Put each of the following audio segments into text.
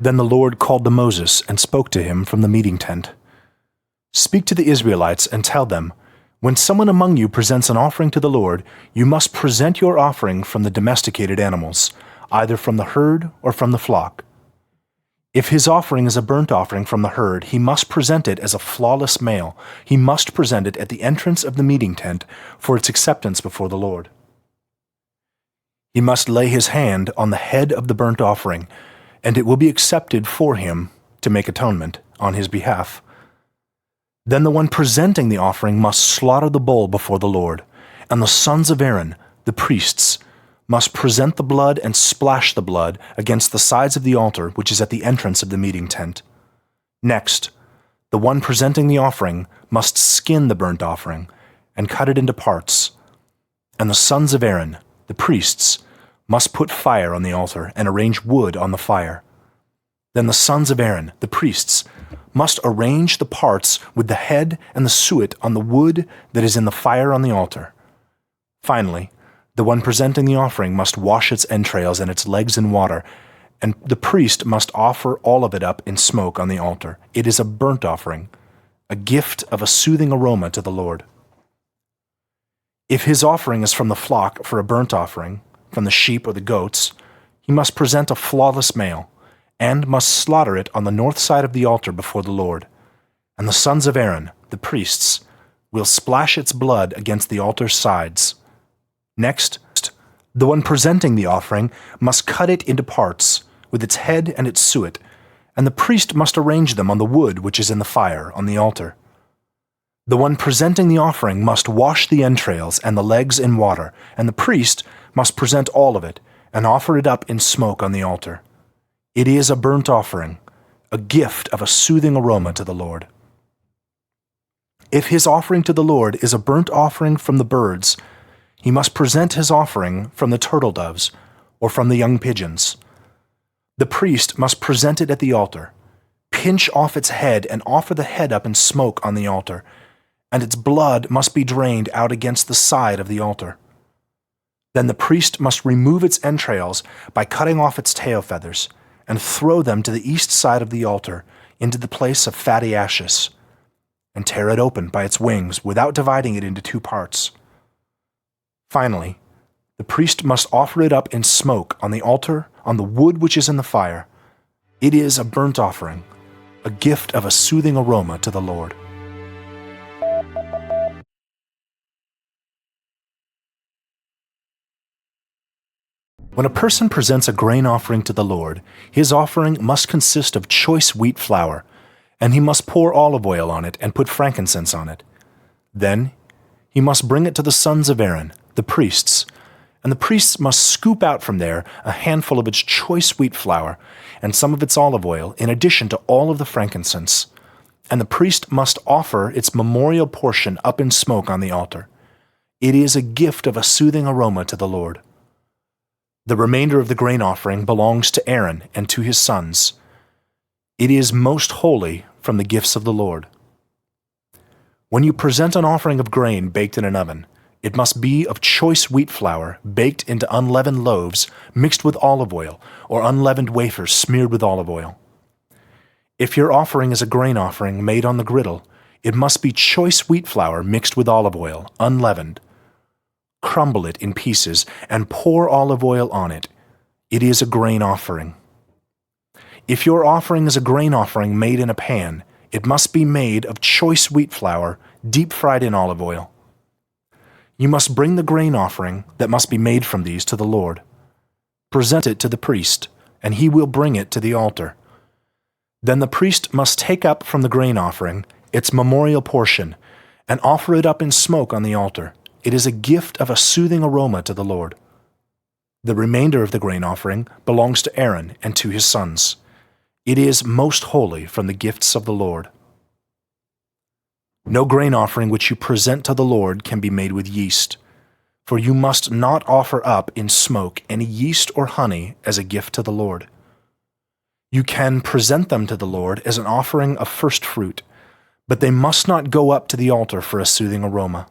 Then the Lord called to Moses and spoke to him from the meeting tent. "Speak to the Israelites and tell them, when someone among you presents an offering to the Lord, you must present your offering from the domesticated animals, either from the herd or from the flock. If his offering is a burnt offering from the herd, he must present it as a flawless male. He must present it at the entrance of the meeting tent for its acceptance before the Lord. He must lay his hand on the head of the burnt offering, and it will be accepted for him to make atonement on his behalf. Then the one presenting the offering must slaughter the bull before the Lord, and the sons of Aaron, the priests, must present the blood and splash the blood against the sides of the altar which is at the entrance of the meeting tent. Next, the one presenting the offering must skin the burnt offering and cut it into parts, and the sons of Aaron, the priests, must put fire on the altar and arrange wood on the fire. Then the sons of Aaron, the priests, must arrange the parts with the head and the suet on the wood that is in the fire on the altar. Finally, the one presenting the offering must wash its entrails and its legs in water, and the priest must offer all of it up in smoke on the altar. It is a burnt offering, a gift of a soothing aroma to the Lord. If his offering is from the flock for a burnt offering, from the sheep or the goats, he must present a flawless male, and must slaughter it on the north side of the altar before the Lord. And the sons of Aaron, the priests, will splash its blood against the altar's sides. Next, the one presenting the offering must cut it into parts, with its head and its suet, and the priest must arrange them on the wood which is in the fire on the altar. The one presenting the offering must wash the entrails and the legs in water, and the priest must present all of it, and offer it up in smoke on the altar. It is a burnt offering, a gift of a soothing aroma to the Lord. If his offering to the Lord is a burnt offering from the birds, he must present his offering from the turtle doves or from the young pigeons. The priest must present it at the altar, pinch off its head and offer the head up in smoke on the altar, and its blood must be drained out against the side of the altar. Then the priest must remove its entrails by cutting off its tail feathers and throw them to the east side of the altar into the place of fatty ashes, and tear it open by its wings without dividing it into two parts. Finally, the priest must offer it up in smoke on the altar on the wood which is in the fire. It is a burnt offering, a gift of a soothing aroma to the Lord. When a person presents a grain offering to the Lord, his offering must consist of choice wheat flour, and he must pour olive oil on it and put frankincense on it. Then he must bring it to the sons of Aaron, the priests, and the priests must scoop out from there a handful of its choice wheat flour and some of its olive oil in addition to all of the frankincense, and the priest must offer its memorial portion up in smoke on the altar. It is a gift of a soothing aroma to the Lord. The remainder of the grain offering belongs to Aaron and to his sons. It is most holy from the gifts of the Lord. When you present an offering of grain baked in an oven, it must be of choice wheat flour baked into unleavened loaves mixed with olive oil, or unleavened wafers smeared with olive oil. If your offering is a grain offering made on the griddle, it must be choice wheat flour mixed with olive oil, unleavened. Crumble it in pieces and pour olive oil on it. It is a grain offering. If your offering is a grain offering made in a pan, it must be made of choice wheat flour, deep fried in olive oil. You must bring the grain offering that must be made from these to the Lord. Present it to the priest, and he will bring it to the altar. Then the priest must take up from the grain offering its memorial portion and offer it up in smoke on the altar. It is a gift of a soothing aroma to the Lord. The remainder of the grain offering belongs to Aaron and to his sons. It is most holy from the gifts of the Lord. No grain offering which you present to the Lord can be made with yeast, for you must not offer up in smoke any yeast or honey as a gift to the Lord. You can present them to the Lord as an offering of first fruit, but they must not go up to the altar for a soothing aroma.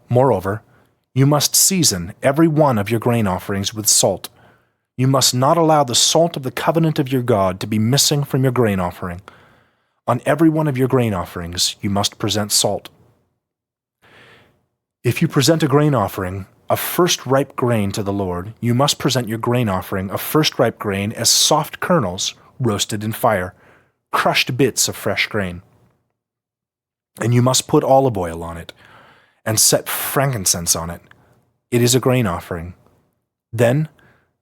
Moreover, you must season every one of your grain offerings with salt. You must not allow the salt of the covenant of your God to be missing from your grain offering. On every one of your grain offerings you must present salt. If you present a grain offering of first-ripe grain to the Lord, you must present your grain offering of first-ripe grain as soft kernels roasted in fire, crushed bits of fresh grain. And you must put olive oil on it, and set frankincense on it. It is a grain offering. Then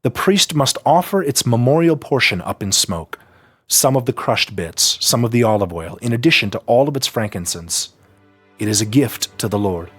the priest must offer its memorial portion up in smoke, some of the crushed bits, some of the olive oil, in addition to all of its frankincense. It is a gift to the Lord.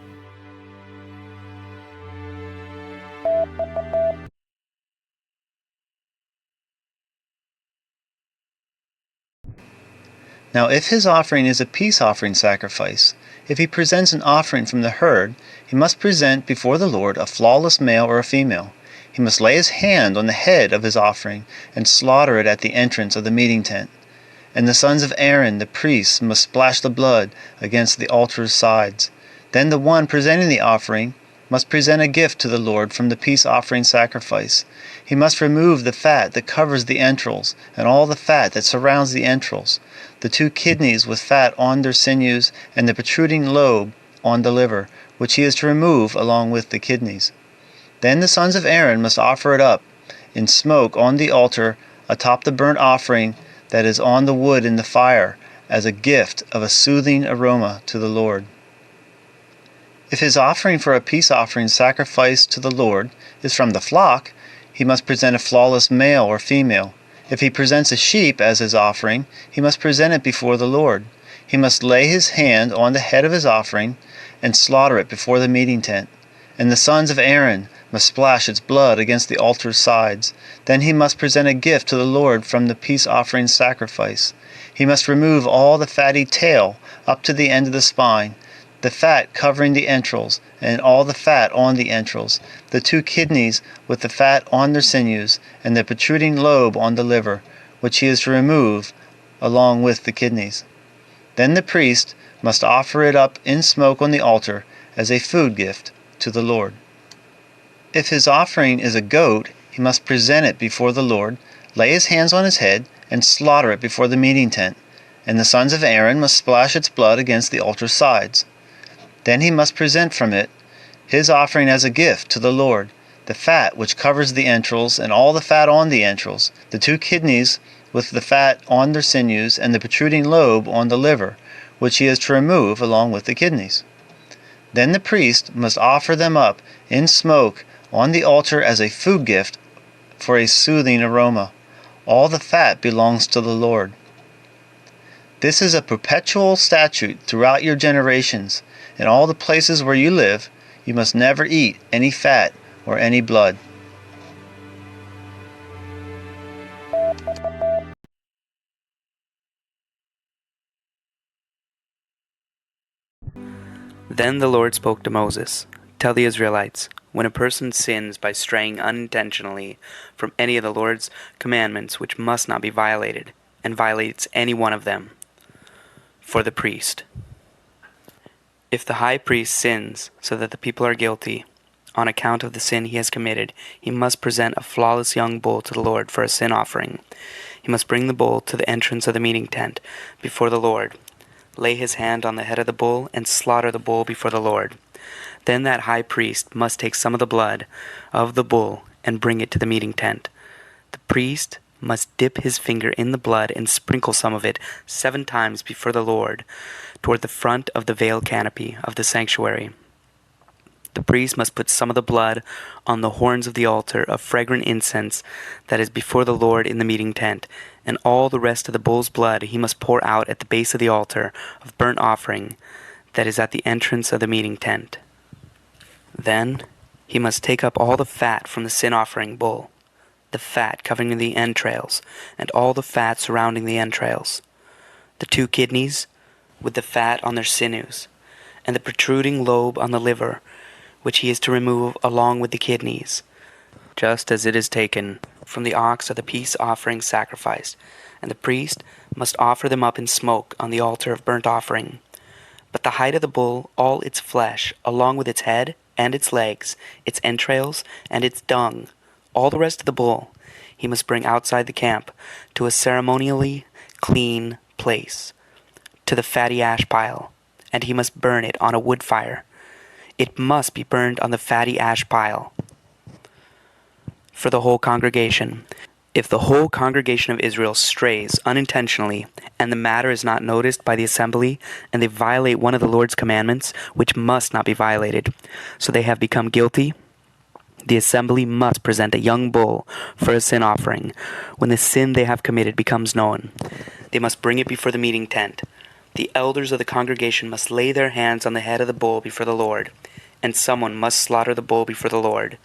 Now if his offering is a peace offering sacrifice, if he presents an offering from the herd, he must present before the Lord a flawless male or a female. He must lay his hand on the head of his offering and slaughter it at the entrance of the meeting tent. And the sons of Aaron, the priests, must splash the blood against the altar's sides. Then the one presenting the offering must present a gift to the Lord from the peace offering sacrifice. He must remove the fat that covers the entrails and all the fat that surrounds the entrails, the 2 kidneys with fat on their sinews, and the protruding lobe on the liver, which he is to remove along with the kidneys. Then the sons of Aaron must offer it up in smoke on the altar atop the burnt offering that is on the wood in the fire, as a gift of a soothing aroma to the Lord. If his offering for a peace offering sacrifice to the Lord is from the flock, he must present a flawless male or female. If he presents a sheep as his offering, he must present it before the Lord. He must lay his hand on the head of his offering and slaughter it before the meeting tent. And the sons of Aaron must splash its blood against the altar's sides. Then he must present a gift to the Lord from the peace offering sacrifice. He must remove all the fatty tail up to the end of the spine, the fat covering the entrails, and all the fat on the entrails, the 2 kidneys with the fat on their sinews, and the protruding lobe on the liver, which he is to remove along with the kidneys. Then the priest must offer it up in smoke on the altar as a food gift to the Lord. If his offering is a goat, he must present it before the Lord, lay his hands on his head, and slaughter it before the meeting tent. And the sons of Aaron must splash its blood against the altar's sides. Then he must present from it his offering as a gift to the Lord, the fat which covers the entrails and all the fat on the entrails, the 2 kidneys with the fat on their sinews, and the protruding lobe on the liver, which he is to remove along with the kidneys. Then the priest must offer them up in smoke on the altar as a food gift for a soothing aroma. All the fat belongs to the Lord. This is a perpetual statute throughout your generations. In all the places where you live, you must never eat any fat or any blood. Then the Lord spoke to Moses, "Tell the Israelites, when a person sins by straying unintentionally from any of the Lord's commandments which must not be violated, and violates any one of them, for the priest. If the high priest sins so that the people are guilty, on account of the sin he has committed, he must present a flawless young bull to the Lord for a sin offering. He must bring the bull to the entrance of the meeting tent before the Lord, lay his hand on the head of the bull, and slaughter the bull before the Lord. Then that high priest must take some of the blood of the bull and bring it to the meeting tent. The priest must dip his finger in the blood and sprinkle some of it 7 times before the Lord toward the front of the veil canopy of the sanctuary. The priest must put some of the blood on the horns of the altar of fragrant incense that is before the Lord in the meeting tent, and all the rest of the bull's blood he must pour out at the base of the altar of burnt offering that is at the entrance of the meeting tent. Then he must take up all the fat from the sin offering bull, the fat covering the entrails, and all the fat surrounding the entrails, the 2 kidneys with the fat on their sinews, and the protruding lobe on the liver, which he is to remove along with the kidneys, just as it is taken from the ox of the peace offering sacrifice, and the priest must offer them up in smoke on the altar of burnt offering. But the hide of the bull, all its flesh, along with its head and its legs, its entrails and its dung, all the rest of the bull, he must bring outside the camp to a ceremonially clean place, to the fatty ash pile, and he must burn it on a wood fire. It must be burned on the fatty ash pile. For the whole congregation. If the whole congregation of Israel strays unintentionally, and the matter is not noticed by the assembly, and they violate one of the Lord's commandments, which must not be violated, so they have become guilty, the assembly must present a young bull for a sin offering when the sin they have committed becomes known. They must bring it before the meeting tent. The elders of the congregation must lay their hands on the head of the bull before the Lord, and someone must slaughter the bull before the Lord.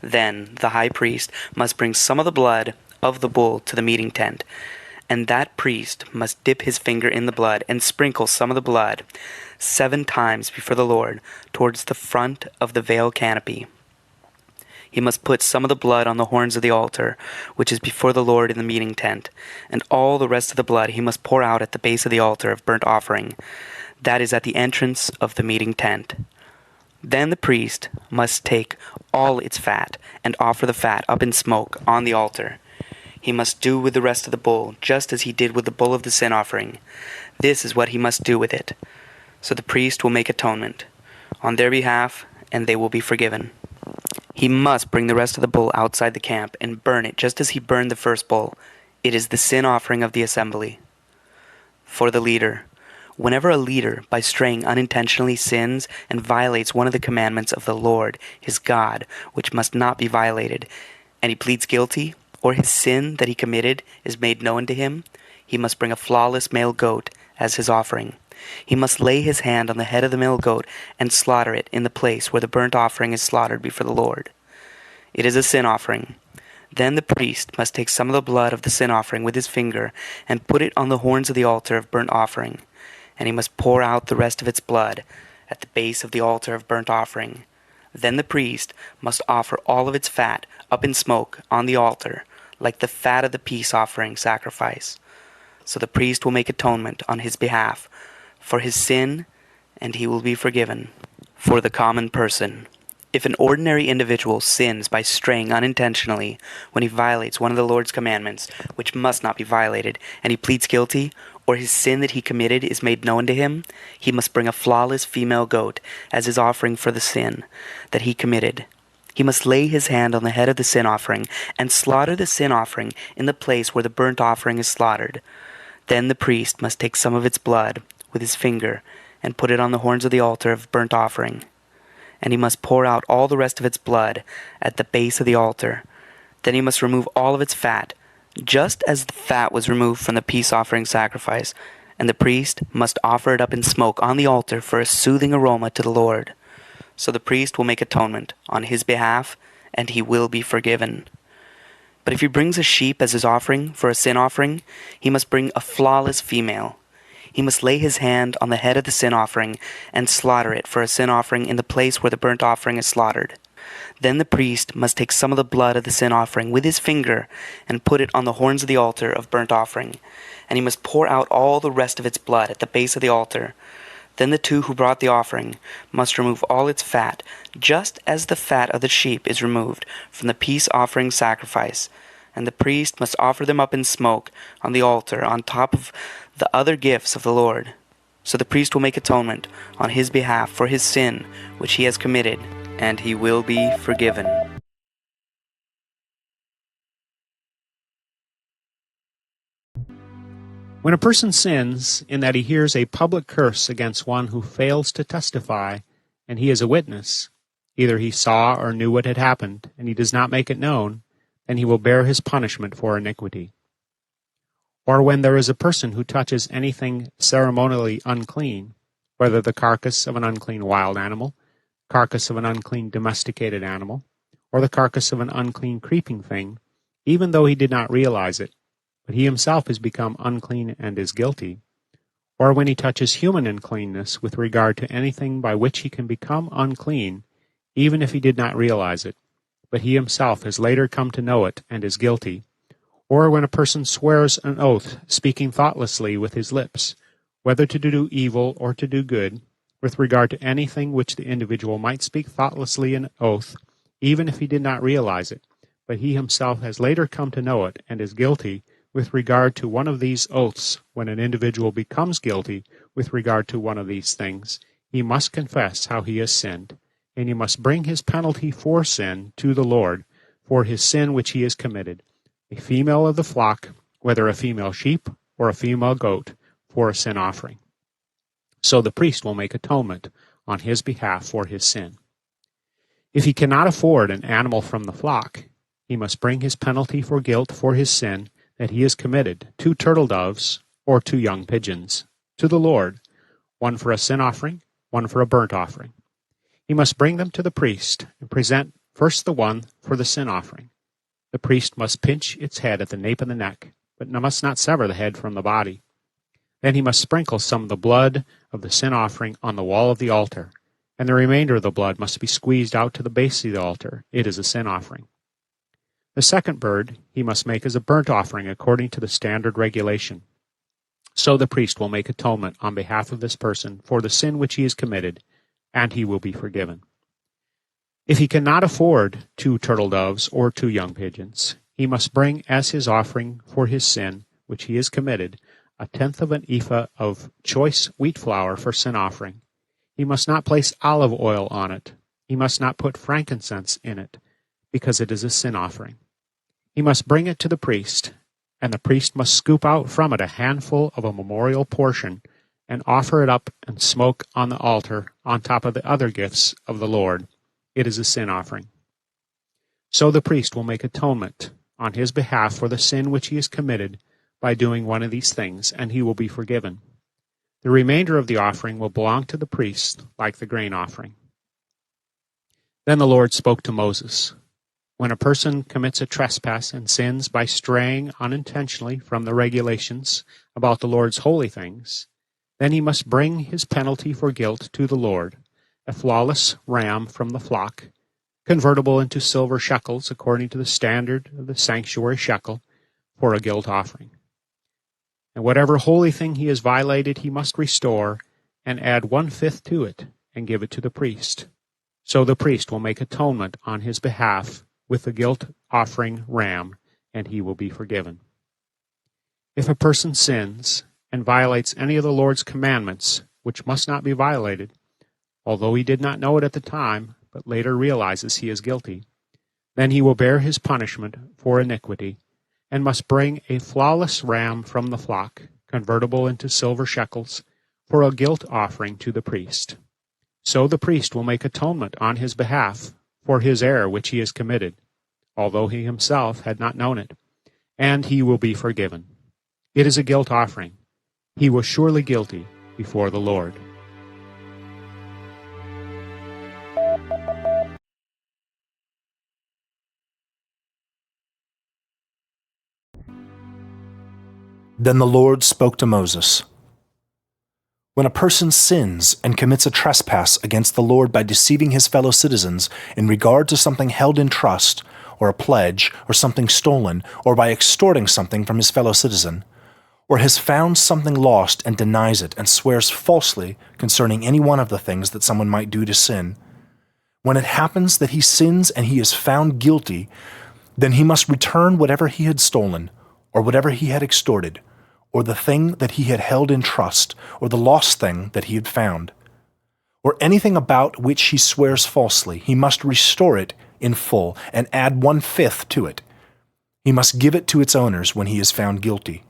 Then the high priest must bring some of the blood of the bull to the meeting tent, and that priest must dip his finger in the blood and sprinkle some of the blood 7 times before the Lord towards the front of the veil canopy. He must put some of the blood on the horns of the altar, which is before the Lord in the meeting tent, and all the rest of the blood he must pour out at the base of the altar of burnt offering, that is at the entrance of the meeting tent. Then the priest must take all its fat and offer the fat up in smoke on the altar. He must do with the rest of the bull just as he did with the bull of the sin offering. This is what he must do with it. So the priest will make atonement on their behalf, and they will be forgiven. He must bring the rest of the bull outside the camp and burn it just as he burned the first bull. It is the sin offering of the assembly. For the leader. Whenever a leader, by straying unintentionally, sins and violates one of the commandments of the Lord, his God, which must not be violated, and he pleads guilty, or his sin that he committed is made known to him, he must bring a flawless male goat as his offering. He must lay his hand on the head of the male goat and slaughter it in the place where the burnt offering is slaughtered before the Lord. It is a sin offering. Then the priest must take some of the blood of the sin offering with his finger and put it on the horns of the altar of burnt offering, and he must pour out the rest of its blood at the base of the altar of burnt offering. Then the priest must offer all of its fat up in smoke on the altar, like the fat of the peace offering sacrifice. So the priest will make atonement on his behalf for his sin, and he will be forgiven. For the common person. If an ordinary individual sins by straying unintentionally when he violates one of the Lord's commandments, which must not be violated, and he pleads guilty, or his sin that he committed is made known to him, he must bring a flawless female goat as his offering for the sin that he committed. He must lay his hand on the head of the sin offering and slaughter the sin offering in the place where the burnt offering is slaughtered. Then the priest must take some of its blood with his finger and put it on the horns of the altar of burnt offering. And he must pour out all the rest of its blood at the base of the altar. Then he must remove all of its fat, just as the fat was removed from the peace offering sacrifice, and the priest must offer it up in smoke on the altar for a soothing aroma to the Lord. So the priest will make atonement on his behalf, and he will be forgiven. But if he brings a sheep as his offering for a sin offering, he must bring a flawless female. He must lay his hand on the head of the sin offering and slaughter it for a sin offering in the place where the burnt offering is slaughtered. Then the priest must take some of the blood of the sin offering with his finger and put it on the horns of the altar of burnt offering, and he must pour out all the rest of its blood at the base of the altar. Then the 2 who brought the offering must remove all its fat, just as the fat of the sheep is removed from the peace offering sacrifice, and the priest must offer them up in smoke on the altar on top of the other gifts of the Lord. So the priest will make atonement on his behalf for his sin which he has committed, and he will be forgiven. When a person sins in that he hears a public curse against one who fails to testify, and he is a witness, either he saw or knew what had happened, and he does not make it known, then he will bear his punishment for iniquity. Or when there is a person who touches anything ceremonially unclean, whether the carcass of an unclean wild animal, carcass of an unclean domesticated animal, or the carcass of an unclean creeping thing, even though he did not realize it, but he himself has become unclean and is guilty, or when he touches human uncleanness with regard to anything by which he can become unclean, even if he did not realize it, but he himself has later come to know it and is guilty, or when a person swears an oath, speaking thoughtlessly with his lips, whether to do evil or to do good, with regard to anything which the individual might speak thoughtlessly in oath, even if he did not realize it, but he himself has later come to know it and is guilty with regard to one of these oaths. When an individual becomes guilty with regard to one of these things, he must confess how he has sinned, and he must bring his penalty for sin to the Lord for his sin which he has committed, a female of the flock, whether a female sheep or a female goat, for a sin offering. So the priest will make atonement on his behalf for his sin. If he cannot afford an animal from the flock, he must bring his penalty for guilt for his sin that he has committed, 2 turtle doves or 2 young pigeons, to the Lord, one for a sin offering, one for a burnt offering. He must bring them to the priest and present first the one for the sin offering. The priest must pinch its head at the nape of the neck, but must not sever the head from the body. Then he must sprinkle some of the blood of the sin offering on the wall of the altar, and the remainder of the blood must be squeezed out to the base of the altar. It is a sin offering. The second bird he must make as a burnt offering according to the standard regulation. So the priest will make atonement on behalf of this person for the sin which he has committed, and he will be forgiven. If he cannot afford 2 turtle doves or 2 young pigeons, he must bring as his offering for his sin which he has committed 1/10 of an ephah of choice wheat flour for sin offering. He must not place olive oil on it. He must not put frankincense in it, because it is a sin offering. He must bring it to the priest, and the priest must scoop out from it a handful of a memorial portion and offer it up and smoke on the altar on top of the other gifts of the Lord. It is a sin offering. So the priest will make atonement on his behalf for the sin which he has committed by doing one of these things, and he will be forgiven. The remainder of the offering will belong to the priest, like the grain offering. Then the Lord spoke to Moses. When a person commits a trespass and sins by straying unintentionally from the regulations about the Lord's holy things, then he must bring his penalty for guilt to the Lord, a flawless ram from the flock, convertible into silver shekels according to the standard of the sanctuary shekel, for a guilt offering. And whatever holy thing he has violated he must restore, and add 1/5 to it, and give it to the priest. So the priest will make atonement on his behalf with the guilt offering ram, and he will be forgiven. If a person sins and violates any of the Lord's commandments, which must not be violated, although he did not know it at the time, but later realizes he is guilty, then he will bear his punishment for iniquity, and must bring a flawless ram from the flock, convertible into silver shekels, for a guilt offering to the priest. So the priest will make atonement on his behalf for his error which he has committed, although he himself had not known it, and he will be forgiven. It is a guilt offering. He was surely guilty before the Lord. Then the Lord spoke to Moses. When a person sins and commits a trespass against the Lord by deceiving his fellow citizens in regard to something held in trust, or a pledge, or something stolen, or by extorting something from his fellow citizen, or has found something lost and denies it and swears falsely concerning any one of the things that someone might do to sin, when it happens that he sins and he is found guilty, then he must return whatever he had stolen, or whatever he had extorted, or the thing that he had held in trust, or the lost thing that he had found, or anything about which he swears falsely. He must restore it in full and add 1/5 to it. He must give it to its owners when he is found guilty.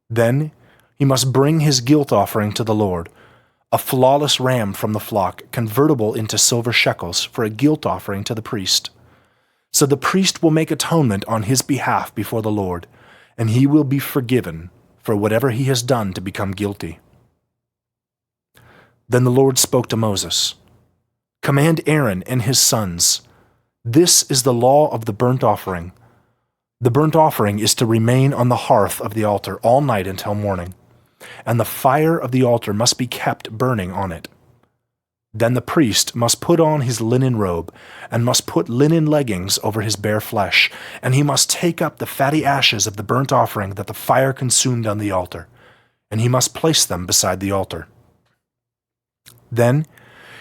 Then he must bring his guilt offering to the Lord, a flawless ram from the flock, convertible into silver shekels, for a guilt offering to the priest. So the priest will make atonement on his behalf before the Lord, and he will be forgiven for whatever he has done to become guilty. Then the Lord spoke to Moses. Command Aaron and his sons. This is the law of the burnt offering. The burnt offering is to remain on the hearth of the altar all night until morning, and the fire of the altar must be kept burning on it. Then the priest must put on his linen robe, and must put linen leggings over his bare flesh, and he must take up the fatty ashes of the burnt offering that the fire consumed on the altar, and he must place them beside the altar. Then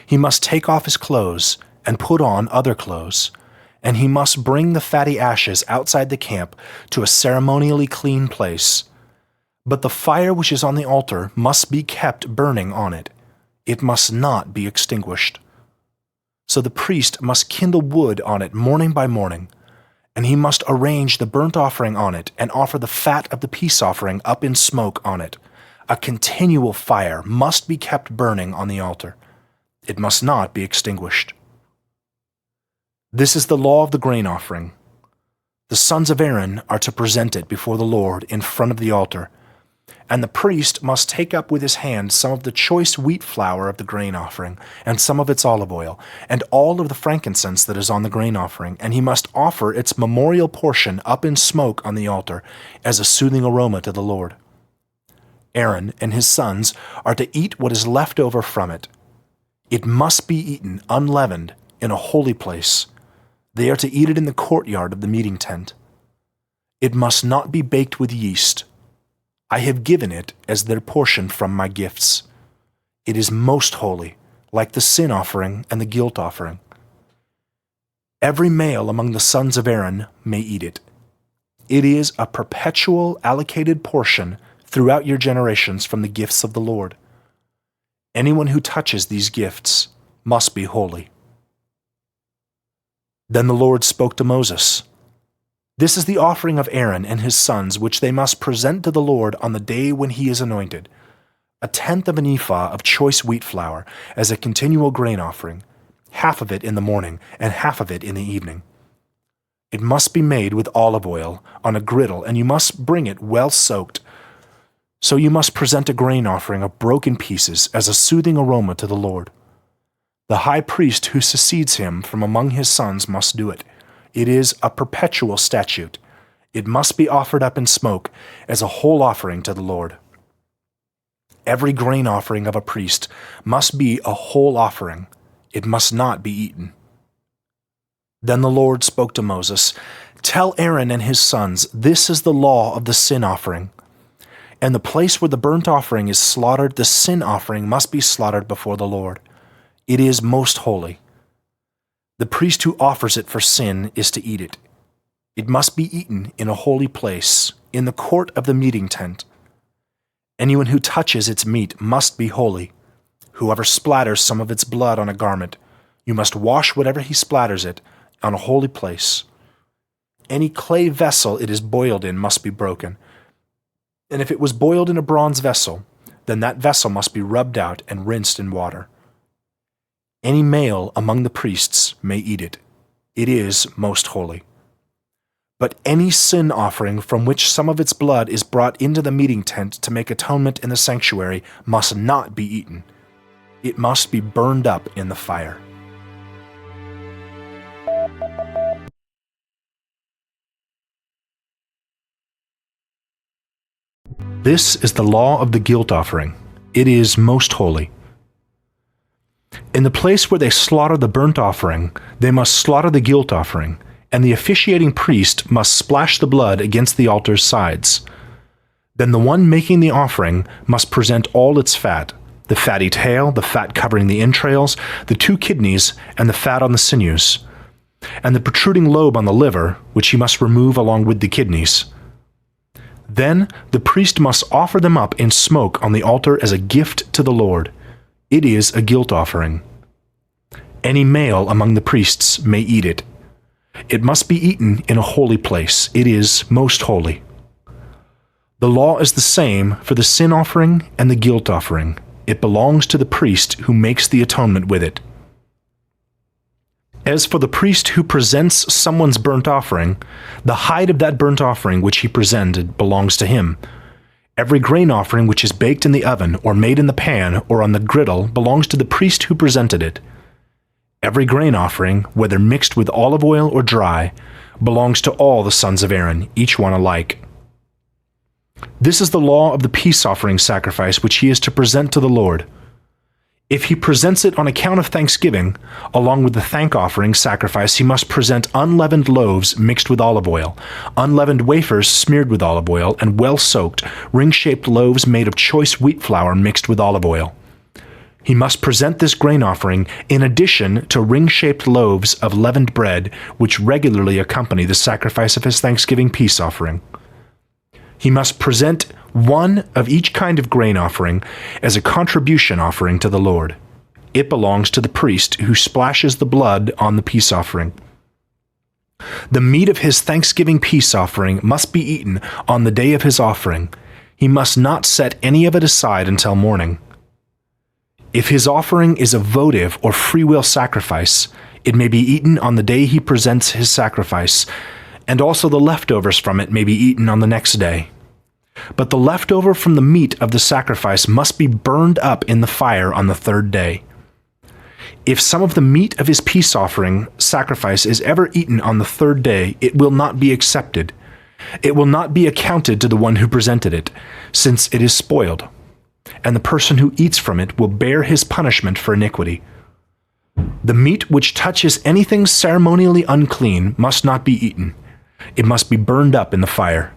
he must take off his clothes and put on other clothes, and he must bring the fatty ashes outside the camp to a ceremonially clean place. But the fire which is on the altar must be kept burning on it. It must not be extinguished. So the priest must kindle wood on it morning by morning, and he must arrange the burnt offering on it and offer the fat of the peace offering up in smoke on it. A continual fire must be kept burning on the altar. It must not be extinguished. This is the law of the grain offering. The sons of Aaron are to present it before the Lord in front of the altar, and the priest must take up with his hand some of the choice wheat flour of the grain offering, and some of its olive oil, and all of the frankincense that is on the grain offering, and he must offer its memorial portion up in smoke on the altar as a soothing aroma to the Lord. Aaron and his sons are to eat what is left over from it. It must be eaten unleavened in a holy place. They are to eat it in the courtyard of the meeting tent. It must not be baked with yeast. I have given it as their portion from my gifts. It is most holy, like the sin offering and the guilt offering. Every male among the sons of Aaron may eat it. It is a perpetual allocated portion throughout your generations from the gifts of the Lord. Anyone who touches these gifts must be holy. Then the Lord spoke to Moses. This is the offering of Aaron and his sons, which they must present to the Lord on the day when he is anointed, 1/10 of an ephah of choice wheat flour as a continual grain offering, half of it in the morning and half of it in the evening. It must be made with olive oil on a griddle, and you must bring it well soaked. So you must present a grain offering of broken pieces as a soothing aroma to the Lord. The high priest who succeeds him from among his sons must do it. It is a perpetual statute. It must be offered up in smoke as a whole offering to the Lord. Every grain offering of a priest must be a whole offering. It must not be eaten. Then the Lord spoke to Moses, "Tell Aaron and his sons, this is the law of the sin offering. And the place where the burnt offering is slaughtered, the sin offering must be slaughtered before the Lord. It is most holy. The priest who offers it for sin is to eat it. It must be eaten in a holy place, in the court of the meeting tent. Anyone who touches its meat must be holy. Whoever splatters some of its blood on a garment, you must wash whatever he splatters it on a holy place. Any clay vessel it is boiled in must be broken. And if it was boiled in a bronze vessel, then that vessel must be rubbed out and rinsed in water. Any male among the priests may eat it. It is most holy. But any sin offering from which some of its blood is brought into the meeting tent to make atonement in the sanctuary must not be eaten. It must be burned up in the fire." This is the law of the guilt offering. It is most holy. In the place where they slaughter the burnt offering, they must slaughter the guilt offering, and the officiating priest must splash the blood against the altar's sides. Then the one making the offering must present all its fat, the fatty tail, the fat covering the entrails, the 2 kidneys, and the fat on the sinews, and the protruding lobe on the liver, which he must remove along with the kidneys. Then the priest must offer them up in smoke on the altar as a gift to the Lord. It is a guilt offering. Any male among the priests may eat it. It must be eaten in a holy place. It is most holy. The law is the same for the sin offering and the guilt offering. It belongs to the priest who makes the atonement with it. As for the priest who presents someone's burnt offering, the hide of that burnt offering which he presented belongs to him. Every grain offering which is baked in the oven or made in the pan or on the griddle belongs to the priest who presented it. Every grain offering, whether mixed with olive oil or dry, belongs to all the sons of Aaron, each one alike. This is the law of the peace offering sacrifice which he is to present to the Lord. If he presents it on account of thanksgiving, along with the thank offering sacrifice, he must present unleavened loaves mixed with olive oil, unleavened wafers smeared with olive oil, and well-soaked, ring-shaped loaves made of choice wheat flour mixed with olive oil. He must present this grain offering in addition to ring-shaped loaves of leavened bread, which regularly accompany the sacrifice of his thanksgiving peace offering. He must present one of each kind of grain offering as a contribution offering to the Lord. It belongs to the priest who splashes the blood on the peace offering. The meat of his thanksgiving peace offering must be eaten on the day of his offering. He must not set any of it aside until morning. If his offering is a votive or freewill sacrifice, it may be eaten on the day he presents his sacrifice, and also the leftovers from it may be eaten on the next day. But the leftover from the meat of the sacrifice must be burned up in the fire on the third day. If some of the meat of his peace offering sacrifice is ever eaten on the third day, it will not be accepted. It will not be accounted to the one who presented it, since it is spoiled, and the person who eats from it will bear his punishment for iniquity. The meat which touches anything ceremonially unclean must not be eaten. It must be burned up in the fire.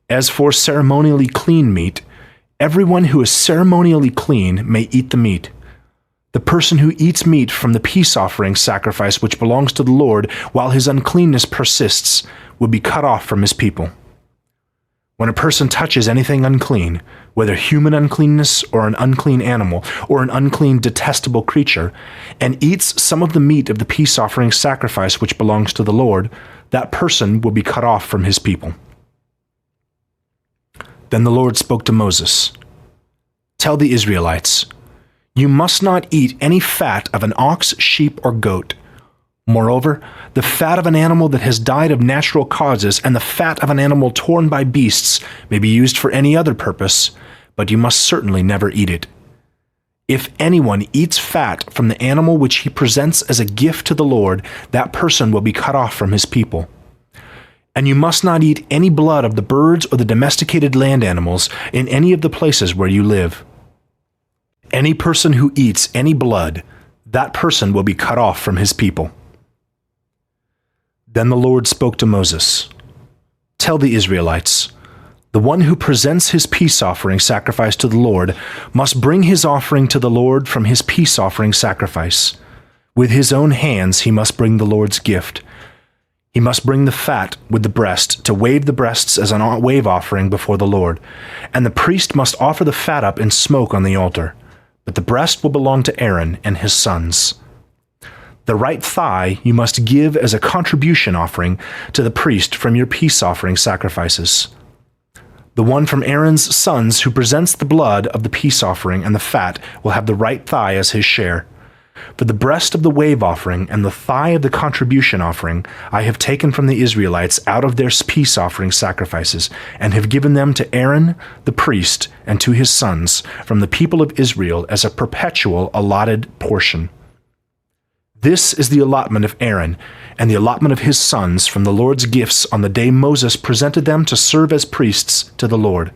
As for ceremonially clean meat, everyone who is ceremonially clean may eat the meat. The person who eats meat from the peace offering sacrifice which belongs to the Lord while his uncleanness persists will be cut off from his people. When a person touches anything unclean, whether human uncleanness or an unclean animal or an unclean detestable creature, and eats some of the meat of the peace offering sacrifice which belongs to the Lord, that person will be cut off from his people. Then the Lord spoke to Moses, "Tell the Israelites, you must not eat any fat of an ox, sheep, or goat. Moreover, the fat of an animal that has died of natural causes and the fat of an animal torn by beasts may be used for any other purpose, but you must certainly never eat it. If anyone eats fat from the animal which he presents as a gift to the Lord, that person will be cut off from his people. And you must not eat any blood of the birds or the domesticated land animals in any of the places where you live. Any person who eats any blood, that person will be cut off from his people." Then the Lord spoke to Moses, "Tell the Israelites, the one who presents his peace offering sacrifice to the Lord must bring his offering to the Lord from his peace offering sacrifice. With his own hands he must bring the Lord's gift. He must bring the fat with the breast to wave the breasts as a wave offering before the Lord, and the priest must offer the fat up in smoke on the altar, but the breast will belong to Aaron and his sons. The right thigh you must give as a contribution offering to the priest from your peace offering sacrifices. The one from Aaron's sons who presents the blood of the peace offering and the fat will have the right thigh as his share. For the breast of the wave offering and the thigh of the contribution offering I have taken from the Israelites out of their peace offering sacrifices, and have given them to Aaron the priest and to his sons from the people of Israel as a perpetual allotted portion. This is the allotment of Aaron and the allotment of his sons from the Lord's gifts on the day Moses presented them to serve as priests to the Lord.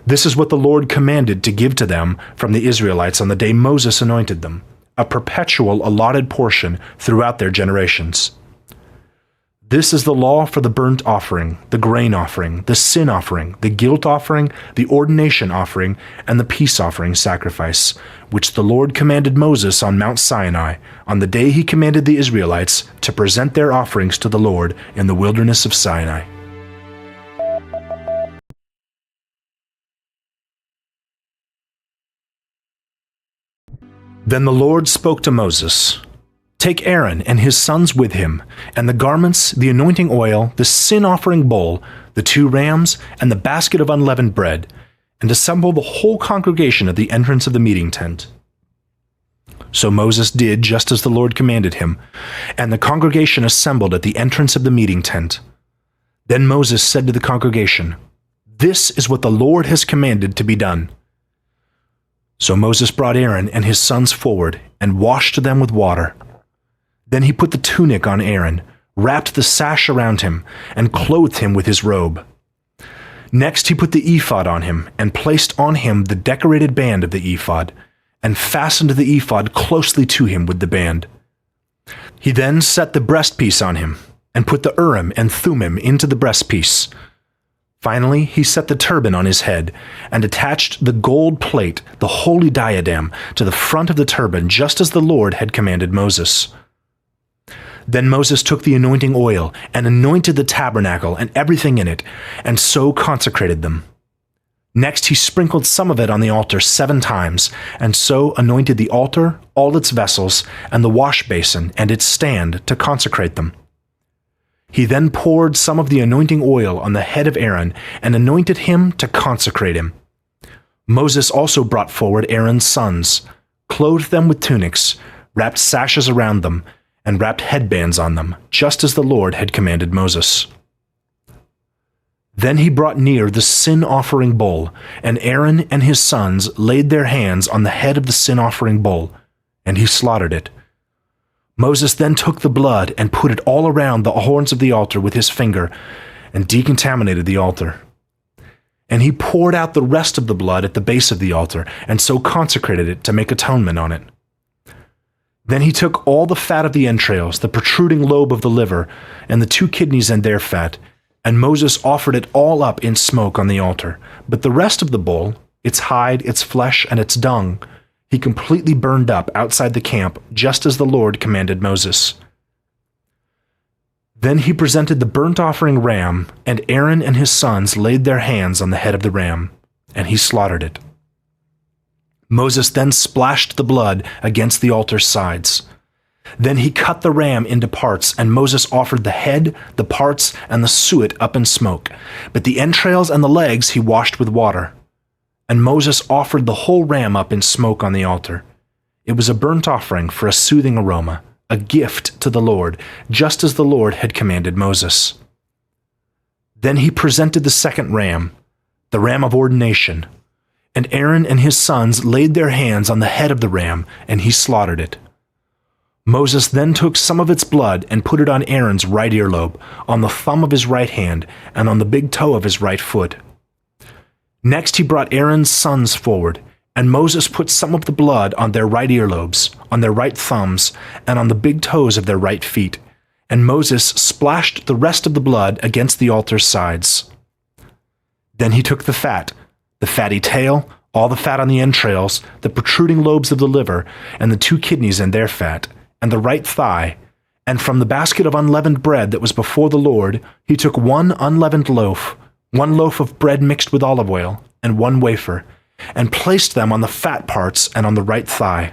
This is what the Lord commanded to give to them from the Israelites on the day Moses anointed them, a perpetual allotted portion throughout their generations. This is the law for the burnt offering, the grain offering, the sin offering, the guilt offering, the ordination offering, and the peace offering sacrifice, which the Lord commanded Moses on Mount Sinai, on the day he commanded the Israelites to present their offerings to the Lord in the wilderness of Sinai. Then the Lord spoke to Moses, "Take Aaron and his sons with him, and the garments, the anointing oil, the sin offering bowl, the 2 rams, and the basket of unleavened bread, and assemble the whole congregation at the entrance of the meeting tent." So Moses did just as the Lord commanded him, and the congregation assembled at the entrance of the meeting tent. Then Moses said to the congregation, "This is what the Lord has commanded to be done." So Moses brought Aaron and his sons forward and washed them with water. Then he put the tunic on Aaron, wrapped the sash around him, and clothed him with his robe. Next he put the ephod on him, and placed on him the decorated band of the ephod, and fastened the ephod closely to him with the band. He then set the breastpiece on him, and put the Urim and Thummim into the breastpiece. Finally, he set the turban on his head and attached the gold plate, the holy diadem, to the front of the turban, just as the Lord had commanded Moses. Then Moses took the anointing oil and anointed the tabernacle and everything in it, and so consecrated them. Next he sprinkled some of it on the altar 7 times, and so anointed the altar, all its vessels, and the wash basin and its stand to consecrate them. He then poured some of the anointing oil on the head of Aaron and anointed him to consecrate him. Moses also brought forward Aaron's sons, clothed them with tunics, wrapped sashes around them, and wrapped headbands on them, just as the Lord had commanded Moses. Then he brought near the sin-offering bull, and Aaron and his sons laid their hands on the head of the sin-offering bull, and he slaughtered it. Moses then took the blood and put it all around the horns of the altar with his finger, and decontaminated the altar. And he poured out the rest of the blood at the base of the altar, and so consecrated it to make atonement on it. Then he took all the fat of the entrails, the protruding lobe of the liver, and the 2 kidneys and their fat, and Moses offered it all up in smoke on the altar. But the rest of the bull, its hide, its flesh, and its dung, he completely burned up outside the camp, just as the Lord commanded Moses. Then he presented the burnt offering ram, and Aaron and his sons laid their hands on the head of the ram, and he slaughtered it. Moses then splashed the blood against the altar's sides. Then he cut the ram into parts, and Moses offered the head, the parts, and the suet up in smoke, but the entrails and the legs he washed with water. And Moses offered the whole ram up in smoke on the altar. It was a burnt offering for a soothing aroma, a gift to the Lord, just as the Lord had commanded Moses. Then he presented the second ram, the ram of ordination, and Aaron and his sons laid their hands on the head of the ram, and he slaughtered it. Moses then took some of its blood and put it on Aaron's right earlobe, on the thumb of his right hand, and on the big toe of his right foot. Next he brought Aaron's sons forward, and Moses put some of the blood on their right earlobes, on their right thumbs, and on the big toes of their right feet, and Moses splashed the rest of the blood against the altar's sides. Then he took the fat, the fatty tail, all the fat on the entrails, the protruding lobes of the liver, and the 2 kidneys and their fat, and the right thigh, and from the basket of unleavened bread that was before the Lord, he took 1 unleavened loaf, 1 loaf of bread mixed with olive oil, and 1 wafer, and placed them on the fat parts and on the right thigh.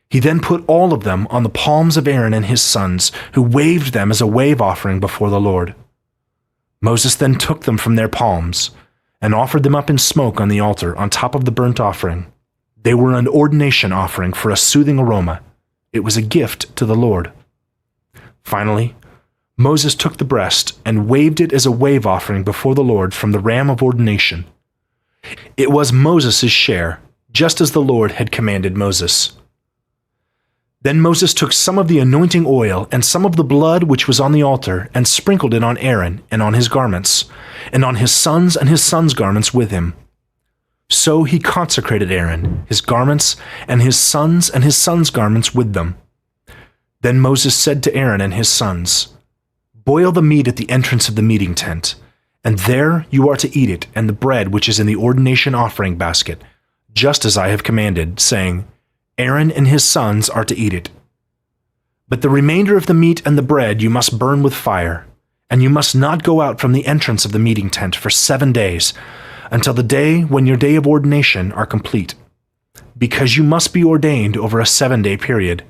He then put all of them on the palms of Aaron and his sons, who waved them as a wave offering before the Lord. Moses then took them from their palms, and offered them up in smoke on the altar on top of the burnt offering. They were an ordination offering for a soothing aroma. It was a gift to the Lord. Finally, Moses took the breast and waved it as a wave offering before the Lord from the ram of ordination. It was Moses' share, just as the Lord had commanded Moses. Then Moses took some of the anointing oil and some of the blood which was on the altar and sprinkled it on Aaron and on his garments, and on his sons and his sons' garments with him. So he consecrated Aaron, his garments, and his sons' garments with them. Then Moses said to Aaron and his sons, "Boil the meat at the entrance of the meeting tent, and there you are to eat it and the bread which is in the ordination offering basket, just as I have commanded, saying, Aaron and his sons are to eat it. But the remainder of the meat and the bread you must burn with fire, and you must not go out from the entrance of the meeting tent for 7 days, until the day when your day of ordination are complete, because you must be ordained over a 7-day period.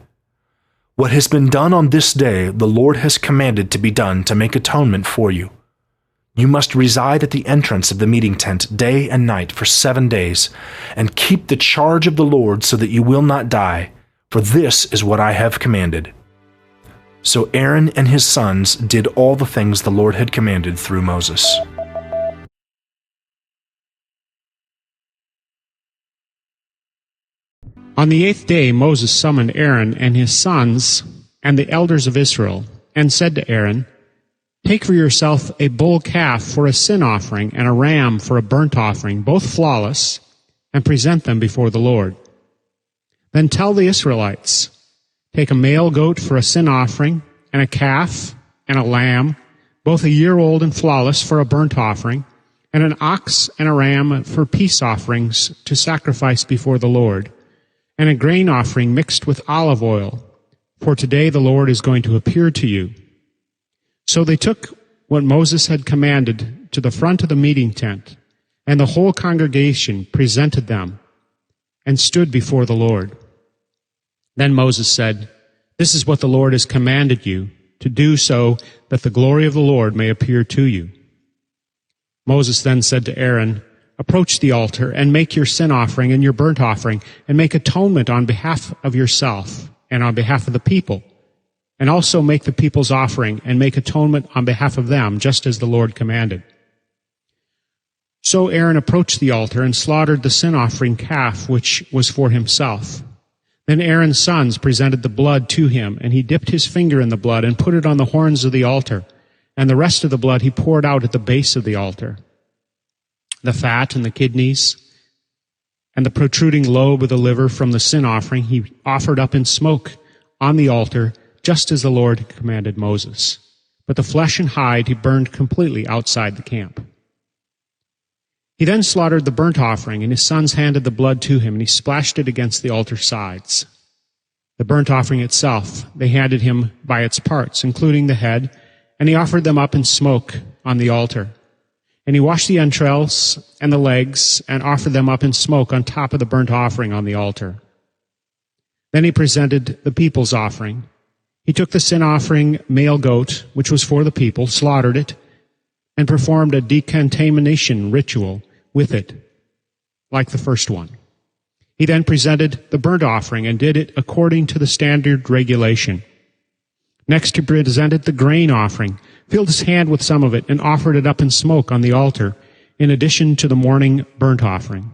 What has been done on this day the Lord has commanded to be done to make atonement for you. You must reside at the entrance of the meeting tent day and night for 7 days, and keep the charge of the Lord so that you will not die, for this is what I have commanded." So Aaron and his sons did all the things the Lord had commanded through Moses. On the 8th day Moses summoned Aaron and his sons and the elders of Israel, and said to Aaron, "Take for yourself a bull calf for a sin offering and a ram for a burnt offering, both flawless, and present them before the Lord. Then tell the Israelites, take a male goat for a sin offering, and a calf and a lamb, both a year old and flawless, for a burnt offering, and an ox and a ram for peace offerings to sacrifice before the Lord, and a grain offering mixed with olive oil, for today the Lord is going to appear to you. So they took what Moses had commanded to the front of the meeting tent, and the whole congregation presented them and stood before the Lord. Then Moses said, "This is what the Lord has commanded you, to do so that the glory of the Lord may appear to you." Moses then said to Aaron, "Approach the altar and make your sin offering and your burnt offering, and make atonement on behalf of yourself and on behalf of the people. And also make the people's offering and make atonement on behalf of them, just as the Lord commanded." So Aaron approached the altar and slaughtered the sin offering calf, which was for himself. Then Aaron's sons presented the blood to him, and he dipped his finger in the blood and put it on the horns of the altar, and the rest of the blood he poured out at the base of the altar. The fat and the kidneys and the protruding lobe of the liver from the sin offering he offered up in smoke on the altar, just as the Lord had commanded Moses. But the flesh and hide he burned completely outside the camp. He then slaughtered the burnt offering, and his sons handed the blood to him, and he splashed it against the altar sides. The burnt offering itself they handed him by its parts, including the head, and he offered them up in smoke on the altar. And he washed the entrails and the legs, and offered them up in smoke on top of the burnt offering on the altar. Then he presented the people's offering. He took the sin offering male goat, which was for the people, slaughtered it, and performed a decontamination ritual with it, like the first one. He then presented the burnt offering and did it according to the standard regulation. Next he presented the grain offering, filled his hand with some of it, and offered it up in smoke on the altar, in addition to the morning burnt offering.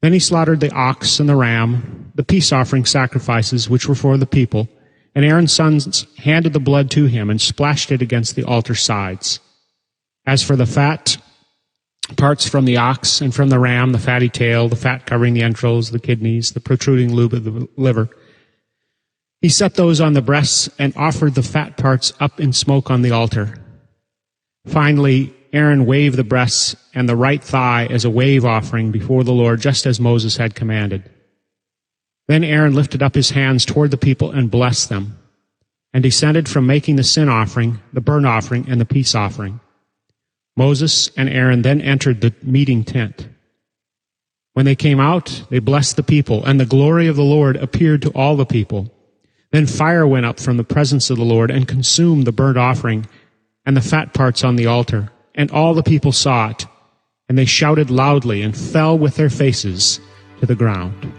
Then he slaughtered the ox and the ram, the peace offering sacrifices which were for the people, and Aaron's sons handed the blood to him and splashed it against the altar sides. As for the fat parts from the ox and from the ram, the fatty tail, the fat covering the entrails, the kidneys, the protruding lobe of the liver, he set those on the breasts and offered the fat parts up in smoke on the altar. Finally, Aaron waved the breasts and the right thigh as a wave offering before the Lord, just as Moses had commanded. Then Aaron lifted up his hands toward the people and blessed them, and descended from making the sin offering, the burnt offering, and the peace offering. Moses and Aaron then entered the meeting tent. When they came out, they blessed the people, and the glory of the Lord appeared to all the people. Then fire went up from the presence of the Lord and consumed the burnt offering and the fat parts on the altar. And all the people saw it, and they shouted loudly and fell with their faces to the ground.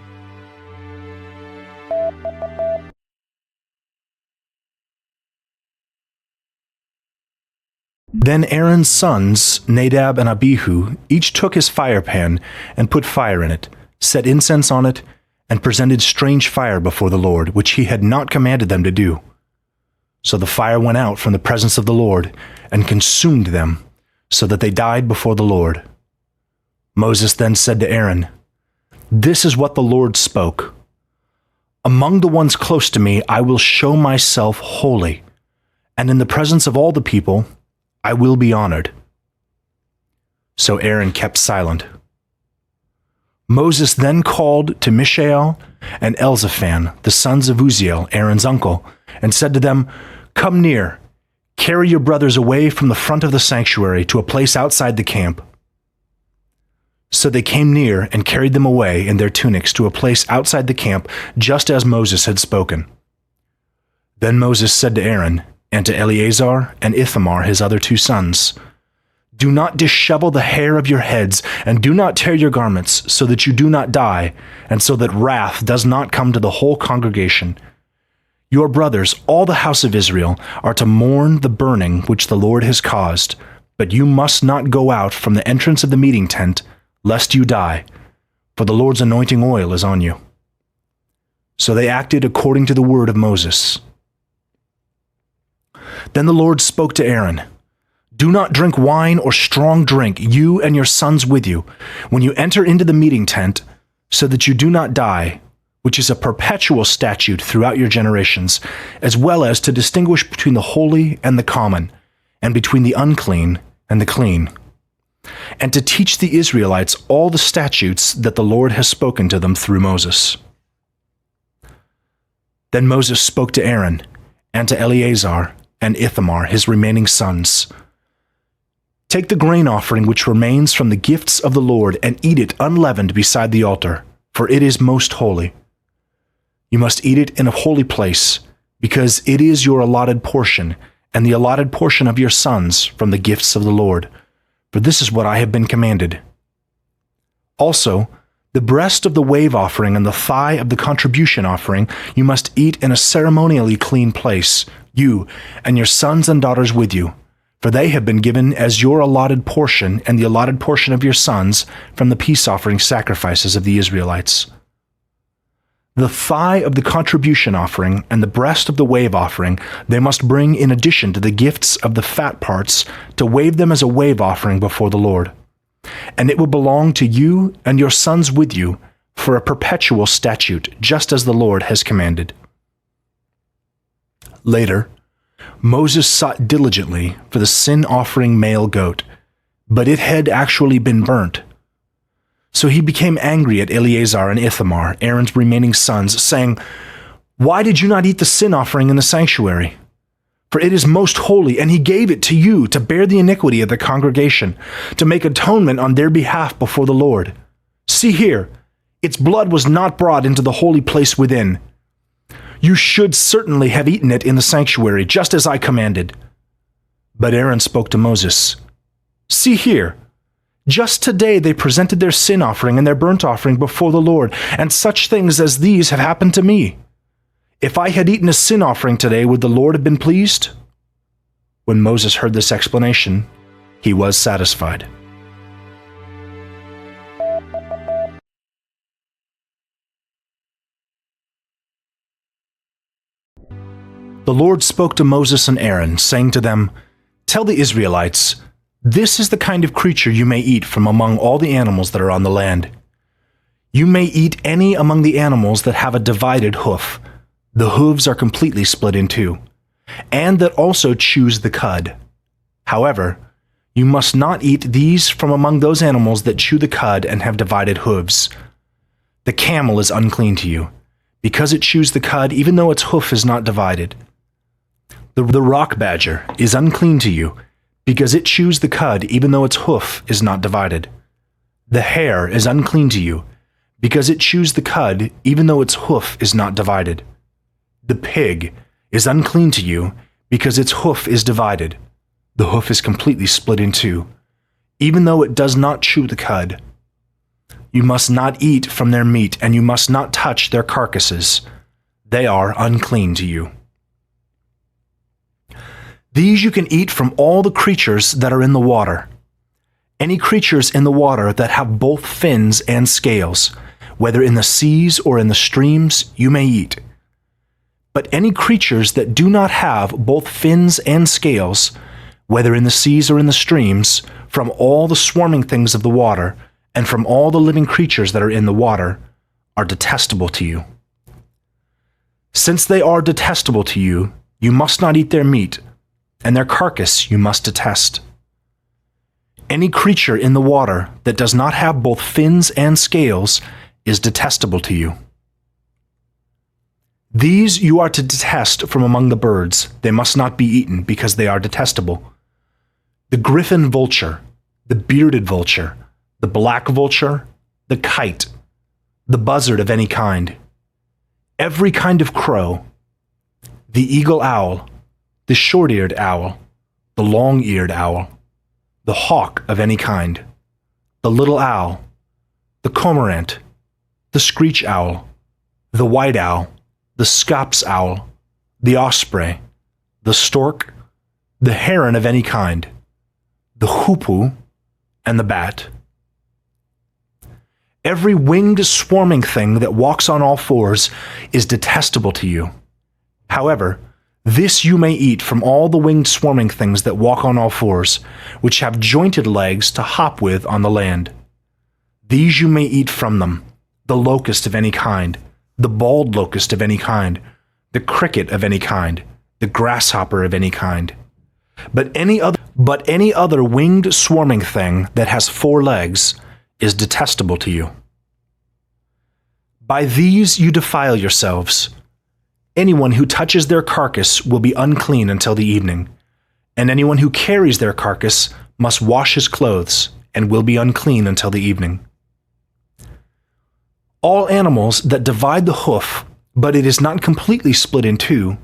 Then Aaron's sons, Nadab and Abihu, each took his firepan and put fire in it, set incense on it, and presented strange fire before the Lord, which he had not commanded them to do. So the fire went out from the presence of the Lord and consumed them, so that they died before the Lord. Moses then said to Aaron, "This is what the Lord spoke. Among the ones close to me I will show myself holy, and in the presence of all the people I will be honored." So Aaron kept silent. Moses then called to Mishael and Elzaphan, the sons of Uzziel, Aaron's uncle, and said to them, "Come near, carry your brothers away from the front of the sanctuary to a place outside the camp." So they came near and carried them away in their tunics to a place outside the camp, just as Moses had spoken. Then Moses said to Aaron, and to Eleazar and Ithamar his other 2 sons, "Do not dishevel the hair of your heads, and do not tear your garments, so that you do not die, and so that wrath does not come to the whole congregation. Your brothers, all the house of Israel, are to mourn the burning which the Lord has caused, but you must not go out from the entrance of the meeting tent, lest you die, for the Lord's anointing oil is on you." So they acted according to the word of Moses. Then the Lord spoke to Aaron, "Do not drink wine or strong drink, you and your sons with you, when you enter into the meeting tent, so that you do not die, which is a perpetual statute throughout your generations, as well as to distinguish between the holy and the common, and between the unclean and the clean. and to teach the Israelites all the statutes that the Lord has spoken to them through Moses. Then Moses spoke to Aaron, and to Eleazar and Ithamar, his remaining sons. Take the grain offering which remains from the gifts of the Lord, and eat it unleavened beside the altar, for it is most holy. You must eat it in a holy place, because it is your allotted portion, and the allotted portion of your sons from the gifts of the Lord. For this is what I have been commanded. Also, the breast of the wave offering and the thigh of the contribution offering you must eat in a ceremonially clean place, you and your sons and daughters with you, for they have been given as your allotted portion and the allotted portion of your sons from the peace offering sacrifices of the Israelites. The thigh of the contribution offering and the breast of the wave offering they must bring in addition to the gifts of the fat parts to wave them as a wave offering before the Lord. And it will belong to you and your sons with you for a perpetual statute, just as the Lord has commanded. Later, Moses sought diligently for the sin offering male goat, but it had actually been burnt. So he became angry at Eleazar and Ithamar, Aaron's remaining sons, saying, "Why did you not eat the sin offering in the sanctuary? For it is most holy, and he gave it to you to bear the iniquity of the congregation, to make atonement on their behalf before the Lord. See here, its blood was not brought into the holy place within. You should certainly have eaten it in the sanctuary, just as I commanded." But Aaron spoke to Moses, "See here, just today they presented their sin offering and their burnt offering before the Lord, and such things as these have happened to me. If I had eaten a sin offering today, would the Lord have been pleased?" When Moses heard this explanation, he was satisfied. The Lord spoke to Moses and Aaron, saying to them, "Tell the Israelites, this is the kind of creature you may eat from among all the animals that are on the land. You may eat any among the animals that have a divided hoof. The hooves are completely split in two, and that also chews the cud. However, you must not eat these from among those animals that chew the cud and have divided hooves. The camel is unclean to you, because it chews the cud even though its hoof is not divided. The rock badger is unclean to you, because it chews the cud even though its hoof is not divided. The hare is unclean to you, because it chews the cud even though its hoof is not divided. The pig is unclean to you, because its hoof is divided. The hoof is completely split in two, even though it does not chew the cud. You must not eat from their meat, and you must not touch their carcasses. They are unclean to you. These you can eat from all the creatures that are in the water. Any creatures in the water that have both fins and scales, whether in the seas or in the streams, you may eat. But any creatures that do not have both fins and scales, whether in the seas or in the streams, from all the swarming things of the water, and from all the living creatures that are in the water, are detestable to you. Since they are detestable to you, you must not eat their meat, and their carcass you must detest. Any creature in the water that does not have both fins and scales is detestable to you. These you are to detest from among the birds. They must not be eaten, because they are detestable. The griffin vulture, the bearded vulture, the black vulture, the kite, the buzzard of any kind, every kind of crow, the eagle owl, the short-eared owl, the long-eared owl, the hawk of any kind, the little owl, the cormorant, the screech owl, the white owl, the scops owl, the osprey, the stork, the heron of any kind, the hoopoe, and the bat. Every winged swarming thing that walks on all fours is detestable to you. However, this you may eat from all the winged swarming things that walk on all fours, which have jointed legs to hop with on the land. These you may eat from them, the locust of any kind, the bald locust of any kind, the cricket of any kind, the grasshopper of any kind. But any other winged swarming thing that has 4 legs is detestable to you. By these you defile yourselves. Anyone who touches their carcass will be unclean until the evening, and anyone who carries their carcass must wash his clothes and will be unclean until the evening. All animals that divide the hoof, but it is not completely split in two,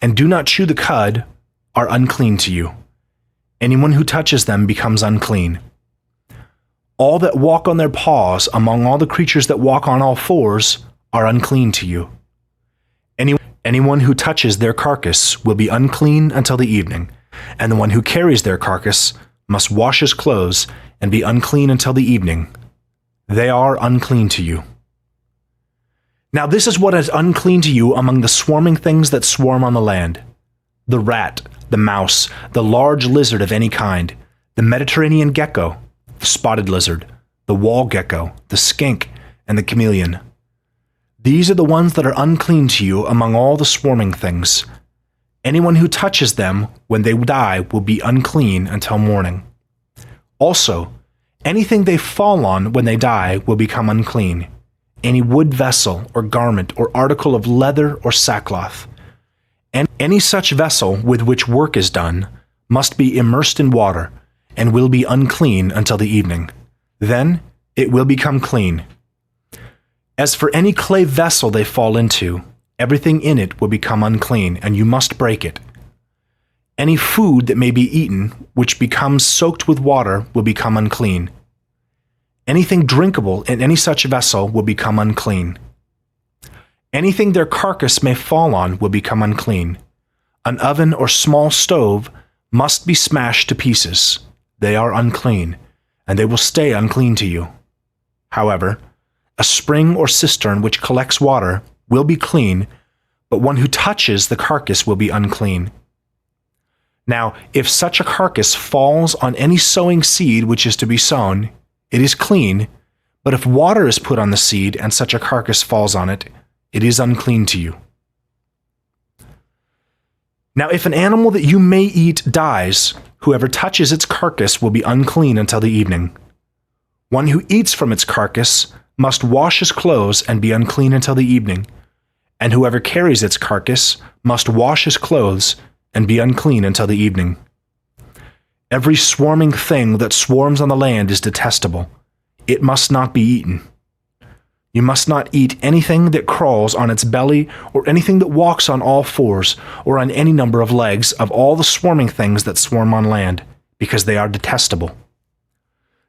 and do not chew the cud, are unclean to you. Anyone who touches them becomes unclean. All that walk on their paws among all the creatures that walk on all fours are unclean to you. Anyone who touches their carcass will be unclean until the evening, and the one who carries their carcass must wash his clothes and be unclean until the evening. They are unclean to you. Now this is what is unclean to you among the swarming things that swarm on the land: the rat, the mouse, the large lizard of any kind, the Mediterranean gecko, the spotted lizard, the wall gecko, the skink, and the chameleon. These are the ones that are unclean to you among all the swarming things. Anyone who touches them when they die will be unclean until morning. Also, anything they fall on when they die will become unclean. Any wood vessel or garment or article of leather or sackcloth. And any such vessel with which work is done must be immersed in water and will be unclean until the evening. Then it will become clean. As for any clay vessel they fall into, everything in it will become unclean, and you must break it. Any food that may be eaten, which becomes soaked with water, will become unclean. Anything drinkable in any such vessel will become unclean. Anything their carcass may fall on will become unclean. An oven or small stove must be smashed to pieces. They are unclean, and they will stay unclean to you. However, a spring or cistern which collects water will be clean, but one who touches the carcass will be unclean. Now, if such a carcass falls on any sowing seed which is to be sown, it is clean, but if water is put on the seed and such a carcass falls on it, it is unclean to you. Now, if an animal that you may eat dies, whoever touches its carcass will be unclean until the evening. One who eats from its carcass must wash his clothes and be unclean until the evening, and whoever carries its carcass must wash his clothes and be unclean until the evening. Every swarming thing that swarms on the land is detestable. It must not be eaten. You must not eat anything that crawls on its belly, or anything that walks on all fours, or on any number of legs of all the swarming things that swarm on land, because they are detestable.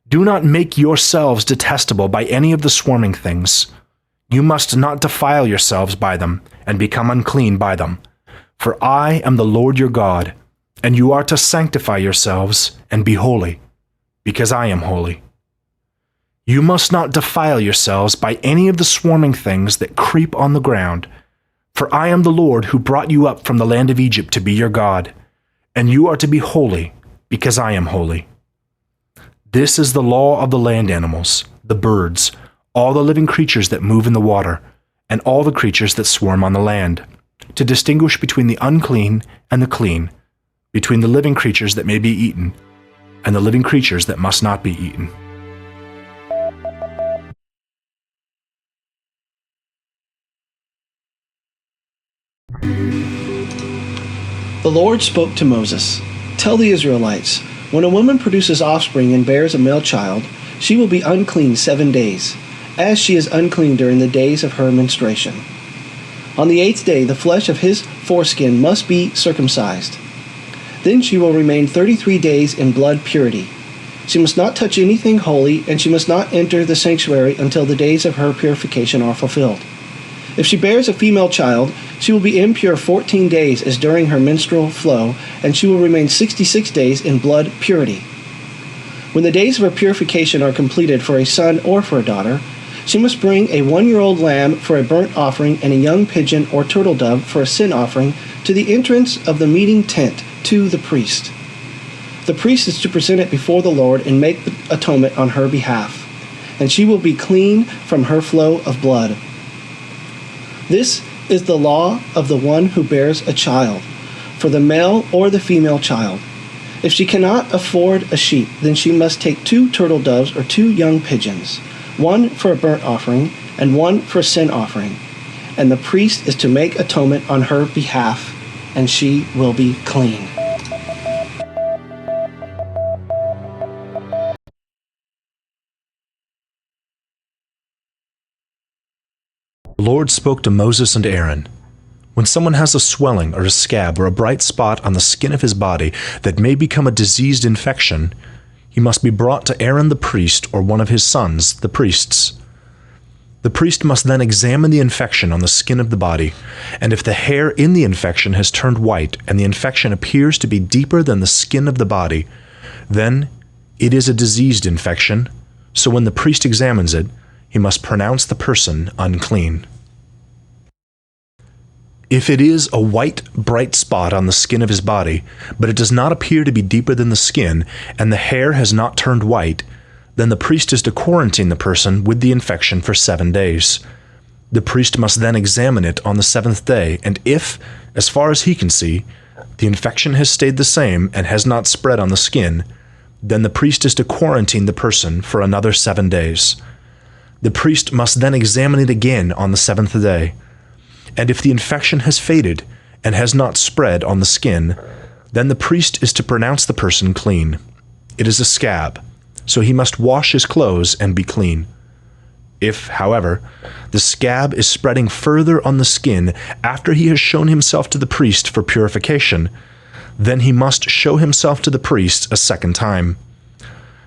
Do not make yourselves detestable by any of the swarming things. You must not defile yourselves by them, and become unclean by them. For I am the Lord your God, and you are to sanctify yourselves and be holy, because I am holy. You must not defile yourselves by any of the swarming things that creep on the ground, for I am the Lord who brought you up from the land of Egypt to be your God, and you are to be holy, because I am holy. This is the law of the land animals, the birds, all the living creatures that move in the water, and all the creatures that swarm on the land, to distinguish between the unclean and the clean, between the living creatures that may be eaten, and the living creatures that must not be eaten. The Lord spoke to Moses, "Tell the Israelites, when a woman produces offspring and bears a male child, she will be unclean 7 days, as she is unclean during the days of her menstruation. On the 8th day the flesh of his foreskin must be circumcised. Then she will remain 33 days in blood purity. She must not touch anything holy, and she must not enter the sanctuary until the days of her purification are fulfilled. If she bears a female child, she will be impure 14 days as during her menstrual flow, and she will remain 66 days in blood purity. When the days of her purification are completed for a son or for a daughter, she must bring a 1-year-old lamb for a burnt offering and a young pigeon or turtle dove for a sin offering to the entrance of the meeting tent to the priest. The priest is to present it before the Lord and make the atonement on her behalf, and she will be clean from her flow of blood. This is the law of the one who bears a child, for the male or the female child. If she cannot afford a sheep, then she must take 2 turtle doves or 2 young pigeons, one for a burnt offering and one for a sin offering. And the priest is to make atonement on her behalf, and she will be clean. The Lord spoke to Moses and Aaron. When someone has a swelling or a scab or a bright spot on the skin of his body that may become a diseased infection, he must be brought to Aaron the priest or one of his sons, the priests. The priest must then examine the infection on the skin of the body, and if the hair in the infection has turned white and the infection appears to be deeper than the skin of the body, then it is a diseased infection, so when the priest examines it, he must pronounce the person unclean. If it is a white, bright spot on the skin of his body, but it does not appear to be deeper than the skin, and the hair has not turned white, then the priest is to quarantine the person with the infection for 7 days. The priest must then examine it on the 7th day, and if, as far as he can see, the infection has stayed the same and has not spread on the skin, then the priest is to quarantine the person for another 7 days. The priest must then examine it again on the 7th day. And if the infection has faded and has not spread on the skin, then the priest is to pronounce the person clean. It is a scab, so he must wash his clothes and be clean. If, however, the scab is spreading further on the skin after he has shown himself to the priest for purification, then he must show himself to the priest a second time.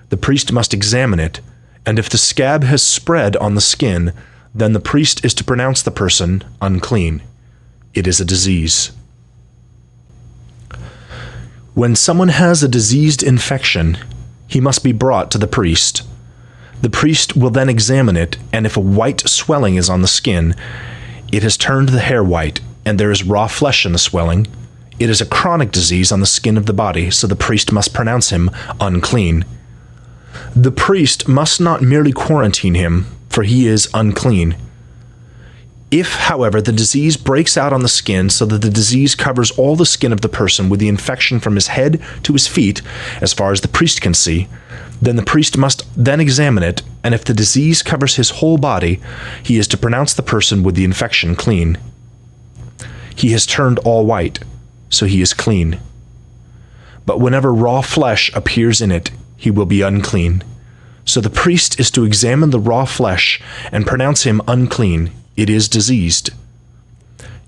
The priest must examine it, and if the scab has spread on the skin, then the priest is to pronounce the person unclean. It is a disease. When someone has a diseased infection, he must be brought to the priest. The priest will then examine it, and if a white swelling is on the skin, it has turned the hair white, and there is raw flesh in the swelling. It is a chronic disease on the skin of the body, so the priest must pronounce him unclean. The priest must not merely quarantine him, for he is unclean. If, however, the disease breaks out on the skin so that the disease covers all the skin of the person with the infection from his head to his feet, as far as the priest can see, then the priest must then examine it, and if the disease covers his whole body, he is to pronounce the person with the infection clean. He has turned all white, so he is clean. But whenever raw flesh appears in it, he will be unclean. So the priest is to examine the raw flesh and pronounce him unclean. It is diseased.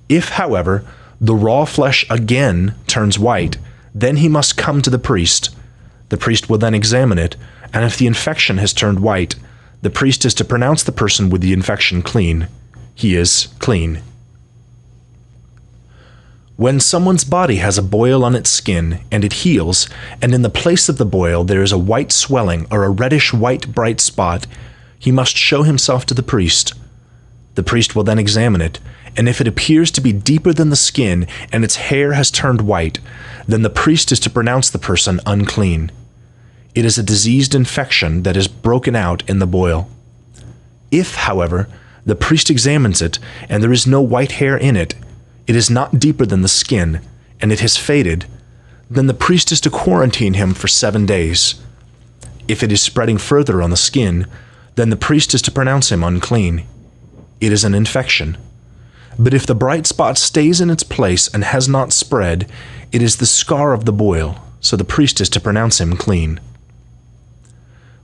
If, however, the raw flesh again turns white, then he must come to the priest. The priest will then examine it, and if the infection has turned white, the priest is to pronounce the person with the infection clean. He is clean. When someone's body has a boil on its skin, and it heals, and in the place of the boil there is a white swelling or a reddish-white bright spot, he must show himself to the priest. The priest will then examine it, and if it appears to be deeper than the skin and its hair has turned white, then the priest is to pronounce the person unclean. It is a diseased infection that is broken out in the boil. If, however, the priest examines it and there is no white hair in it, it is not deeper than the skin, and it has faded, then the priest is to quarantine him for 7 days. If it is spreading further on the skin, then the priest is to pronounce him unclean. It is an infection. But if the bright spot stays in its place and has not spread, it is the scar of the boil, so the priest is to pronounce him clean.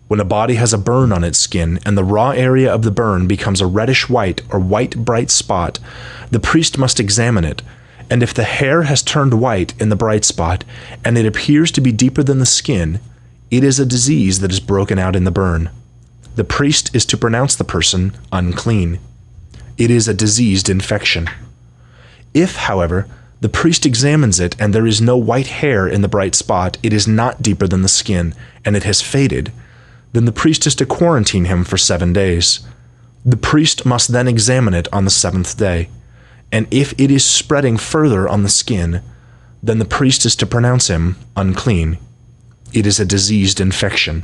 When a body has a burn on its skin, and the raw area of the burn becomes a reddish-white or white bright spot, the priest must examine it, and if the hair has turned white in the bright spot, and it appears to be deeper than the skin, it is a disease that is broken out in the burn. The priest is to pronounce the person unclean. It is a diseased infection. If, however, the priest examines it and there is no white hair in the bright spot, it is not deeper than the skin, and it has faded, then the priest is to quarantine him for 7 days. The priest must then examine it on the 7th day, and if it is spreading further on the skin, then the priest is to pronounce him unclean. It is a diseased infection.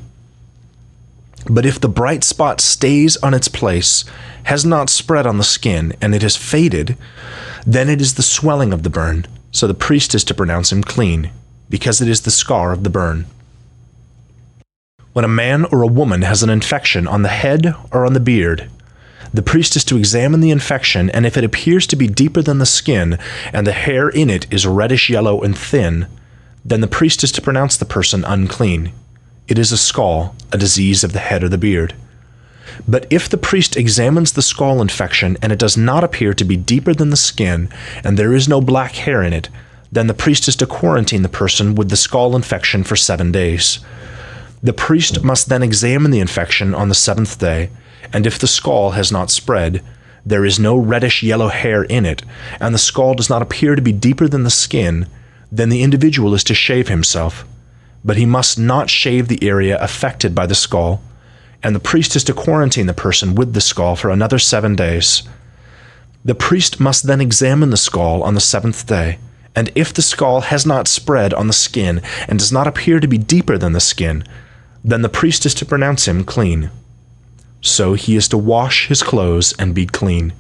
But if the bright spot stays on its place, has not spread on the skin, and it has faded, then it is the swelling of the burn, so the priest is to pronounce him clean. because it is the scar of the burn. When a man or a woman has an infection on the head or on the beard, the priest is to examine the infection, and if it appears to be deeper than the skin, and the hair in it is reddish-yellow and thin, then the priest is to pronounce the person unclean. It is a scall, a disease of the head or the beard. But if the priest examines the scall infection, and it does not appear to be deeper than the skin, and there is no black hair in it, then the priest is to quarantine the person with the scall infection for 7 days. The priest must then examine the infection on the 7th day, and if the scall has not spread, there is no reddish-yellow hair in it, and the scall does not appear to be deeper than the skin, then the individual is to shave himself. But he must not shave the area affected by the scall, and the priest is to quarantine the person with the scall for another 7 days. The priest must then examine the scall on the 7th day, and if the scall has not spread on the skin and does not appear to be deeper than the skin, then the priest is to pronounce him clean. So he is to wash his clothes and be clean.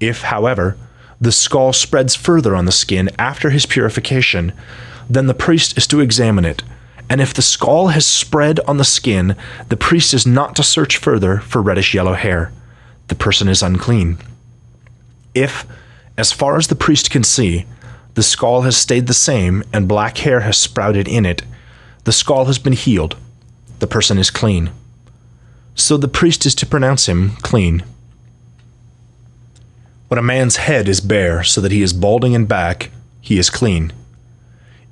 If, however, the scall spreads further on the skin after his purification, then the priest is to examine it, and if the scall has spread on the skin, the priest is not to search further for reddish-yellow hair. The person is unclean. If, as far as the priest can see, the scall has stayed the same and black hair has sprouted in it, the scall has been healed. The person is clean. So the priest is to pronounce him clean. When a man's head is bare so that he is balding in back, he is clean.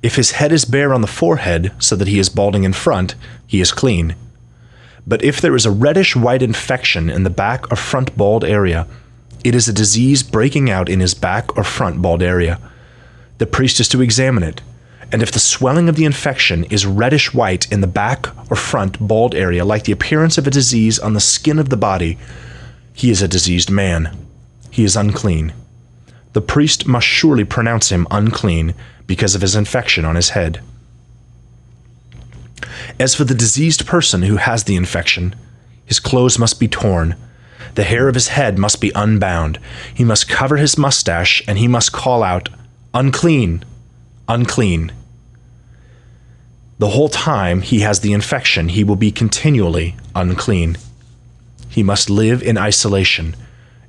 If his head is bare on the forehead so that he is balding in front, he is clean. But if there is a reddish-white infection in the back or front bald area, it is a disease breaking out in his back or front bald area. The priest is to examine it, and if the swelling of the infection is reddish-white in the back or front bald area like the appearance of a disease on the skin of the body, he is a diseased man. He is unclean. The priest must surely pronounce him unclean because of his infection on his head. As for the diseased person who has the infection, his clothes must be torn. The hair of his head must be unbound. He must cover his mustache, and he must call out, "Unclean! Unclean!" The whole time he has the infection, he will be continually unclean. He must live in isolation,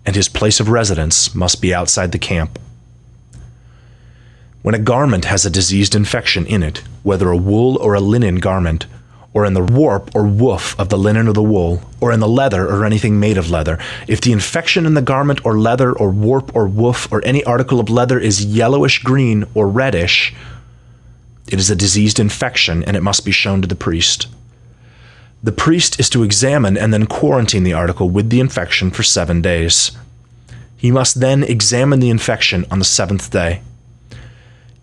and his place of residence must be outside the camp. When a garment has a diseased infection in it, whether a wool or a linen garment, or in the warp or woof of the linen or the wool, or in the leather or anything made of leather, if the infection in the garment or leather or warp or woof or any article of leather is yellowish green or reddish, it is a diseased infection, and it must be shown to the priest. The priest is to examine and then quarantine the article with the infection for 7 days. He must then examine the infection on the 7th day.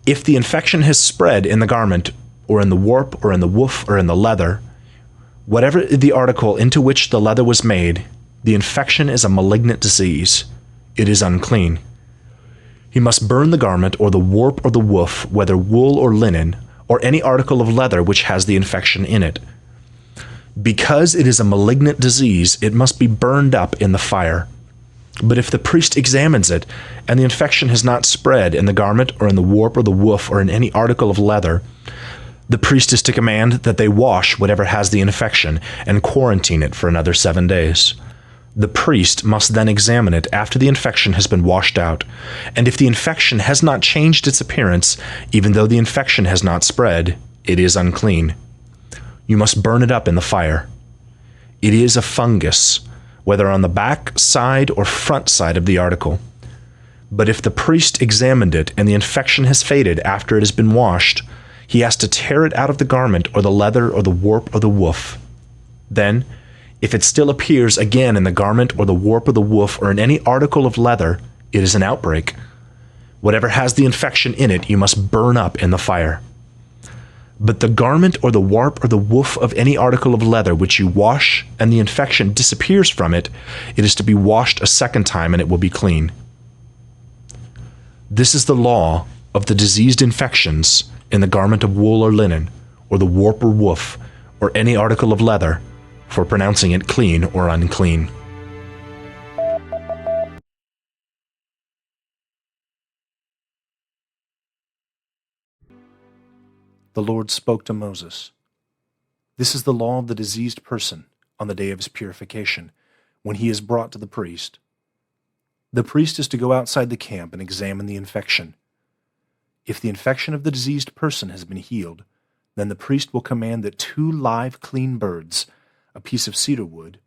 If the infection has spread in the garment, or in the warp, or in the woof, or in the leather, whatever the article into which the leather was made, the infection is a malignant disease. It is unclean. He must burn the garment, or the warp, or the woof, whether wool or linen, or any article of leather which has the infection in it. Because it is a malignant disease, it must be burned up in the fire. But if the priest examines it, and the infection has not spread in the garment, or in the warp, or the woof, or in any article of leather, the priest is to command that they wash whatever has the infection, and quarantine it for another 7 days. The priest must then examine it after the infection has been washed out, and if the infection has not changed its appearance, even though the infection has not spread, it is unclean. You must burn it up in the fire. It is a fungus, whether on the back, side, or front side of the article. But if the priest examined it and the infection has faded after it has been washed, he has to tear it out of the garment or the leather or the warp or the woof. Then, if it still appears again in the garment or the warp or the woof or in any article of leather, it is an outbreak. Whatever has the infection in it, you must burn up in the fire. But the garment or the warp or the woof of any article of leather which you wash and the infection disappears from it, it is to be washed a second time and it will be clean. This is the law of the diseased infections in the garment of wool or linen, or the warp or woof, or any article of leather, for pronouncing it clean or unclean. The Lord spoke to Moses. This is the law of the diseased person on the day of his purification, when he is brought to the priest. The priest is to go outside the camp and examine the infection. If the infection of the diseased person has been healed, then the priest will command that 2 live clean birds, a piece of cedar wood,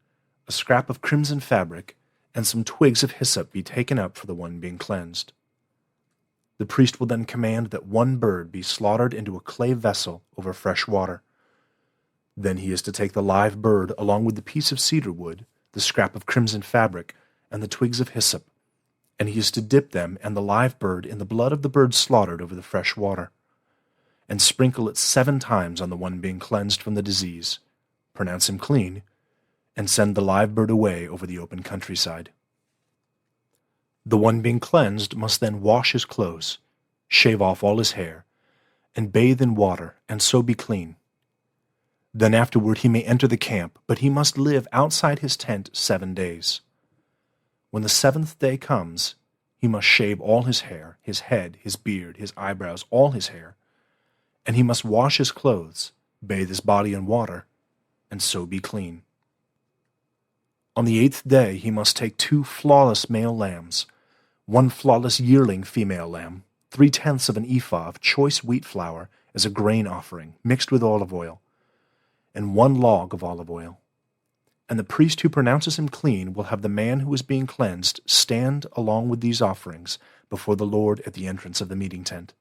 a scrap of crimson fabric, and some twigs of hyssop be taken up for the one being cleansed. The priest will then command that 1 bird be slaughtered into a clay vessel over fresh water. Then he is to take the live bird along with the piece of cedar wood, the scrap of crimson fabric, and the twigs of hyssop, and he is to dip them and the live bird in the blood of the bird slaughtered over the fresh water, and sprinkle it 7 times on the one being cleansed from the disease, pronounce him clean, and send the live bird away over the open countryside. The one being cleansed must then wash his clothes, shave off all his hair, and bathe in water, and so be clean. Then afterward he may enter the camp, but he must live outside his tent 7 days. When the 7th day comes, he must shave all his hair, his head, his beard, his eyebrows, all his hair, and he must wash his clothes, bathe his body in water, and so be clean. On the 8th day he must take 2 flawless male lambs, 1 flawless yearling female lamb, 3/10 of an ephah of choice wheat flour as a grain offering, mixed with olive oil, and 1 log of olive oil. And the priest who pronounces him clean will have the man who is being cleansed stand along with these offerings before the Lord at the entrance of the meeting tent.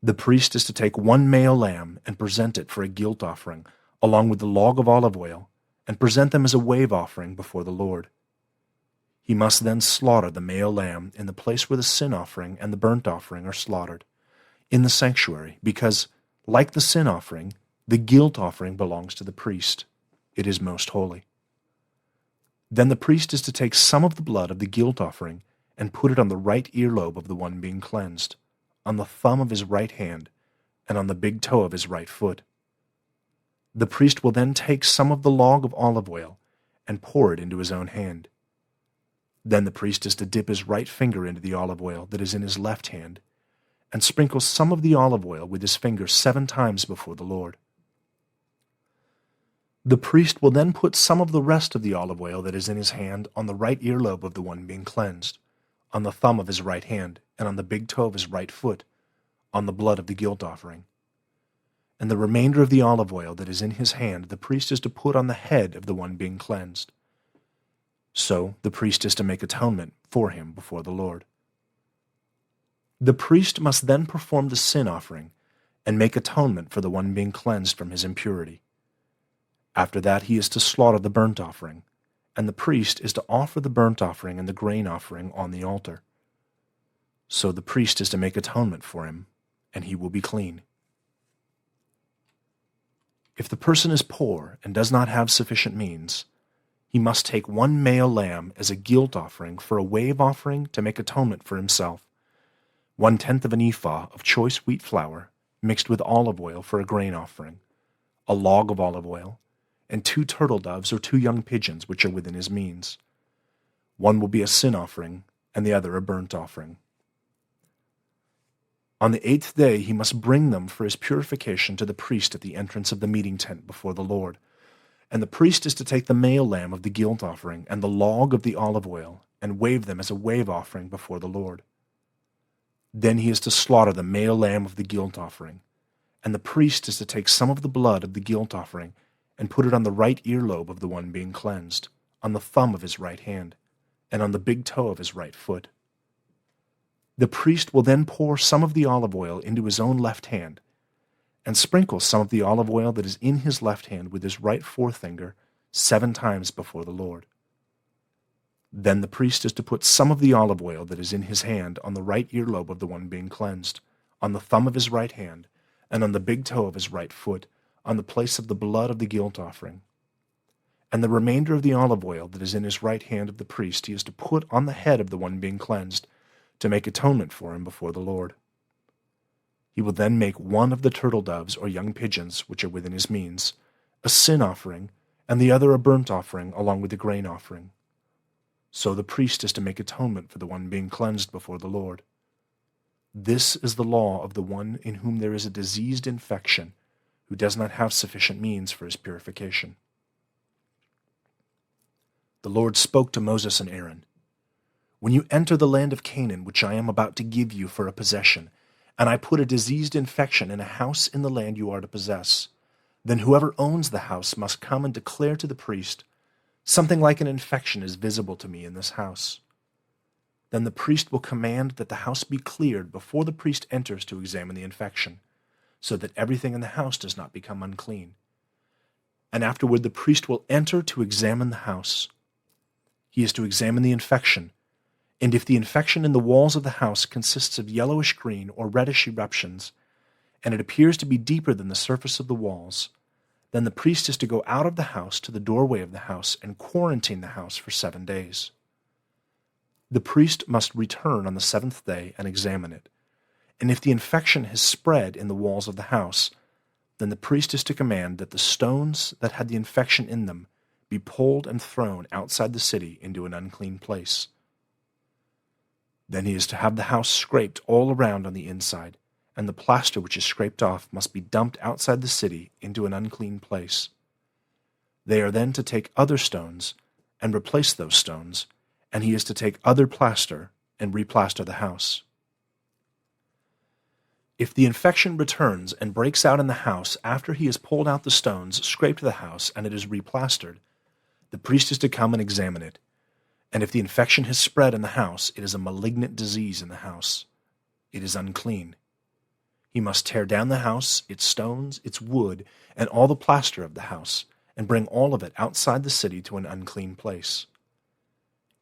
The priest is to take 1 male lamb and present it for a guilt offering, along with the log of olive oil, and present them as a wave offering before the Lord. He must then slaughter the male lamb in the place where the sin offering and the burnt offering are slaughtered, in the sanctuary, because, like the sin offering, the guilt offering belongs to the priest. It is most holy. Then the priest is to take some of the blood of the guilt offering and put it on the right earlobe of the one being cleansed, on the thumb of his right hand, and on the big toe of his right foot. The priest will then take some of the log of olive oil and pour it into his own hand. Then the priest is to dip his right finger into the olive oil that is in his left hand, and sprinkle some of the olive oil with his finger 7 times before the Lord. The priest will then put some of the rest of the olive oil that is in his hand on the right earlobe of the one being cleansed, on the thumb of his right hand, and on the big toe of his right foot, on the blood of the guilt offering. And the remainder of the olive oil that is in his hand the priest is to put on the head of the one being cleansed. So the priest is to make atonement for him before the Lord. The priest must then perform the sin offering and make atonement for the one being cleansed from his impurity. After that he is to slaughter the burnt offering, and the priest is to offer the burnt offering and the grain offering on the altar. So the priest is to make atonement for him, and he will be clean. If the person is poor and does not have sufficient means, he must take 1 male lamb as a guilt offering for a wave offering to make atonement for himself, 1/10 of an ephah of choice wheat flour mixed with olive oil for a grain offering, a log of olive oil, and 2 turtle doves or 2 young pigeons which are within his means. One will be a sin offering, and the other a burnt offering. On the 8th day he must bring them for his purification to the priest at the entrance of the meeting tent before the Lord. And the priest is to take the male lamb of the guilt offering and the log of the olive oil and wave them as a wave offering before the Lord. Then he is to slaughter the male lamb of the guilt offering, and the priest is to take some of the blood of the guilt offering and put it on the right earlobe of the one being cleansed, on the thumb of his right hand, and on the big toe of his right foot. The priest will then pour some of the olive oil into his own left hand, and sprinkle some of the olive oil that is in his left hand with his right forefinger 7 times before the Lord. Then the priest is to put some of the olive oil that is in his hand on the right earlobe of the one being cleansed, on the thumb of his right hand, and on the big toe of his right foot, on the place of the blood of the guilt offering. And the remainder of the olive oil that is in his right hand of the priest he is to put on the head of the one being cleansed, to make atonement for him before the Lord. He will then make 1 of the turtle doves or young pigeons which are within his means, a sin offering, and the other a burnt offering along with the grain offering. So the priest is to make atonement for the one being cleansed before the Lord. This is the law of the one in whom there is a diseased infection, who does not have sufficient means for his purification. The Lord spoke to Moses and Aaron, "When you enter the land of Canaan, which I am about to give you for a possession, and I put a diseased infection in a house in the land you are to possess, then whoever owns the house must come and declare to the priest, 'Something like an infection is visible to me in this house.' Then the priest will command that the house be cleared before the priest enters to examine the infection, so that everything in the house does not become unclean. And afterward the priest will enter to examine the house. He is to examine the infection, and if the infection in the walls of the house consists of yellowish green or reddish eruptions, and it appears to be deeper than the surface of the walls, then the priest is to go out of the house to the doorway of the house and quarantine the house for 7 days. The priest must return on the 7th day and examine it, and if the infection has spread in the walls of the house, then the priest is to command that the stones that had the infection in them be pulled and thrown outside the city into an unclean place. Then he is to have the house scraped all around on the inside, and the plaster which is scraped off must be dumped outside the city into an unclean place. They are then to take other stones and replace those stones, and he is to take other plaster and replaster the house. If the infection returns and breaks out in the house after he has pulled out the stones, scraped the house, and it is replastered, the priest is to come and examine it. And if the infection has spread in the house, it is a malignant disease in the house. It is unclean. He must tear down the house, its stones, its wood, and all the plaster of the house, and bring all of it outside the city to an unclean place.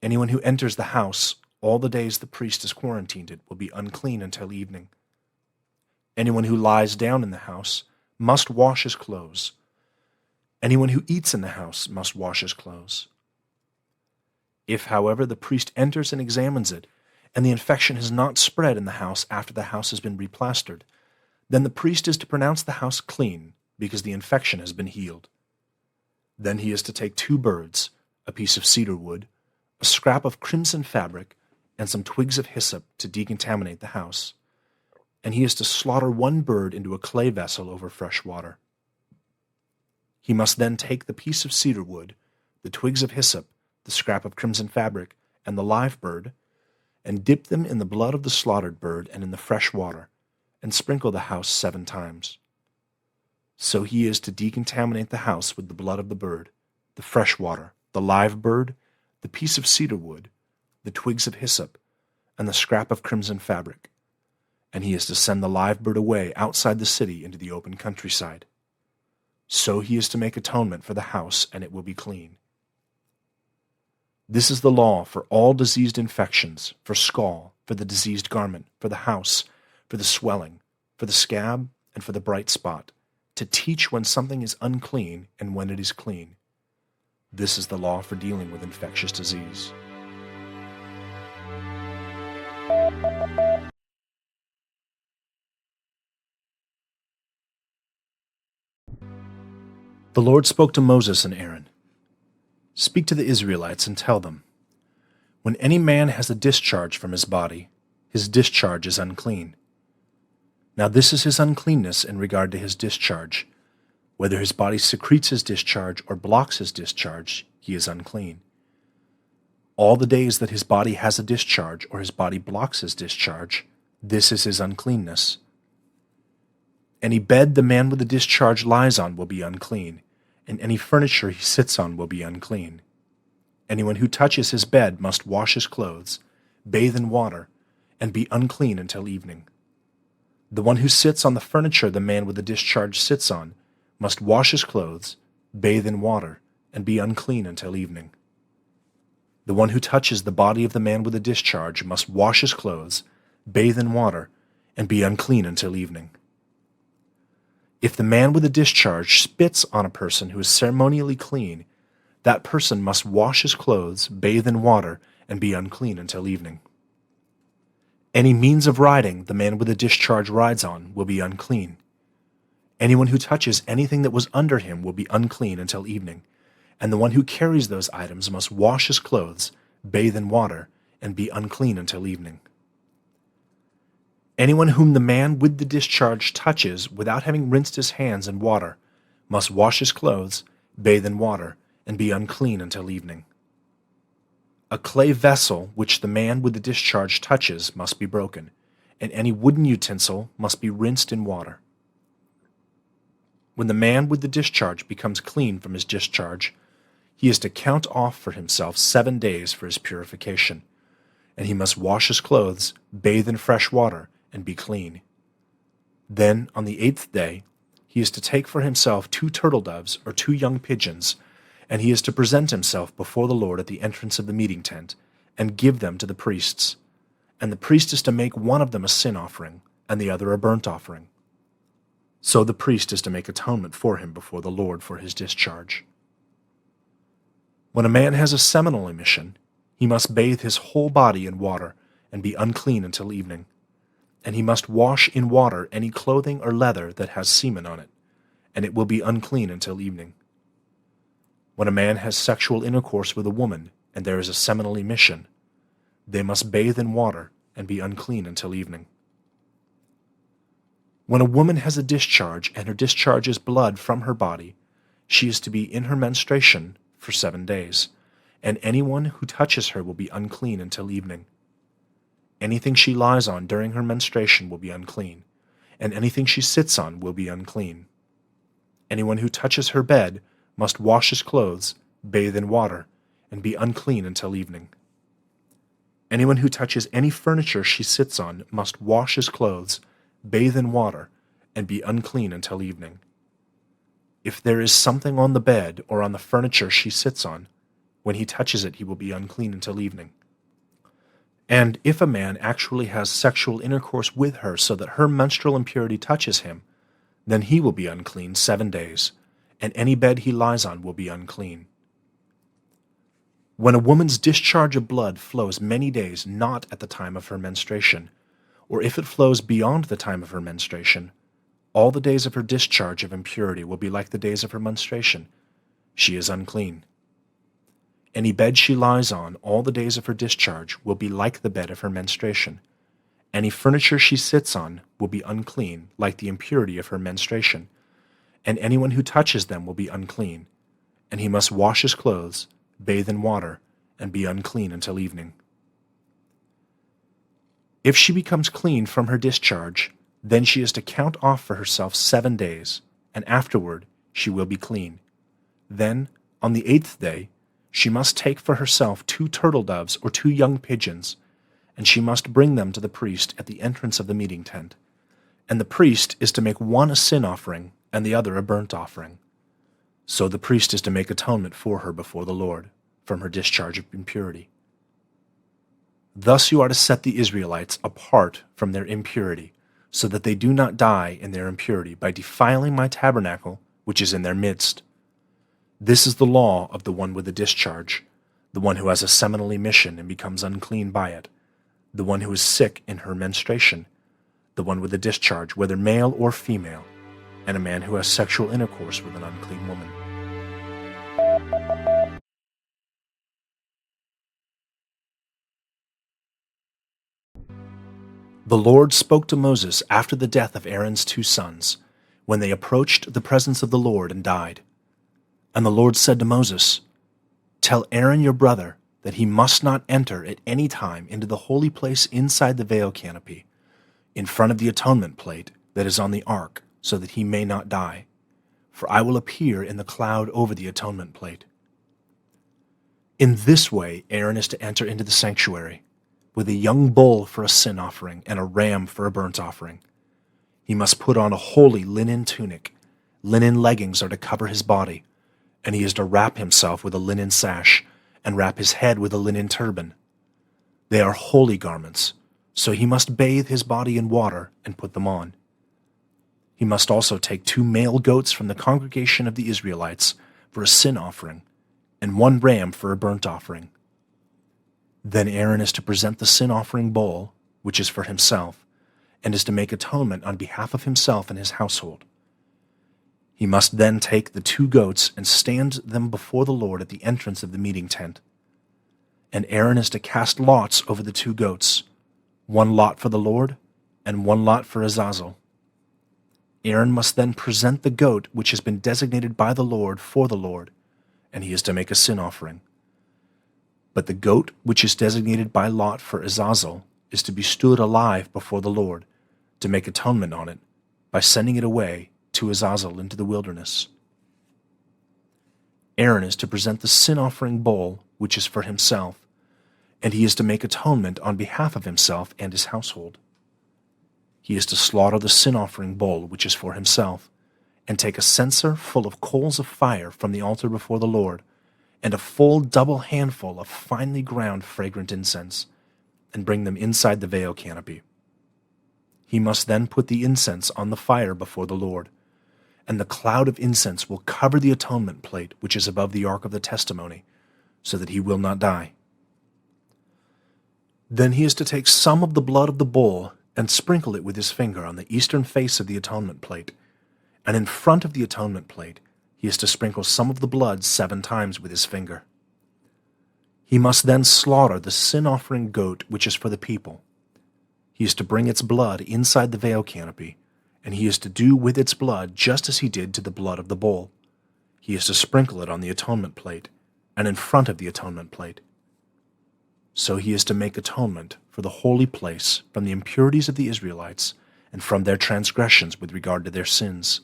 Anyone who enters the house all the days the priest has quarantined it will be unclean until evening. Anyone who lies down in the house must wash his clothes. Anyone who eats in the house must wash his clothes. If, however, the priest enters and examines it, and the infection has not spread in the house after the house has been replastered, then the priest is to pronounce the house clean, because the infection has been healed. Then he is to take 2 birds, a piece of cedar wood, a scrap of crimson fabric, and some twigs of hyssop to decontaminate the house. And he is to slaughter 1 bird into a clay vessel over fresh water. He must then take the piece of cedar wood, the twigs of hyssop, the scrap of crimson fabric, and the live bird, and dip them in the blood of the slaughtered bird and in the fresh water, and sprinkle the house 7 times. So he is to decontaminate the house with the blood of the bird, the fresh water, the live bird, the piece of cedar wood, the twigs of hyssop, and the scrap of crimson fabric, and he is to send the live bird away outside the city into the open countryside. So he is to make atonement for the house, and it will be clean. This is the law for all diseased infections, for scall, for the diseased garment, for the house, for the swelling, for the scab, and for the bright spot, to teach when something is unclean and when it is clean. This is the law for dealing with infectious disease. The Lord spoke to Moses and Aaron. Speak to the Israelites and tell them, when any man has a discharge from his body, his discharge is unclean. Now this is his uncleanness in regard to his discharge. Whether his body secretes his discharge or blocks his discharge, he is unclean. All the days that his body has a discharge or his body blocks his discharge, this is his uncleanness. Any bed the man with the discharge lies on will be unclean, and any furniture he sits on will be unclean. Anyone who touches his bed must wash his clothes, bathe in water, and be unclean until evening. The one who sits on the furniture the man with the discharge sits on must wash his clothes, bathe in water, and be unclean until evening. The one who touches the body of the man with the discharge must wash his clothes, bathe in water, and be unclean until evening. If the man with the discharge spits on a person who is ceremonially clean, that person must wash his clothes, bathe in water, and be unclean until evening. Any means of riding the man with the discharge rides on will be unclean. Anyone who touches anything that was under him will be unclean until evening, and the one who carries those items must wash his clothes, bathe in water, and be unclean until evening. Anyone whom the man with the discharge touches without having rinsed his hands in water must wash his clothes, bathe in water, and be unclean until evening. A clay vessel which the man with the discharge touches must be broken, and any wooden utensil must be rinsed in water. When the man with the discharge becomes clean from his discharge, he is to count off for himself 7 days for his purification, and he must wash his clothes, bathe in fresh water, and be clean. Then, on the 8th day, he is to take for himself 2 turtle doves or 2 young pigeons, and he is to present himself before the Lord at the entrance of the meeting tent, and give them to the priests. And the priest is to make one of them a sin offering, and the other a burnt offering. So the priest is to make atonement for him before the Lord for his discharge. When a man has a seminal emission, he must bathe his whole body in water, and be unclean until evening. And he must wash in water any clothing or leather that has semen on it, and it will be unclean until evening. When a man has sexual intercourse with a woman, and there is a seminal emission, they must bathe in water and be unclean until evening. When a woman has a discharge, and her discharge is blood from her body, she is to be in her menstruation for 7 days, and anyone who touches her will be unclean until evening. Anything she lies on during her menstruation will be unclean, and anything she sits on will be unclean. Anyone who touches her bed must wash his clothes, bathe in water, and be unclean until evening. Anyone who touches any furniture she sits on must wash his clothes, bathe in water, and be unclean until evening. If there is something on the bed or on the furniture she sits on, when he touches it he will be unclean until evening. And if a man actually has sexual intercourse with her so that her menstrual impurity touches him, then he will be unclean 7 days, and any bed he lies on will be unclean. When a woman's discharge of blood flows many days not at the time of her menstruation, or if it flows beyond the time of her menstruation, all the days of her discharge of impurity will be like the days of her menstruation. She is unclean. Any bed she lies on all the days of her discharge will be like the bed of her menstruation. Any furniture she sits on will be unclean, like the impurity of her menstruation, and anyone who touches them will be unclean, and he must wash his clothes, bathe in water, and be unclean until evening. If she becomes clean from her discharge, then she is to count off for herself 7 days, and afterward she will be clean. Then, on the 8th day, she must take for herself 2 turtle doves or 2 young pigeons, and she must bring them to the priest at the entrance of the meeting tent. And the priest is to make one a sin offering, and the other a burnt offering. So the priest is to make atonement for her before the Lord, from her discharge of impurity. Thus you are to set the Israelites apart from their impurity, so that they do not die in their impurity by defiling my tabernacle, which is in their midst. This is the law of the one with a discharge, the one who has a seminal emission and becomes unclean by it, the one who is sick in her menstruation, the one with a discharge, whether male or female, and a man who has sexual intercourse with an unclean woman. The Lord spoke to Moses after the death of Aaron's 2 sons, when they approached the presence of the Lord and died. And the Lord said to Moses, "Tell Aaron your brother that he must not enter at any time into the holy place inside the veil canopy, in front of the atonement plate that is on the ark, so that he may not die. For I will appear in the cloud over the atonement plate." In this way Aaron is to enter into the sanctuary, with a young bull for a sin offering and a ram for a burnt offering. He must put on a holy linen tunic. Linen leggings are to cover his body, and he is to wrap himself with a linen sash, and wrap his head with a linen turban. They are holy garments, so he must bathe his body in water and put them on. He must also take 2 male goats from the congregation of the Israelites for a sin offering, and 1 ram for a burnt offering. Then Aaron is to present the sin offering bull, which is for himself, and is to make atonement on behalf of himself and his household. He must then take the 2 goats and stand them before the Lord at the entrance of the meeting tent. And Aaron is to cast lots over the 2 goats, 1 lot for the Lord, and 1 lot for Azazel. Aaron must then present the goat which has been designated by the Lord for the Lord, and he is to make a sin offering. But the goat which is designated by lot for Azazel is to be stood alive before the Lord, to make atonement on it, by sending it away to Azazel into the wilderness. Aaron is to present the sin offering bull which is for himself, and he is to make atonement on behalf of himself and his household. He is to slaughter the sin offering bull which is for himself, and take a censer full of coals of fire from the altar before the Lord, and a full double handful of finely ground fragrant incense, and bring them inside the veil canopy. He must then put the incense on the fire before the Lord, and the cloud of incense will cover the atonement plate which is above the ark of the testimony, so that he will not die. Then he is to take some of the blood of the bull and sprinkle it with his finger on the eastern face of the atonement plate, and in front of the atonement plate he is to sprinkle some of the blood 7 times with his finger. He must then slaughter the sin-offering goat which is for the people. He is to bring its blood inside the veil canopy, and he is to do with its blood just as he did to the blood of the bull. He is to sprinkle it on the atonement plate, and in front of the atonement plate. So he is to make atonement for the holy place from the impurities of the Israelites and from their transgressions with regard to their sins.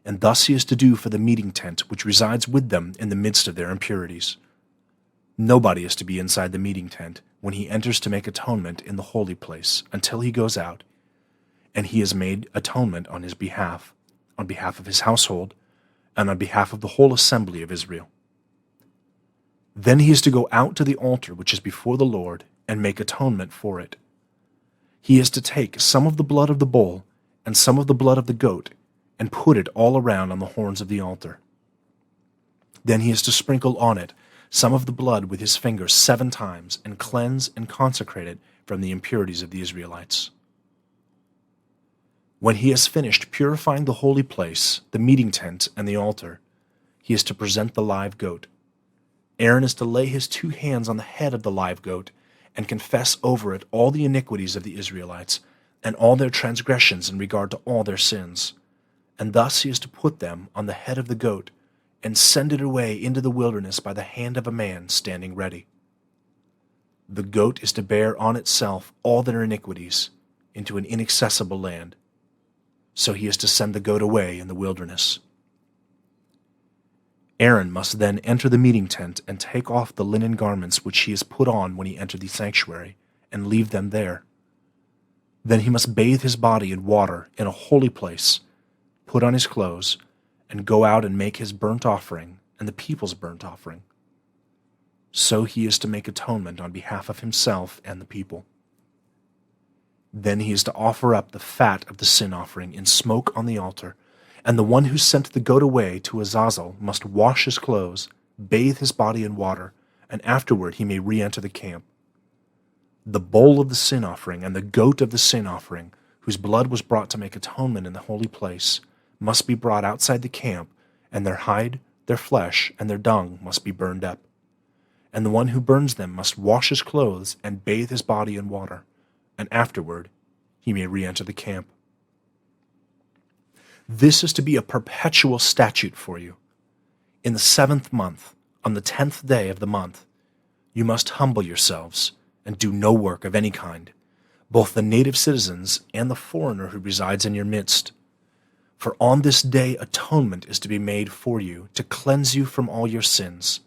And thus he is to do for the meeting tent which resides with them in the midst of their impurities. Nobody is to be inside the meeting tent when he enters to make atonement in the holy place until he goes out, and he has made atonement on his behalf, on behalf of his household, and on behalf of the whole assembly of Israel. Then he is to go out to the altar which is before the Lord and make atonement for it. He is to take some of the blood of the bull and some of the blood of the goat and put it all around on the horns of the altar. Then he is to sprinkle on it some of the blood with his finger 7 times and cleanse and consecrate it from the impurities of the Israelites. When he has finished purifying the holy place, the meeting tent, and the altar, he is to present the live goat. Aaron is to lay his 2 hands on the head of the live goat and confess over it all the iniquities of the Israelites and all their transgressions in regard to all their sins. And thus he is to put them on the head of the goat and send it away into the wilderness by the hand of a man standing ready. The goat is to bear on itself all their iniquities into an inaccessible land. So he is to send the goat away in the wilderness. Aaron must then enter the meeting tent and take off the linen garments which he has put on when he entered the sanctuary, and leave them there. Then he must bathe his body in water in a holy place, put on his clothes, and go out and make his burnt offering and the people's burnt offering. So he is to make atonement on behalf of himself and the people. Then he is to offer up the fat of the sin offering in smoke on the altar, and the one who sent the goat away to Azazel must wash his clothes, bathe his body in water, and afterward he may re-enter the camp. The bull of the sin offering and the goat of the sin offering, whose blood was brought to make atonement in the holy place, must be brought outside the camp, and their hide, their flesh, and their dung must be burned up. And the one who burns them must wash his clothes and bathe his body in water, and afterward he may re-enter the camp. This is to be a perpetual statute for you. In the 7th month, on the 10th day of the month, you must humble yourselves and do no work of any kind, both the native citizens and the foreigner who resides in your midst. For on this day atonement is to be made for you to cleanse you from all your sins.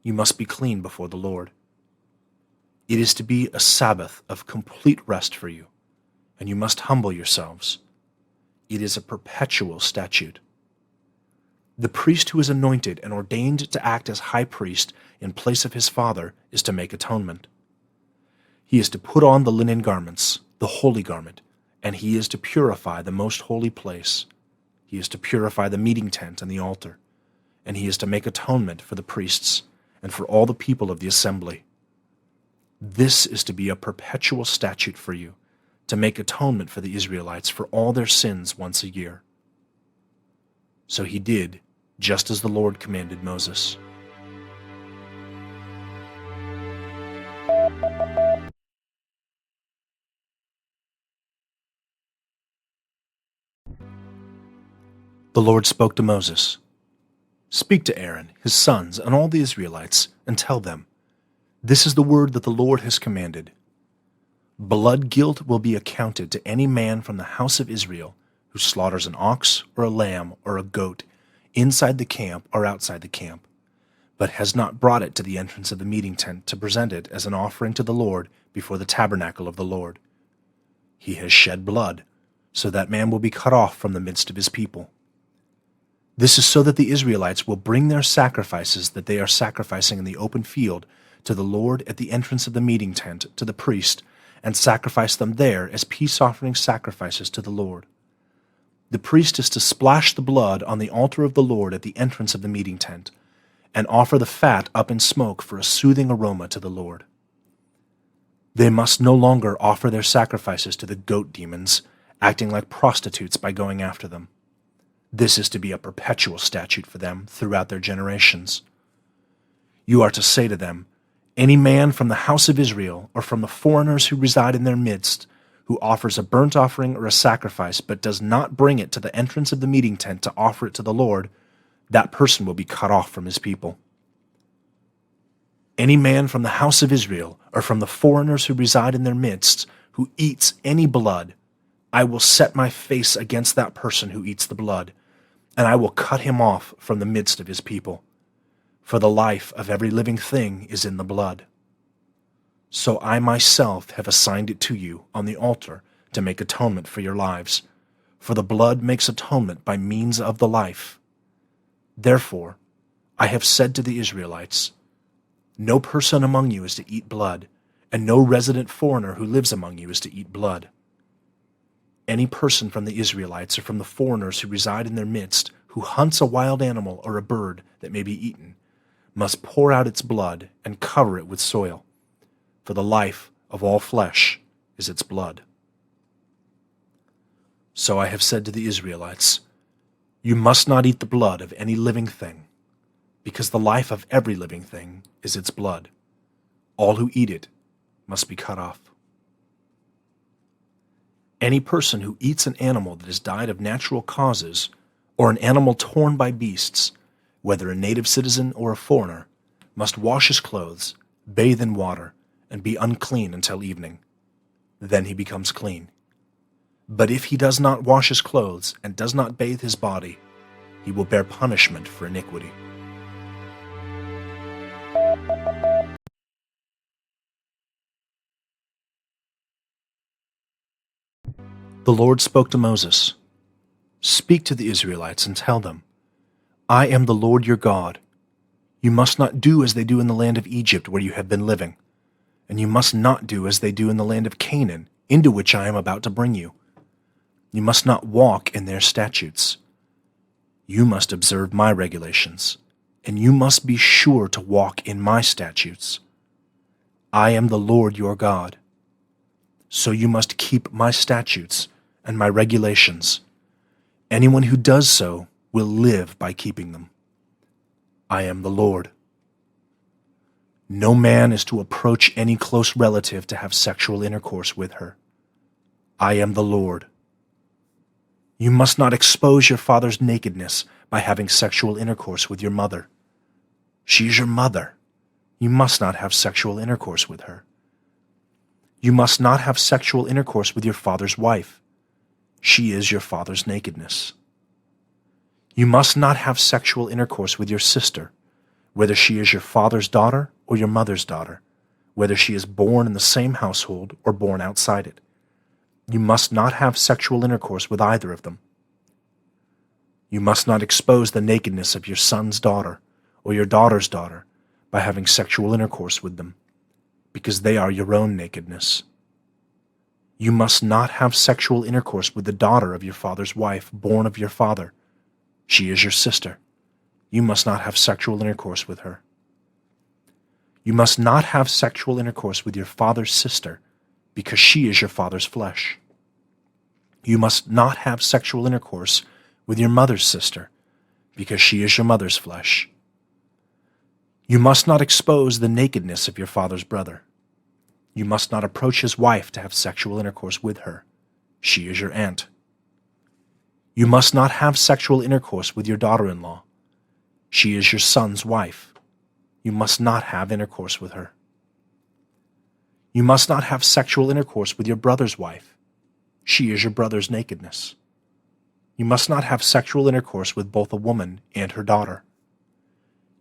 You must be clean before the Lord. It is to be a Sabbath of complete rest for you, and you must humble yourselves. It is a perpetual statute. The priest who is anointed and ordained to act as high priest in place of his father is to make atonement. He is to put on the linen garments, the holy garment, and he is to purify the most holy place. He is to purify the meeting tent and the altar, and he is to make atonement for the priests and for all the people of the assembly. This is to be a perpetual statute for you, to make atonement for the Israelites for all their sins once a year. So he did, just as the Lord commanded Moses. The Lord spoke to Moses, "Speak to Aaron, his sons, and all the Israelites, and tell them, this is the word that the Lord has commanded. Blood guilt will be accounted to any man from the house of Israel who slaughters an ox or a lamb or a goat inside the camp or outside the camp, but has not brought it to the entrance of the meeting tent to present it as an offering to the Lord before the tabernacle of the Lord. He has shed blood, so that man will be cut off from the midst of his people. This is so that the Israelites will bring their sacrifices that they are sacrificing in the open field to the Lord at the entrance of the meeting tent to the priest, and sacrifice them there as peace offering sacrifices to the Lord. The priest is to splash the blood on the altar of the Lord at the entrance of the meeting tent, and offer the fat up in smoke for a soothing aroma to the Lord. They must no longer offer their sacrifices to the goat demons, acting like prostitutes by going after them. This is to be a perpetual statute for them throughout their generations. You are to say to them, any man from the house of Israel, or from the foreigners who reside in their midst, who offers a burnt offering or a sacrifice, but does not bring it to the entrance of the meeting tent to offer it to the Lord, that person will be cut off from his people. Any man from the house of Israel, or from the foreigners who reside in their midst, who eats any blood, I will set my face against that person who eats the blood, and I will cut him off from the midst of his people. For the life of every living thing is in the blood. So I myself have assigned it to you on the altar to make atonement for your lives, for the blood makes atonement by means of the life. Therefore, I have said to the Israelites, no person among you is to eat blood, and no resident foreigner who lives among you is to eat blood. Any person from the Israelites or from the foreigners who reside in their midst, who hunts a wild animal or a bird that may be eaten, must pour out its blood and cover it with soil, for the life of all flesh is its blood. So I have said to the Israelites, you must not eat the blood of any living thing, because the life of every living thing is its blood. All who eat it must be cut off. Any person who eats an animal that has died of natural causes, or an animal torn by beasts, whether a native citizen or a foreigner, must wash his clothes, bathe in water, and be unclean until evening. Then he becomes clean. But if he does not wash his clothes and does not bathe his body, he will bear punishment for iniquity. The Lord spoke to Moses, "Speak to the Israelites and tell them, I am the Lord your God. You must not do as they do in the land of Egypt where you have been living, and you must not do as they do in the land of Canaan, into which I am about to bring you. You must not walk in their statutes. You must observe my regulations, and you must be sure to walk in my statutes. I am the Lord your God. So you must keep my statutes and my regulations. Anyone who does so will live by keeping them. I am the Lord. No man is to approach any close relative to have sexual intercourse with her. I am the Lord. You must not expose your father's nakedness by having sexual intercourse with your mother. She is your mother. You must not have sexual intercourse with her. You must not have sexual intercourse with your father's wife. She is your father's nakedness. You must not have sexual intercourse with your sister, whether she is your father's daughter or your mother's daughter, whether she is born in the same household or born outside it. You must not have sexual intercourse with either of them. You must not expose the nakedness of your son's daughter or your daughter's daughter by having sexual intercourse with them, because they are your own nakedness. You must not have sexual intercourse with the daughter of your father's wife, born of your father. She is your sister. You must not have sexual intercourse with her. You must not have sexual intercourse with your father's sister, because she is your father's flesh. You must not have sexual intercourse with your mother's sister, because she is your mother's flesh. You must not expose the nakedness of your father's brother. You must not approach his wife to have sexual intercourse with her. She is your aunt. You must not have sexual intercourse with your daughter-in-law. She is your son's wife. You must not have intercourse with her. You must not have sexual intercourse with your brother's wife. She is your brother's nakedness. You must not have sexual intercourse with both a woman and her daughter.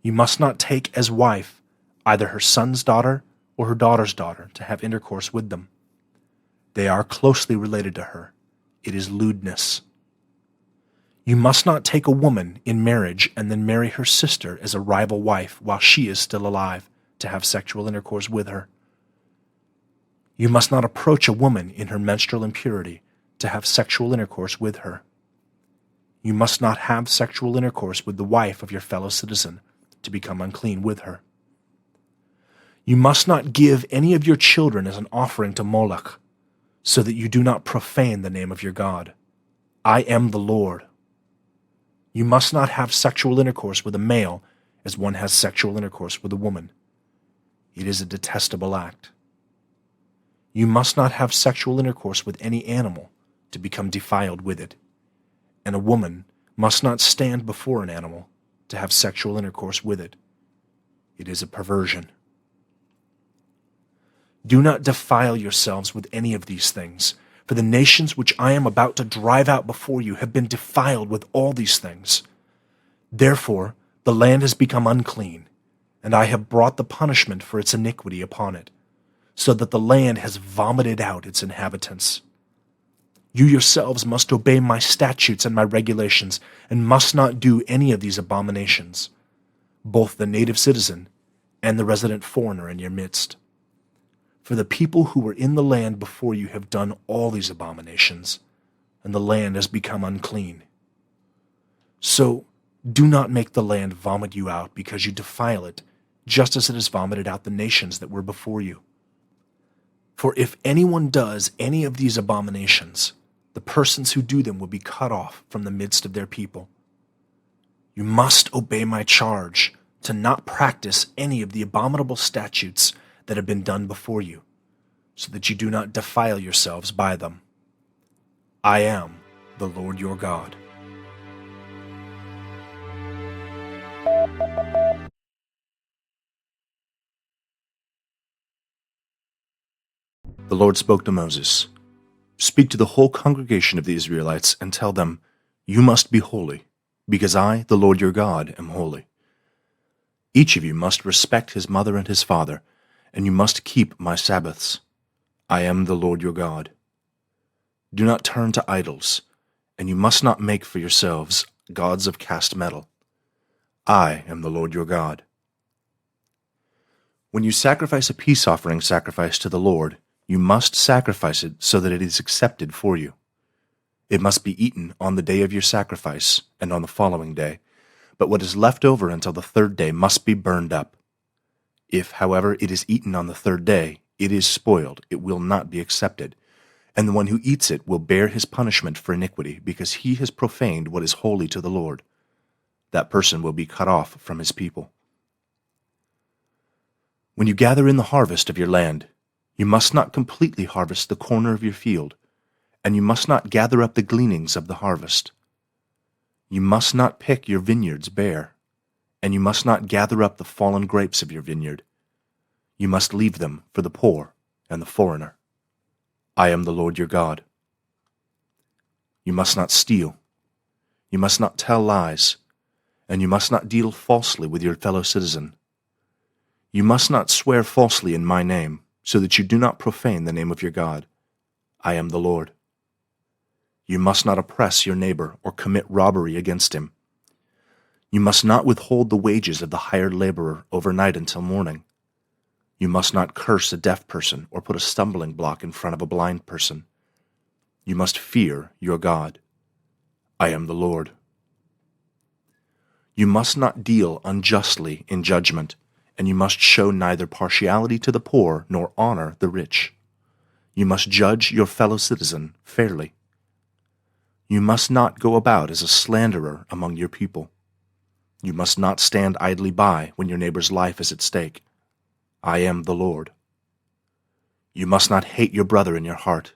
You must not take as wife either her son's daughter or her daughter's daughter to have intercourse with them. They are closely related to her. It is lewdness. You must not take a woman in marriage and then marry her sister as a rival wife while she is still alive to have sexual intercourse with her. You must not approach a woman in her menstrual impurity to have sexual intercourse with her. You must not have sexual intercourse with the wife of your fellow citizen to become unclean with her. You must not give any of your children as an offering to Moloch, so that you do not profane the name of your God. I am the Lord. You must not have sexual intercourse with a male as one has sexual intercourse with a woman. It is a detestable act. You must not have sexual intercourse with any animal to become defiled with it, and a woman must not stand before an animal to have sexual intercourse with it. It is a perversion. Do not defile yourselves with any of these things, for the nations which I am about to drive out before you have been defiled with all these things. Therefore the land has become unclean, and I have brought the punishment for its iniquity upon it, so that the land has vomited out its inhabitants. You yourselves must obey my statutes and my regulations, and must not do any of these abominations, both the native citizen and the resident foreigner in your midst. For the people who were in the land before you have done all these abominations, and the land has become unclean. So do not make the land vomit you out because you defile it, just as it has vomited out the nations that were before you. For if anyone does any of these abominations, the persons who do them will be cut off from the midst of their people. You must obey my charge to not practice any of the abominable statutes that have been done before you, so that you do not defile yourselves by them. I am the Lord your God. The Lord spoke to Moses, "Speak to the whole congregation of the Israelites and tell them, 'You must be holy, because I, the Lord your God, am holy. Each of you must respect his mother and his father, and you must keep my Sabbaths. I am the Lord your God. Do not turn to idols, and you must not make for yourselves gods of cast metal. I am the Lord your God. When you sacrifice a peace offering sacrifice to the Lord, you must sacrifice it so that it is accepted for you. It must be eaten on the day of your sacrifice and on the following day, but what is left over until the third day must be burned up. If, however, it is eaten on the third day, it is spoiled, it will not be accepted, and the one who eats it will bear his punishment for iniquity, because he has profaned what is holy to the Lord. That person will be cut off from his people. When you gather in the harvest of your land, you must not completely harvest the corner of your field, and you must not gather up the gleanings of the harvest. You must not pick your vineyards bare, and you must not gather up the fallen grapes of your vineyard. You must leave them for the poor and the foreigner. I am the Lord your God. You must not steal. You must not tell lies, and you must not deal falsely with your fellow citizen. You must not swear falsely in my name, so that you do not profane the name of your God. I am the Lord. You must not oppress your neighbor or commit robbery against him. You must not withhold the wages of the hired laborer overnight until morning. You must not curse a deaf person or put a stumbling block in front of a blind person. You must fear your God. I am the Lord. You must not deal unjustly in judgment, and you must show neither partiality to the poor nor honor the rich. You must judge your fellow citizen fairly. You must not go about as a slanderer among your people. You must not stand idly by when your neighbor's life is at stake. I am the Lord. You must not hate your brother in your heart.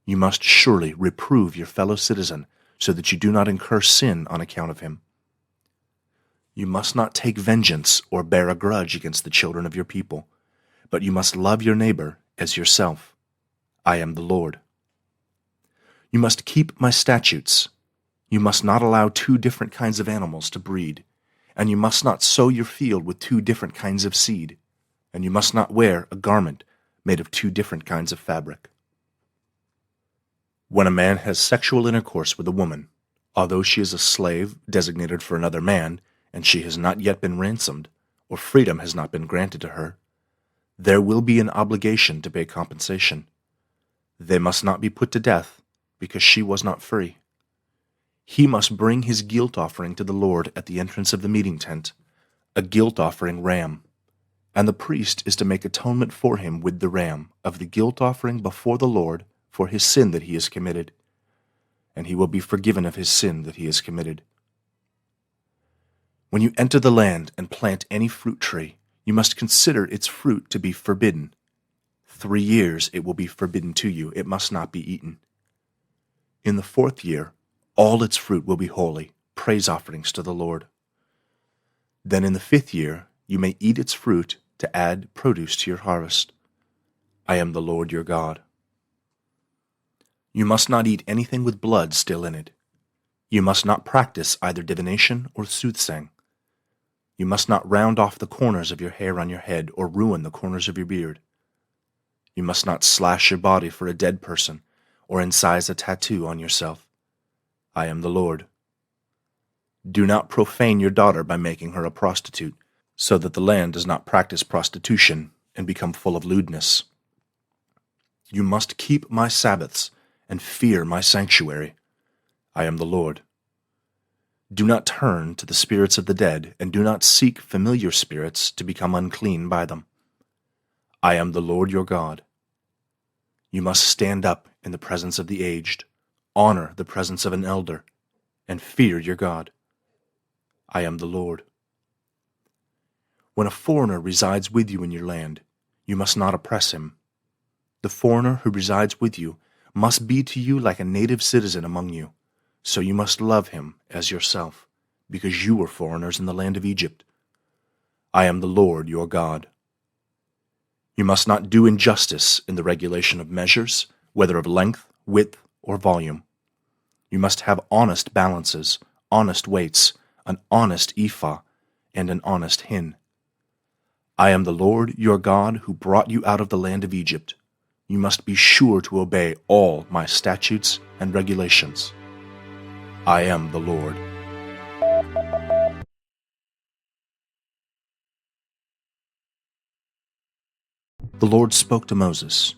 You must surely reprove your fellow citizen, so that you do not incur sin on account of him. You must not take vengeance or bear a grudge against the children of your people, but you must love your neighbor as yourself. I am the Lord. You must keep my statutes. You must not allow two different kinds of animals to breed, and you must not sow your field with two different kinds of seed, and you must not wear a garment made of two different kinds of fabric. When a man has sexual intercourse with a woman, although she is a slave designated for another man, and she has not yet been ransomed, or freedom has not been granted to her, there will be an obligation to pay compensation. They must not be put to death, because she was not free. He must bring his guilt offering to the Lord at the entrance of the meeting tent, a guilt offering ram, and the priest is to make atonement for him with the ram of the guilt offering before the Lord for his sin that he has committed, and he will be forgiven of his sin that he has committed. When you enter the land and plant any fruit tree, you must consider its fruit to be forbidden. 3 years it will be forbidden to you, it must not be eaten. In the 4th year, all its fruit will be holy, praise offerings to the Lord. Then in the 5th year, you may eat its fruit to add produce to your harvest. I am the Lord your God. You must not eat anything with blood still in it. You must not practice either divination or soothsaying. You must not round off the corners of your hair on your head or ruin the corners of your beard. You must not slash your body for a dead person or incise a tattoo on yourself. I am the Lord. Do not profane your daughter by making her a prostitute, so that the land does not practice prostitution and become full of lewdness. You must keep my Sabbaths and fear my sanctuary. I am the Lord. Do not turn to the spirits of the dead, and do not seek familiar spirits to become unclean by them. I am the Lord your God. You must stand up in the presence of the aged, honor the presence of an elder, and fear your God. I am the Lord. When a foreigner resides with you in your land, you must not oppress him. The foreigner who resides with you must be to you like a native citizen among you, so you must love him as yourself, because you were foreigners in the land of Egypt. I am the Lord your God. You must not do injustice in the regulation of measures, whether of length, width, or volume. You must have honest balances, honest weights, an honest ephah, and an honest hin. I am the Lord your God who brought you out of the land of Egypt. You must be sure to obey all my statutes and regulations. I am the Lord. The Lord spoke to Moses.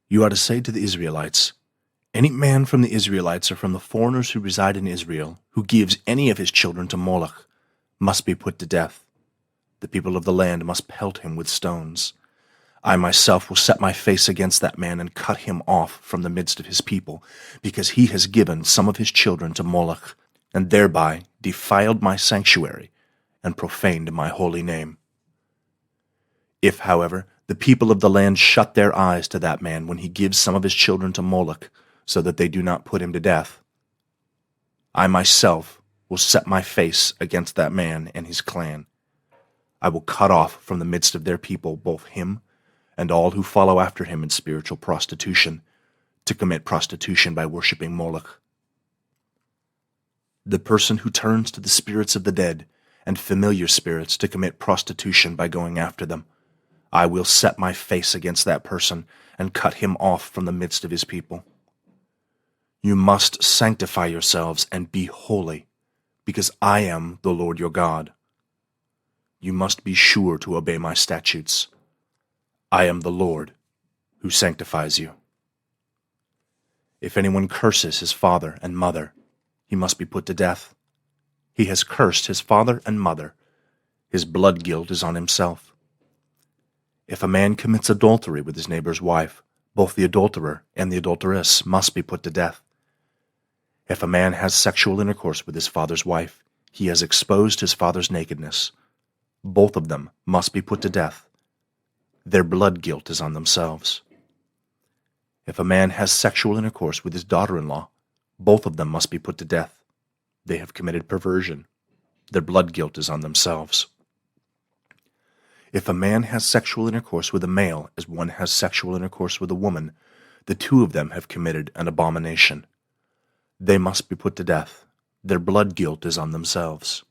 You are to say to the Israelites, any man from the Israelites or from the foreigners who reside in Israel who gives any of his children to Moloch must be put to death. The people of the land must pelt him with stones. I myself will set my face against that man and cut him off from the midst of his people, because he has given some of his children to Moloch, and thereby defiled my sanctuary and profaned my holy name. If, however, the people of the land shut their eyes to that man when he gives some of his children to Moloch, so that they do not put him to death, I myself will set my face against that man and his clan. I will cut off from the midst of their people both him and all who follow after him in spiritual prostitution, to commit prostitution by worshiping Moloch. The person who turns to the spirits of the dead and familiar spirits to commit prostitution by going after them, I will set my face against that person and cut him off from the midst of his people. You must sanctify yourselves and be holy, because I am the Lord your God. You must be sure to obey my statutes. I am the Lord who sanctifies you. If anyone curses his father and mother, he must be put to death. He has cursed his father and mother. His blood guilt is on himself. If a man commits adultery with his neighbor's wife, both the adulterer and the adulteress must be put to death. If a man has sexual intercourse with his father's wife, he has exposed his father's nakedness. Both of them must be put to death. Their blood guilt is on themselves. If a man has sexual intercourse with his daughter-in-law, Both of them must be put to death. They have committed perversion. Their blood guilt is on themselves. If a man has sexual intercourse with a male as one has sexual intercourse with a woman, the two of them have committed an abomination. They must be put to death. Their blood guilt is on themselves.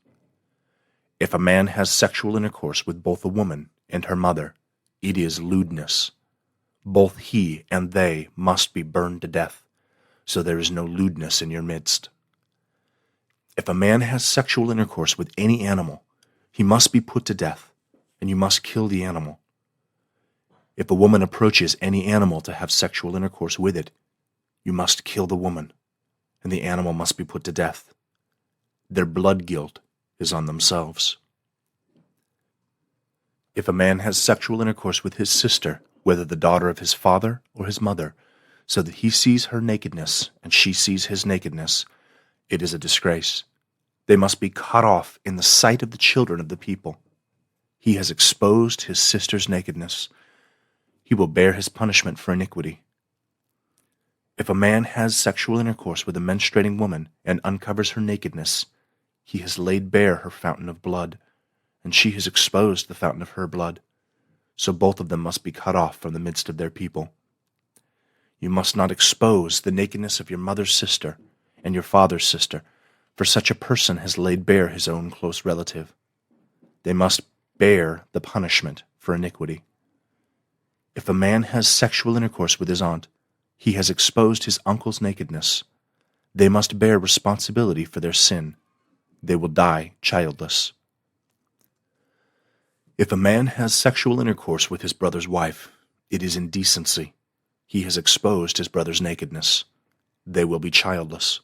If a man has sexual intercourse with both a woman and her mother, it is lewdness. Both he and they must be burned to death, so there is no lewdness in your midst. If a man has sexual intercourse with any animal, he must be put to death, and you must kill the animal. If a woman approaches any animal to have sexual intercourse with it, you must kill the woman, and the animal must be put to death. Their blood guilt is on themselves. If a man has sexual intercourse with his sister, whether the daughter of his father or his mother, so that he sees her nakedness and she sees his nakedness, it is a disgrace. They must be cut off in the sight of the children of the people. He has exposed his sister's nakedness. He will bear his punishment for iniquity. If a man has sexual intercourse with a menstruating woman and uncovers her nakedness, he has laid bare her fountain of blood, and she has exposed the fountain of her blood. So both of them must be cut off from the midst of their people. You must not expose the nakedness of your mother's sister and your father's sister, for such a person has laid bare his own close relative. They must bear the punishment for iniquity. If a man has sexual intercourse with his aunt, he has exposed his uncle's nakedness. They must bear responsibility for their sin. They will die childless. If a man has sexual intercourse with his brother's wife, it is indecency. He has exposed his brother's nakedness. They will be childless.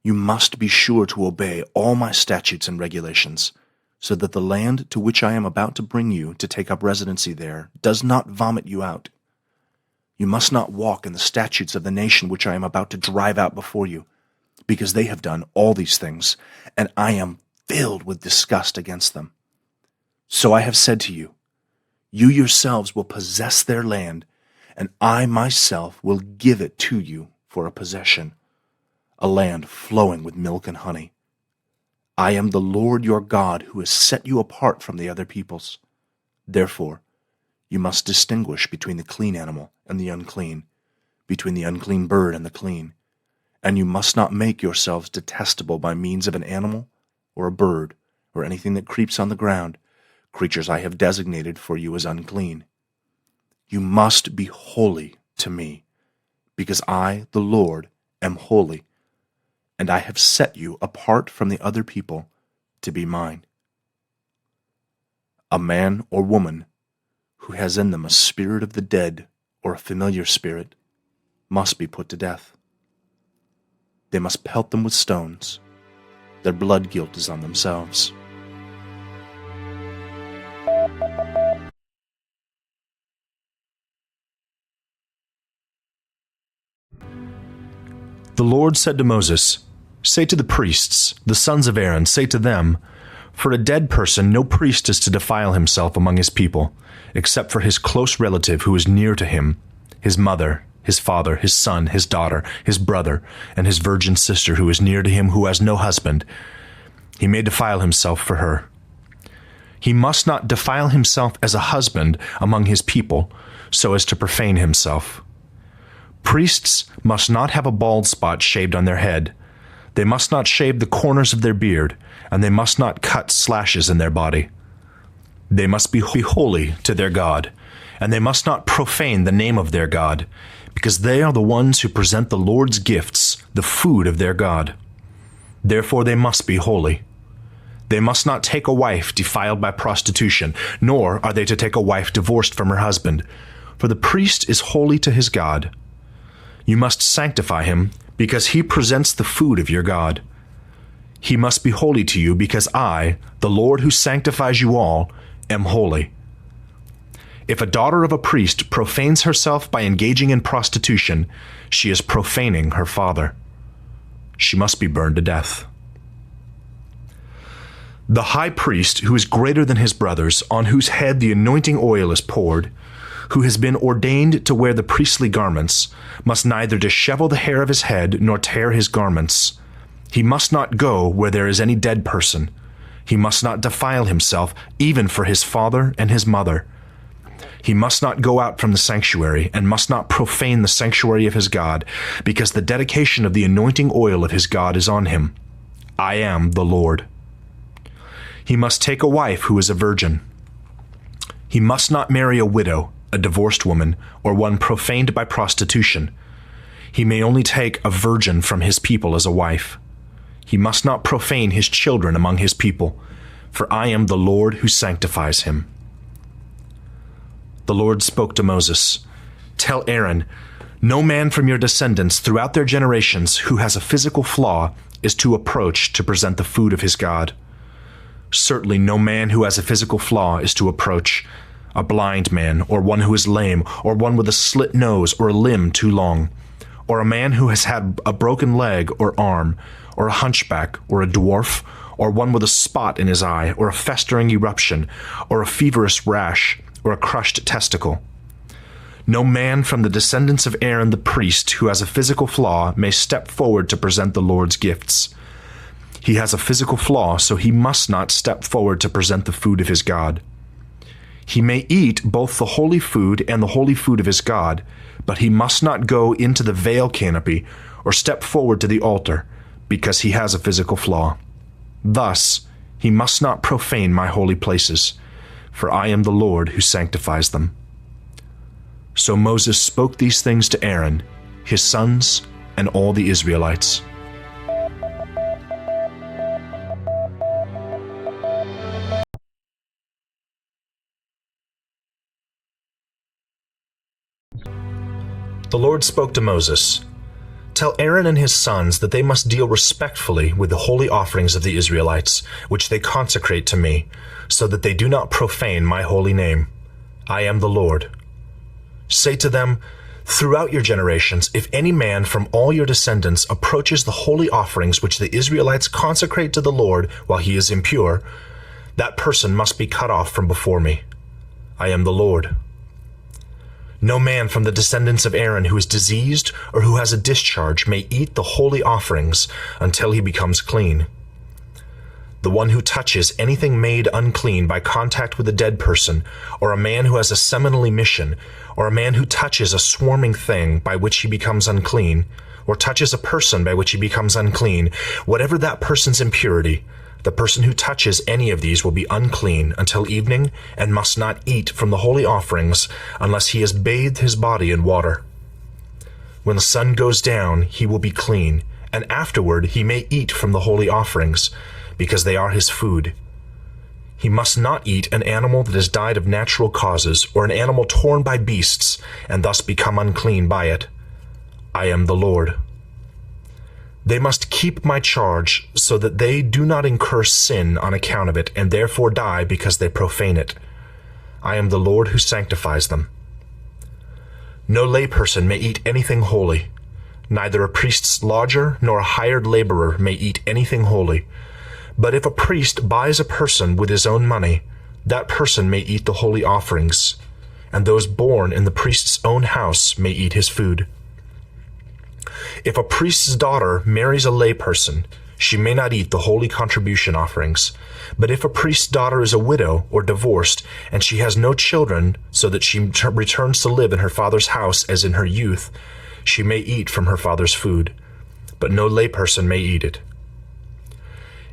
You must be sure to obey all my statutes and regulations, so that the land to which I am about to bring you to take up residency there does not vomit you out. You must not walk in the statutes of the nation which I am about to drive out before you, because they have done all these things, and I am filled with disgust against them. So I have said to you, you yourselves will possess their land, and I myself will give it to you for a possession, a land flowing with milk and honey. I am the Lord your God who has set you apart from the other peoples. Therefore, you must distinguish between the clean animal and the unclean, between the unclean bird and the clean, and you must not make yourselves detestable by means of an animal or a bird or anything that creeps on the ground, creatures I have designated for you as unclean. You must be holy to me, because I, the Lord, am holy, and I have set you apart from the other people to be mine. A man or woman who has in them a spirit of the dead or a familiar spirit must be put to death. They must pelt them with stones. Their blood guilt is on themselves. The Lord said to Moses, "Say to the priests, the sons of Aaron, say to them, for a dead person no priest is to defile himself among his people, except for his close relative who is near to him, his mother, his father, his son, his daughter, his brother, and his virgin sister who is near to him who has no husband. He may defile himself for her. He must not defile himself as a husband among his people, so as to profane himself. Priests must not have a bald spot shaved on their head. They must not shave the corners of their beard, and they must not cut slashes in their body. They must be holy to their God, and they must not profane the name of their God, because they are the ones who present the Lord's gifts, the food of their God. Therefore they must be holy. They must not take a wife defiled by prostitution, nor are they to take a wife divorced from her husband, for the priest is holy to his God. You must sanctify him, because he presents the food of your God. He must be holy to you, because I, the Lord who sanctifies you all, am holy. If a daughter of a priest profanes herself by engaging in prostitution, she is profaning her father. She must be burned to death. The high priest, who is greater than his brothers, on whose head the anointing oil is poured, who has been ordained to wear the priestly garments, must neither dishevel the hair of his head nor tear his garments. He must not go where there is any dead person. He must not defile himself, even for his father and his mother. He must not go out from the sanctuary, and must not profane the sanctuary of his God, because the dedication of the anointing oil of his God is on him. I am the Lord. He must take a wife who is a virgin. He must not marry a widow, a divorced woman, or one profaned by prostitution. He may only take a virgin from his people as a wife. He must not profane his children among his people, for I am the Lord who sanctifies him. The Lord spoke to Moses, "Tell Aaron, no man from your descendants throughout their generations who has a physical flaw is to approach to present the food of his God. Certainly no man who has a physical flaw is to approach, a blind man, or one who is lame, or one with a slit nose or a limb too long, or a man who has had a broken leg or arm, or a hunchback, or a dwarf, or one with a spot in his eye, or a festering eruption, or a feverish rash, or a crushed testicle. No man from the descendants of Aaron the priest who has a physical flaw may step forward to present the Lord's gifts. He has a physical flaw, so he must not step forward to present the food of his God. He may eat both the holy food and the holy food of his God, but he must not go into the veil canopy or step forward to the altar, because he has a physical flaw. Thus, he must not profane my holy places, for I am the Lord who sanctifies them." So Moses spoke these things to Aaron, his sons, and all the Israelites. The Lord spoke to Moses, "Tell Aaron and his sons that they must deal respectfully with the holy offerings of the Israelites, which they consecrate to me, so that they do not profane my holy name. I am the Lord. Say to them, throughout your generations, if any man from all your descendants approaches the holy offerings which the Israelites consecrate to the Lord while he is impure, that person must be cut off from before me. I am the Lord. No man from the descendants of Aaron who is diseased or who has a discharge may eat the holy offerings until he becomes clean. The one who touches anything made unclean by contact with a dead person, or a man who has a seminal emission, or a man who touches a swarming thing by which he becomes unclean, or touches a person by which he becomes unclean, whatever that person's impurity, the person who touches any of these will be unclean until evening and must not eat from the holy offerings unless he has bathed his body in water. When the sun goes down, he will be clean, and afterward he may eat from the holy offerings, because they are his food. He must not eat an animal that has died of natural causes, or an animal torn by beasts, and thus become unclean by it. I am the Lord. They must keep my charge, so that they do not incur sin on account of it, and therefore die because they profane it. I am the Lord who sanctifies them. No layperson may eat anything holy. Neither a priest's lodger nor a hired laborer may eat anything holy. But if a priest buys a person with his own money, that person may eat the holy offerings, and those born in the priest's own house may eat his food. If a priest's daughter marries a layperson, she may not eat the holy contribution offerings. But if a priest's daughter is a widow or divorced, and she has no children, so that she returns to live in her father's house as in her youth, she may eat from her father's food, but no layperson may eat it.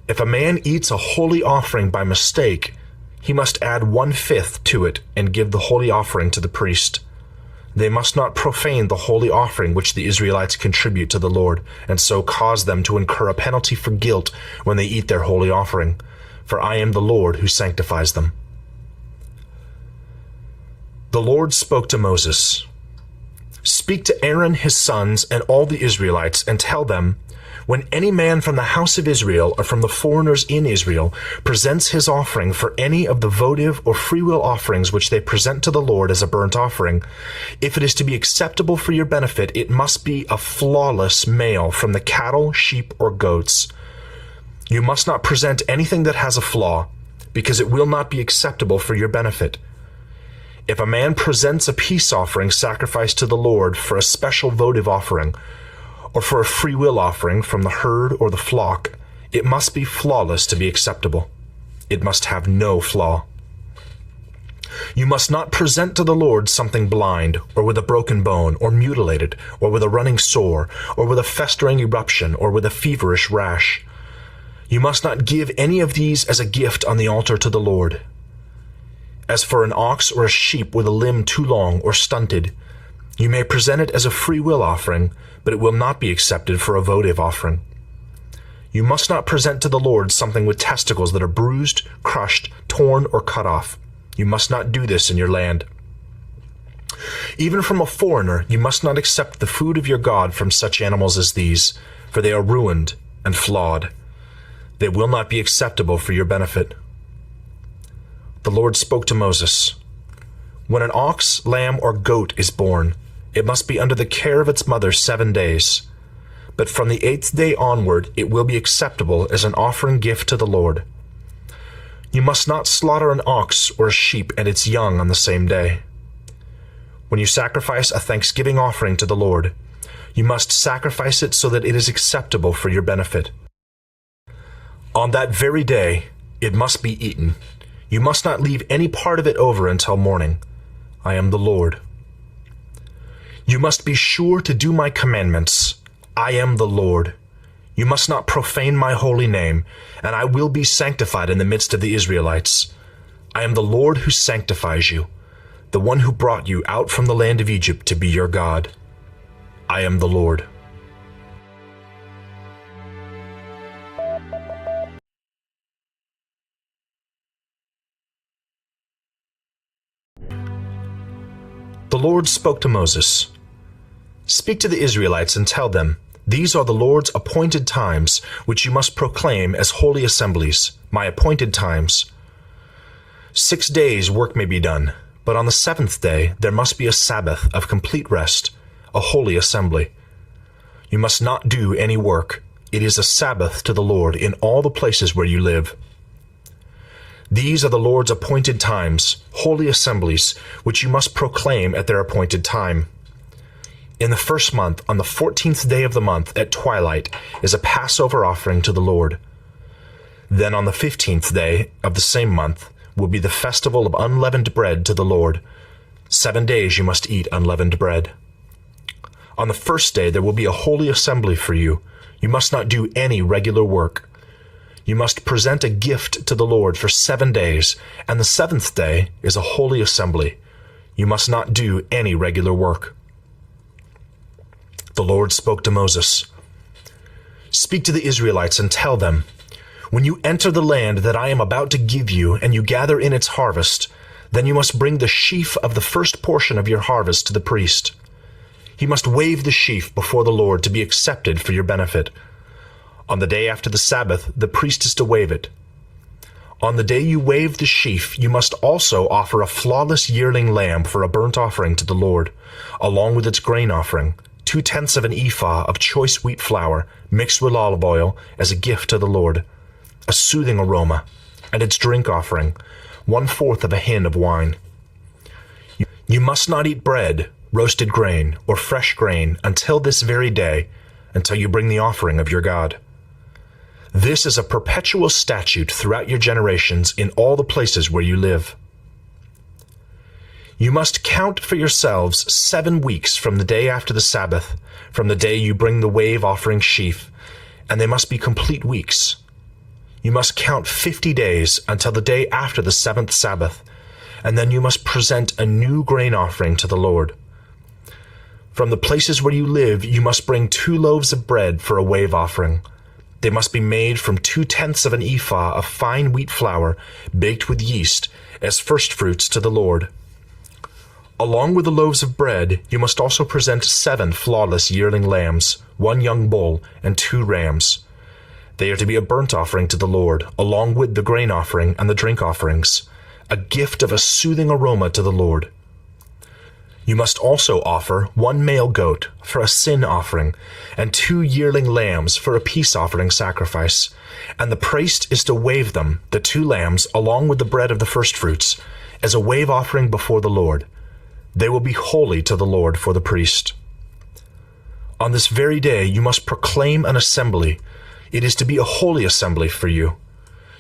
If a man eats a holy offering by mistake, he must add 1/5 to it and give the holy offering to the priest. They must not profane the holy offering which the Israelites contribute to the Lord, and so cause them to incur a penalty for guilt when they eat their holy offering, for I am the Lord who sanctifies them. The Lord spoke to Moses, "Speak to Aaron, his sons, and all the Israelites, and tell them, when any man from the house of Israel or from the foreigners in Israel presents his offering for any of the votive or freewill offerings which they present to the Lord as a burnt offering, if it is to be acceptable for your benefit, it must be a flawless male from the cattle, sheep, or goats. You must not present anything that has a flaw, because it will not be acceptable for your benefit. If a man presents a peace offering sacrificed to the Lord for a special votive offering, or for a freewill offering from the herd or the flock, it must be flawless to be acceptable. It must have no flaw. You must not present to the Lord something blind, or with a broken bone, or mutilated, or with a running sore, or with a festering eruption, or with a feverish rash. You must not give any of these as a gift on the altar to the Lord. As for an ox or a sheep with a limb too long or stunted, you may present it as a free will offering, but it will not be accepted for a votive offering. You must not present to the Lord something with testicles that are bruised, crushed, torn, or cut off. You must not do this in your land. Even from a foreigner, you must not accept the food of your God from such animals as these, for they are ruined and flawed. They will not be acceptable for your benefit. The Lord spoke to Moses, "When an ox, lamb, or goat is born, it must be under the care of its mother 7 days. But from the 8th day onward, it will be acceptable as an offering gift to the Lord. You must not slaughter an ox or a sheep and its young on the same day. When you sacrifice a thanksgiving offering to the Lord, you must sacrifice it so that it is acceptable for your benefit. On that very day, it must be eaten. You must not leave any part of it over until morning. I am the Lord. You must be sure to do my commandments. I am the Lord. You must not profane my holy name, and I will be sanctified in the midst of the Israelites. I am the Lord who sanctifies you, the one who brought you out from the land of Egypt to be your God. I am the Lord." The Lord spoke to Moses, "Speak to the Israelites and tell them, these are the Lord's appointed times, which you must proclaim as holy assemblies, my appointed times. 6 days work may be done, but on the 7th day there must be a Sabbath of complete rest, a holy assembly. You must not do any work. It is a Sabbath to the Lord in all the places where you live. These are the Lord's appointed times, holy assemblies, which you must proclaim at their appointed time. In the 1st month, on the 14th day of the month, at twilight, is a Passover offering to the Lord. Then on the 15th day of the same month will be the festival of unleavened bread to the Lord. 7 days you must eat unleavened bread. On the 1st day there will be a holy assembly for you. You must not do any regular work. You must present a gift to the Lord for 7 days, and the 7th day is a holy assembly. You must not do any regular work." The Lord spoke to Moses, "Speak to the Israelites and tell them, when you enter the land that I am about to give you and you gather in its harvest, then you must bring the sheaf of the first portion of your harvest to the priest. He must wave the sheaf before the Lord to be accepted for your benefit. On the day after the Sabbath, the priest is to wave it. On the day you wave the sheaf, you must also offer a flawless yearling lamb for a burnt offering to the Lord, along with its grain offering, 2/10 of an ephah of choice wheat flour mixed with olive oil as a gift to the Lord, a soothing aroma, and its drink offering, 1/4 of a hin of wine. You must not eat bread, roasted grain, or fresh grain until this very day, until you bring the offering of your God. This is a perpetual statute throughout your generations in all the places where you live. You must count for yourselves 7 weeks from the day after the Sabbath, from the day you bring the wave offering sheaf, and they must be complete weeks. You must count 50 days until the day after the 7th Sabbath, and then you must present a new grain offering to the Lord. From the places where you live, you must bring 2 loaves of bread for a wave offering. They must be made from 2/10 of an ephah of fine wheat flour, baked with yeast, as firstfruits to the Lord. Along with the loaves of bread, you must also present 7 flawless yearling lambs, 1 young bull, and 2 rams. They are to be a burnt offering to the Lord, along with the grain offering and the drink offerings, a gift of a soothing aroma to the Lord. You must also offer 1 male goat for a sin offering, and 2 yearling lambs for a peace offering sacrifice, and the priest is to wave them, the 2 lambs, along with the bread of the firstfruits, as a wave offering before the Lord. They will be holy to the Lord for the priest. On this very day you must proclaim an assembly. It is to be a holy assembly for you.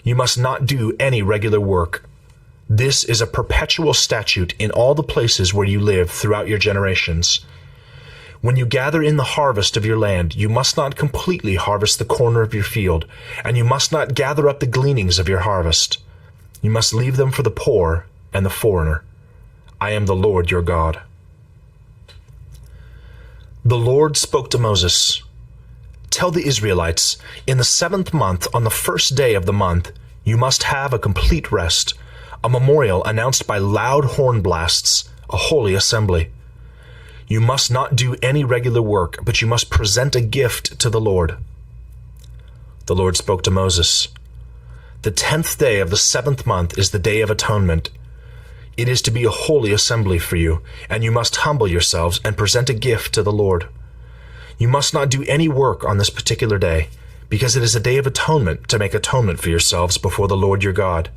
You must not do any regular work. This is a perpetual statute in all the places where you live throughout your generations. When you gather in the harvest of your land, you must not completely harvest the corner of your field, and you must not gather up the gleanings of your harvest. You must leave them for the poor and the foreigner. I am the Lord your God. The Lord spoke to Moses, "Tell the Israelites, in the 7th month, on the first day of the month, you must have a complete rest, a memorial announced by loud horn blasts, a holy assembly. You must not do any regular work, but you must present a gift to the Lord." The Lord spoke to Moses, "The 10th day of the 7th month is the Day of Atonement. It is to be a holy assembly for you, and you must humble yourselves and present a gift to the Lord. You must not do any work on this particular day, because it is a day of atonement to make atonement for yourselves before the Lord your God.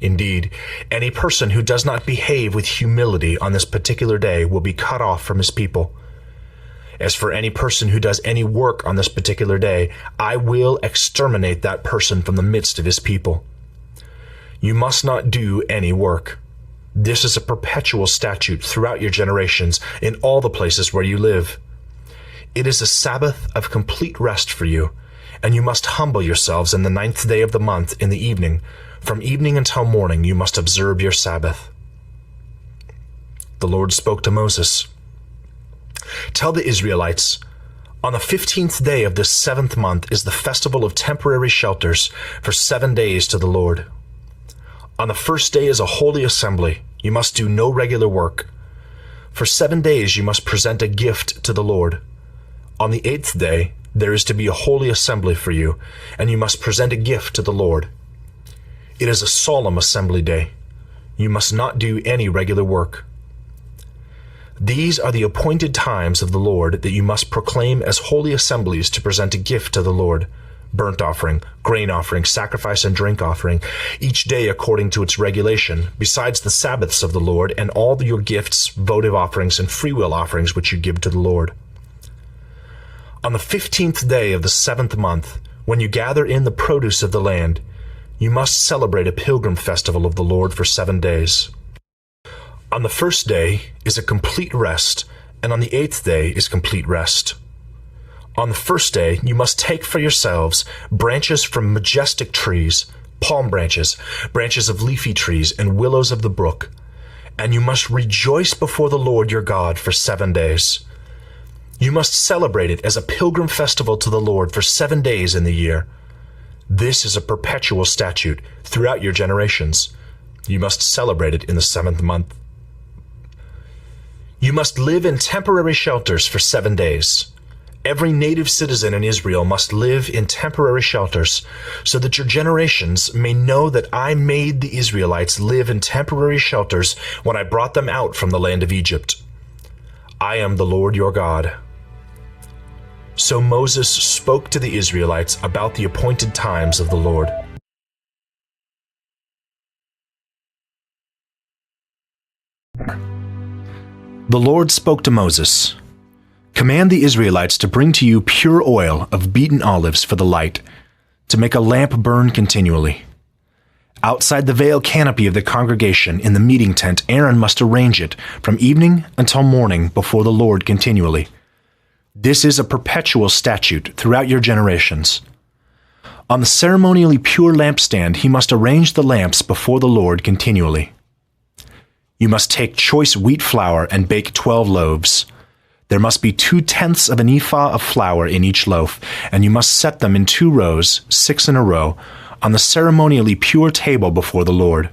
Indeed, any person who does not behave with humility on this particular day will be cut off from his people. As for any person who does any work on this particular day, I will exterminate that person from the midst of his people. You must not do any work. This is a perpetual statute throughout your generations in all the places where you live. It is a Sabbath of complete rest for you, and you must humble yourselves in the 9th day of the month in the evening. From evening until morning you must observe your Sabbath." The Lord spoke to Moses, "Tell the Israelites, on the 15th day of this 7th month is the festival of temporary shelters for 7 days to the Lord. On the first day is a holy assembly. You must do no regular work. For 7 days you must present a gift to the Lord. On the 8th day there is to be a holy assembly for you, and you must present a gift to the Lord. It is a solemn assembly day. You must not do any regular work. These are the appointed times of the Lord that you must proclaim as holy assemblies to present a gift to the Lord: burnt offering, grain offering, sacrifice and drink offering, each day according to its regulation, besides the Sabbaths of the Lord and all your gifts, votive offerings, and freewill offerings which you give to the Lord. On the 15th day of the 7th month, when you gather in the produce of the land, you must celebrate a pilgrim festival of the Lord for 7 days. On the first day is a complete rest, and on the 8th day is complete rest. On the first day you must take for yourselves branches from majestic trees, palm branches, branches of leafy trees, and willows of the brook, and you must rejoice before the Lord your God for 7 days. You must celebrate it as a pilgrim festival to the Lord for 7 days in the year. This is a perpetual statute throughout your generations. You must celebrate it in the 7th month. You must live in temporary shelters for 7 days. Every native citizen in Israel must live in temporary shelters, so that your generations may know that I made the Israelites live in temporary shelters when I brought them out from the land of Egypt. I am the Lord your God." So Moses spoke to the Israelites about the appointed times of the Lord. The Lord spoke to Moses, "Command the Israelites to bring to you pure oil of beaten olives for the light, to make a lamp burn continually. Outside the veil canopy of the congregation in the meeting tent, Aaron must arrange it from evening until morning before the Lord continually. This is a perpetual statute throughout your generations. On the ceremonially pure lampstand he must arrange the lamps before the Lord continually. You must take choice wheat flour and bake 12 loaves. There must be 2/10 of an ephah of flour in each loaf, and you must set them in 2 rows, 6 in a row, on the ceremonially pure table before the Lord.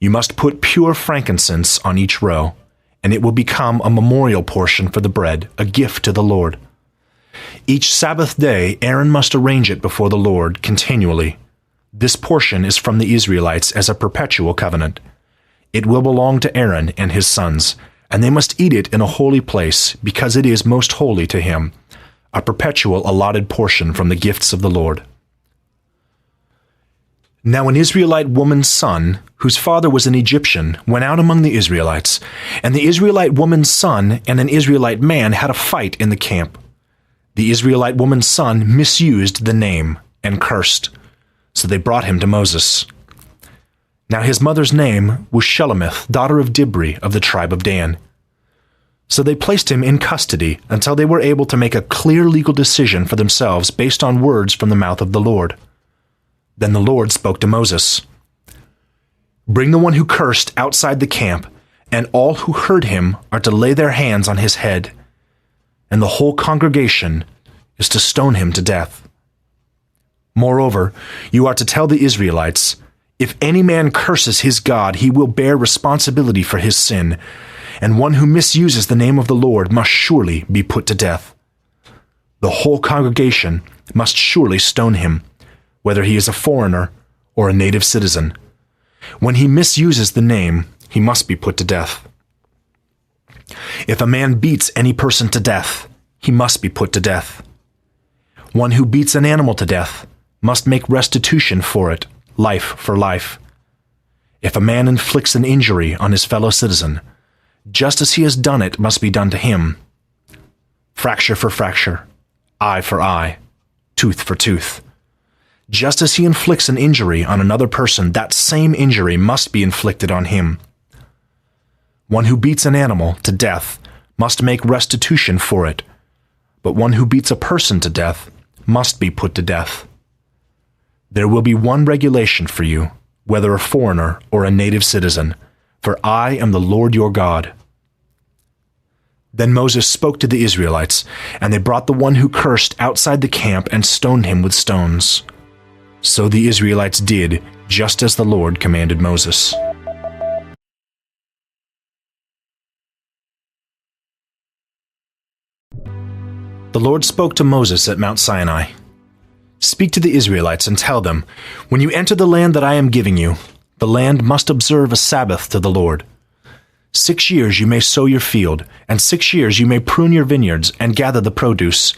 You must put pure frankincense on each row, and it will become a memorial portion for the bread, a gift to the Lord. Each Sabbath day Aaron must arrange it before the Lord continually. This portion is from the Israelites as a perpetual covenant. It will belong to Aaron and his sons, and they must eat it in a holy place, because it is most holy to him, a perpetual allotted portion from the gifts of the Lord. Now an Israelite woman's son, whose father was an Egyptian, went out among the Israelites, and the Israelite woman's son and an Israelite man had a fight in the camp. The Israelite woman's son misused the name and cursed, so they brought him to Moses. Now his mother's name was Shelomith, daughter of Dibri of the tribe of Dan. So they placed him in custody until they were able to make a clear legal decision for themselves based on words from the mouth of the Lord. Then the Lord spoke to Moses. Bring the one who cursed outside the camp, and all who heard him are to lay their hands on his head, and the whole congregation is to stone him to death. Moreover, you are to tell the Israelites, if any man curses his God, he will bear responsibility for his sin, and one who misuses the name of the Lord must surely be put to death. The whole congregation must surely stone him, whether he is a foreigner or a native citizen. When he misuses the name, he must be put to death. If a man beats any person to death, he must be put to death. One who beats an animal to death must make restitution for it, life for life. If a man inflicts an injury on his fellow citizen, just as he has done it must be done to him. Fracture for fracture, eye for eye, tooth for tooth. Just as he inflicts an injury on another person, that same injury must be inflicted on him. One who beats an animal to death must make restitution for it, but one who beats a person to death must be put to death. There will be one regulation for you, whether a foreigner or a native citizen, for I am the Lord your God. Then Moses spoke to the Israelites, and they brought the one who cursed outside the camp and stoned him with stones. So the Israelites did just as the Lord commanded Moses. The Lord spoke to Moses at Mount Sinai. Speak to the Israelites and tell them, when you enter the land that I am giving you, the land must observe a Sabbath to the Lord. 6 years you may sow your field, and 6 years you may prune your vineyards and gather the produce.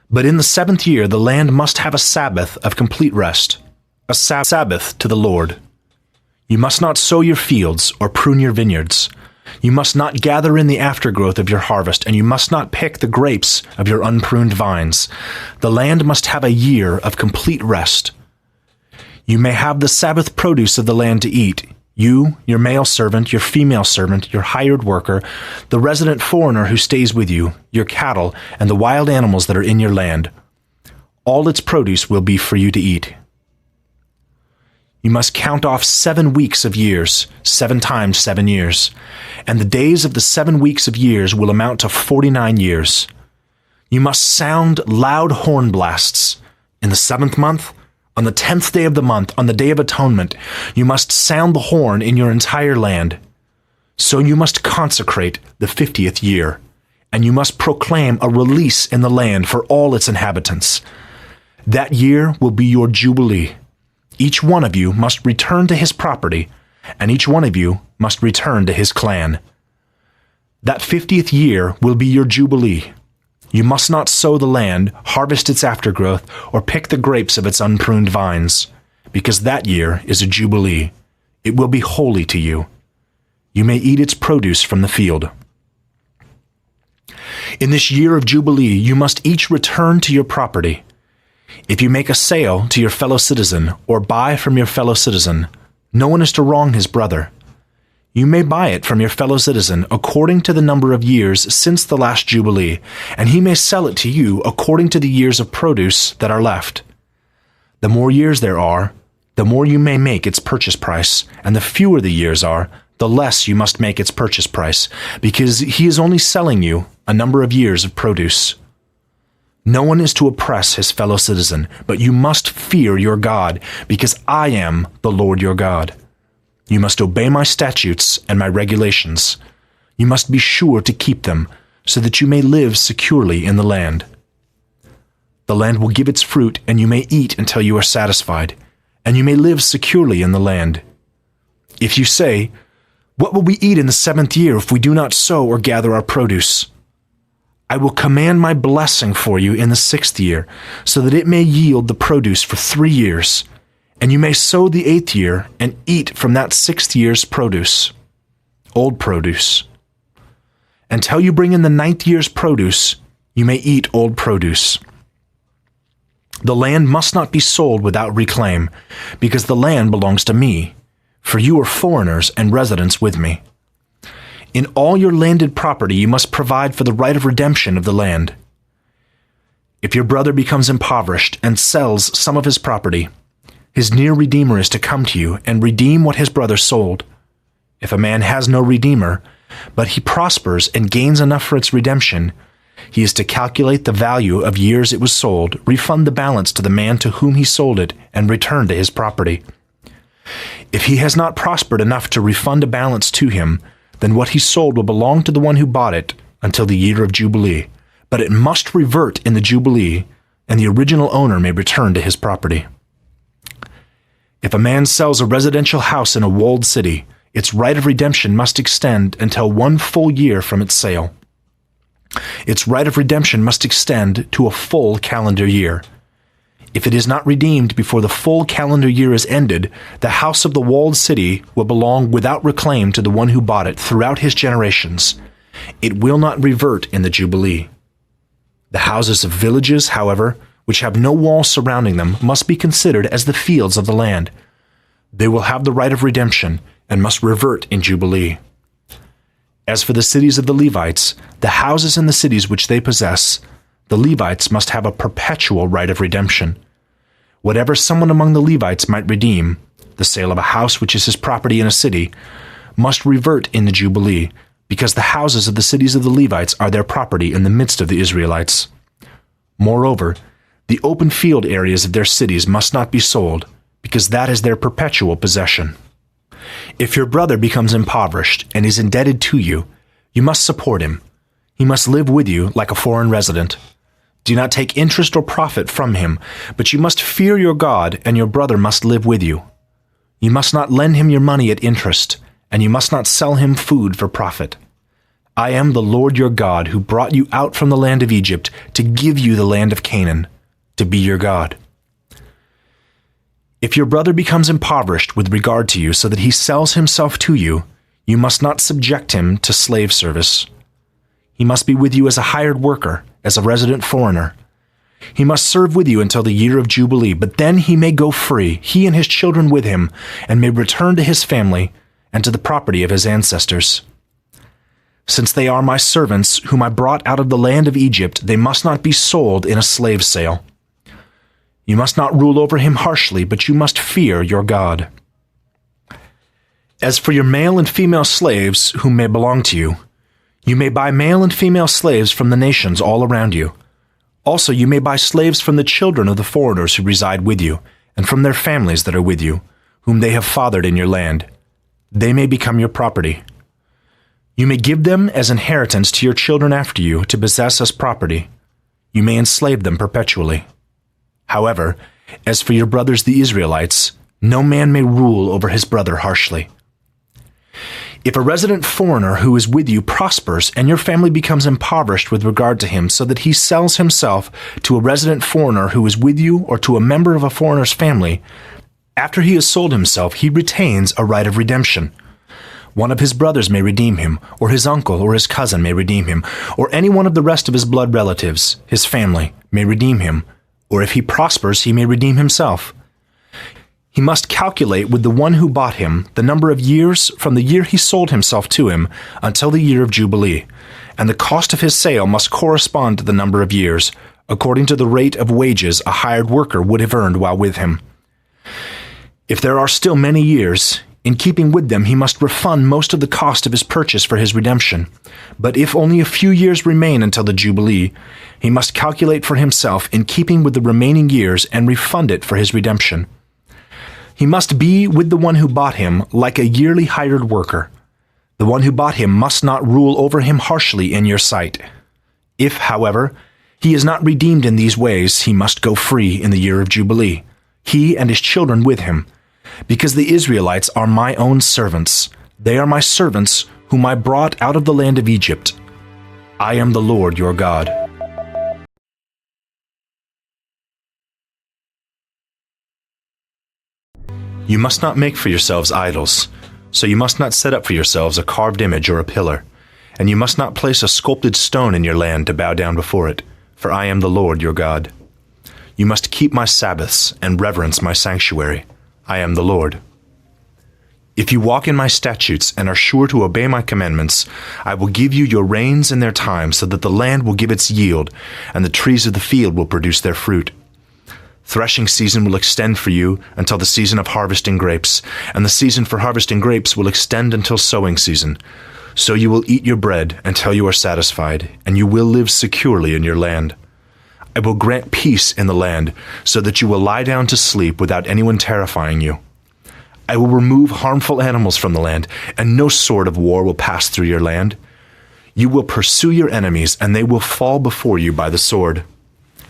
But in the 7th year the land must have a Sabbath of complete rest, a Sabbath to the Lord. You must not sow your fields or prune your vineyards. You must not gather in the aftergrowth of your harvest, and you must not pick the grapes of your unpruned vines. The land must have a year of complete rest. You may have the Sabbath produce of the land to eat, you, your male servant, your female servant, your hired worker, the resident foreigner who stays with you, your cattle, and the wild animals that are in your land. All its produce will be for you to eat. You must count off 7 weeks of years, 7 times 7 years, and the days of the 7 weeks of years will amount to 49 years. You must sound loud horn blasts. In the 7th month, on the 10th day of the month, on the Day of Atonement, you must sound the horn in your entire land. So you must consecrate the 50th year, and you must proclaim a release in the land for all its inhabitants. That year will be your jubilee. Each one of you must return to his property, and each one of you must return to his clan. That 50th year will be your jubilee. You must not sow the land, harvest its aftergrowth, or pick the grapes of its unpruned vines, because that year is a jubilee. It will be holy to you. You may eat its produce from the field. In this year of jubilee, you must each return to your property. If you make a sale to your fellow citizen, or buy from your fellow citizen, no one is to wrong his brother. You may buy it from your fellow citizen according to the number of years since the last Jubilee, and he may sell it to you according to the years of produce that are left. The more years there are, the more you may make its purchase price, and the fewer the years are, the less you must make its purchase price, because he is only selling you a number of years of produce. No one is to oppress his fellow citizen, but you must fear your God, because I am the Lord your God. You must obey my statutes and my regulations. You must be sure to keep them, so that you may live securely in the land. The land will give its fruit, and you may eat until you are satisfied, and you may live securely in the land. If you say, "What will we eat in the 7th year if we do not sow or gather our produce?" I will command my blessing for you in the 6th year, so that it may yield the produce for 3 years, And you may sow the 8th year and eat from that 6th year's produce, old produce. Until you bring in the 9th year's produce, you may eat old produce. The land must not be sold without reclaim, because the land belongs to me, for you are foreigners and residents with me. In all your landed property you must provide for the right of redemption of the land. If your brother becomes impoverished and sells some of his property, his near redeemer is to come to you and redeem what his brother sold. If a man has no redeemer, but he prospers and gains enough for its redemption, he is to calculate the value of years it was sold, refund the balance to the man to whom he sold it, and return to his property. If he has not prospered enough to refund a balance to him, then what he sold will belong to the one who bought it until the year of Jubilee, but it must revert in the Jubilee, and the original owner may return to his property. If a man sells a residential house in a walled city, its right of redemption must extend until 1 full year from its sale. Its right of redemption must extend to a full calendar year. If it is not redeemed before the full calendar year is ended, the house of the walled city will belong without reclaim to the one who bought it throughout his generations. It will not revert in the Jubilee. The houses of villages, however, which have no walls surrounding them, must be considered as the fields of the land. They will have the right of redemption and must revert in Jubilee. As for the cities of the Levites, the houses in the cities which they possess, the Levites must have a perpetual right of redemption. Whatever someone among the Levites might redeem, the sale of a house which is his property in a city, must revert in the Jubilee, because the houses of the cities of the Levites are their property in the midst of the Israelites. Moreover, the open field areas of their cities must not be sold, because that is their perpetual possession. If your brother becomes impoverished and is indebted to you, you must support him. He must live with you like a foreign resident. Do not take interest or profit from him, but you must fear your God, and your brother must live with you. You must not lend him your money at interest, and you must not sell him food for profit. I am the Lord your God, who brought you out from the land of Egypt to give you the land of Canaan, to be your God. If your brother becomes impoverished with regard to you so that he sells himself to you, you must not subject him to slave service. He must be with you as a hired worker, as a resident foreigner. He must serve with you until the year of Jubilee, but then he may go free, he and his children with him, and may return to his family and to the property of his ancestors. Since they are my servants, whom I brought out of the land of Egypt, they must not be sold in a slave sale. You must not rule over him harshly, but you must fear your God. As for your male and female slaves whom may belong to you, you may buy male and female slaves from the nations all around you. Also you may buy slaves from the children of the foreigners who reside with you, and from their families that are with you, whom they have fathered in your land. They may become your property. You may give them as inheritance to your children after you to possess as property. You may enslave them perpetually. However, as for your brothers the Israelites, no man may rule over his brother harshly. If a resident foreigner who is with you prospers and your family becomes impoverished with regard to him so that he sells himself to a resident foreigner who is with you or to a member of a foreigner's family, after he has sold himself, he retains a right of redemption. One of his brothers may redeem him, or his uncle or his cousin may redeem him, or any one of the rest of his blood relatives, his family, may redeem him, or if he prospers, he may redeem himself. He must calculate with the one who bought him the number of years from the year he sold himself to him until the year of Jubilee, and the cost of his sale must correspond to the number of years, according to the rate of wages a hired worker would have earned while with him. If there are still many years, in keeping with them he must refund most of the cost of his purchase for his redemption. But if only a few years remain until the Jubilee, he must calculate for himself in keeping with the remaining years and refund it for his redemption. He must be with the one who bought him like a yearly hired worker. The one who bought him must not rule over him harshly in your sight. If, however, he is not redeemed in these ways, he must go free in the year of Jubilee, he and his children with him, because the Israelites are my own servants. They are my servants whom I brought out of the land of Egypt. I am the Lord your God. You must not make for yourselves idols, so you must not set up for yourselves a carved image or a pillar, and you must not place a sculpted stone in your land to bow down before it, for I am the Lord your God. You must keep my Sabbaths and reverence my sanctuary. I am the Lord. If you walk in my statutes and are sure to obey my commandments, I will give you your rains in their time, so that the land will give its yield, and the trees of the field will produce their fruit. Threshing season will extend for you until the season of harvesting grapes, and the season for harvesting grapes will extend until sowing season. So you will eat your bread until you are satisfied, and you will live securely in your land. I will grant peace in the land, so that you will lie down to sleep without anyone terrifying you. I will remove harmful animals from the land, and no sword of war will pass through your land. You will pursue your enemies, and they will fall before you by the sword.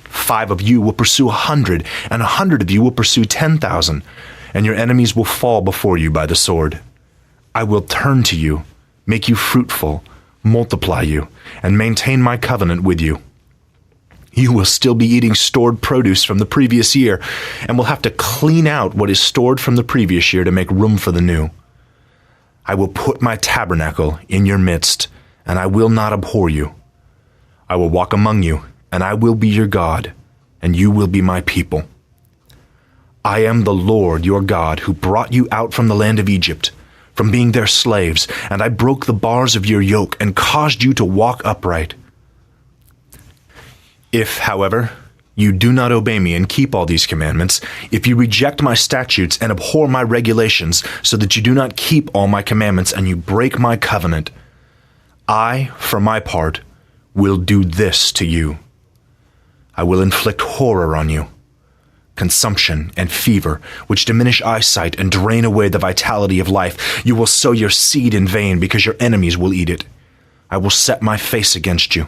5 of you will pursue 100, and 100 of you will pursue 10,000, and your enemies will fall before you by the sword. I will turn to you, make you fruitful, multiply you, and maintain my covenant with you. You will still be eating stored produce from the previous year, and will have to clean out what is stored from the previous year to make room for the new. I will put my tabernacle in your midst, and I will not abhor you. I will walk among you, and I will be your God, and you will be my people. I am the Lord your God, who brought you out from the land of Egypt, from being their slaves, and I broke the bars of your yoke and caused you to walk upright. If, however, you do not obey me and keep all these commandments, if you reject my statutes and abhor my regulations, so that you do not keep all my commandments and you break my covenant, I, for my part, will do this to you. I will inflict horror on you, consumption and fever, which diminish eyesight and drain away the vitality of life. You will sow your seed in vain, because your enemies will eat it. I will set my face against you.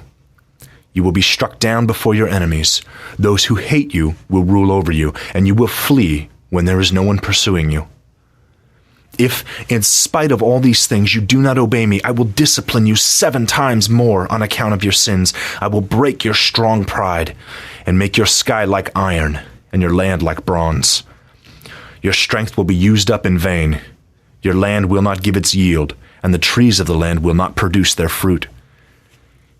You will be struck down before your enemies. Those who hate you will rule over you, and you will flee when there is no one pursuing you. If, in spite of all these things, you do not obey me, I will discipline you 7 times more on account of your sins. I will break your strong pride and make your sky like iron and your land like bronze. Your strength will be used up in vain. Your land will not give its yield, and the trees of the land will not produce their fruit.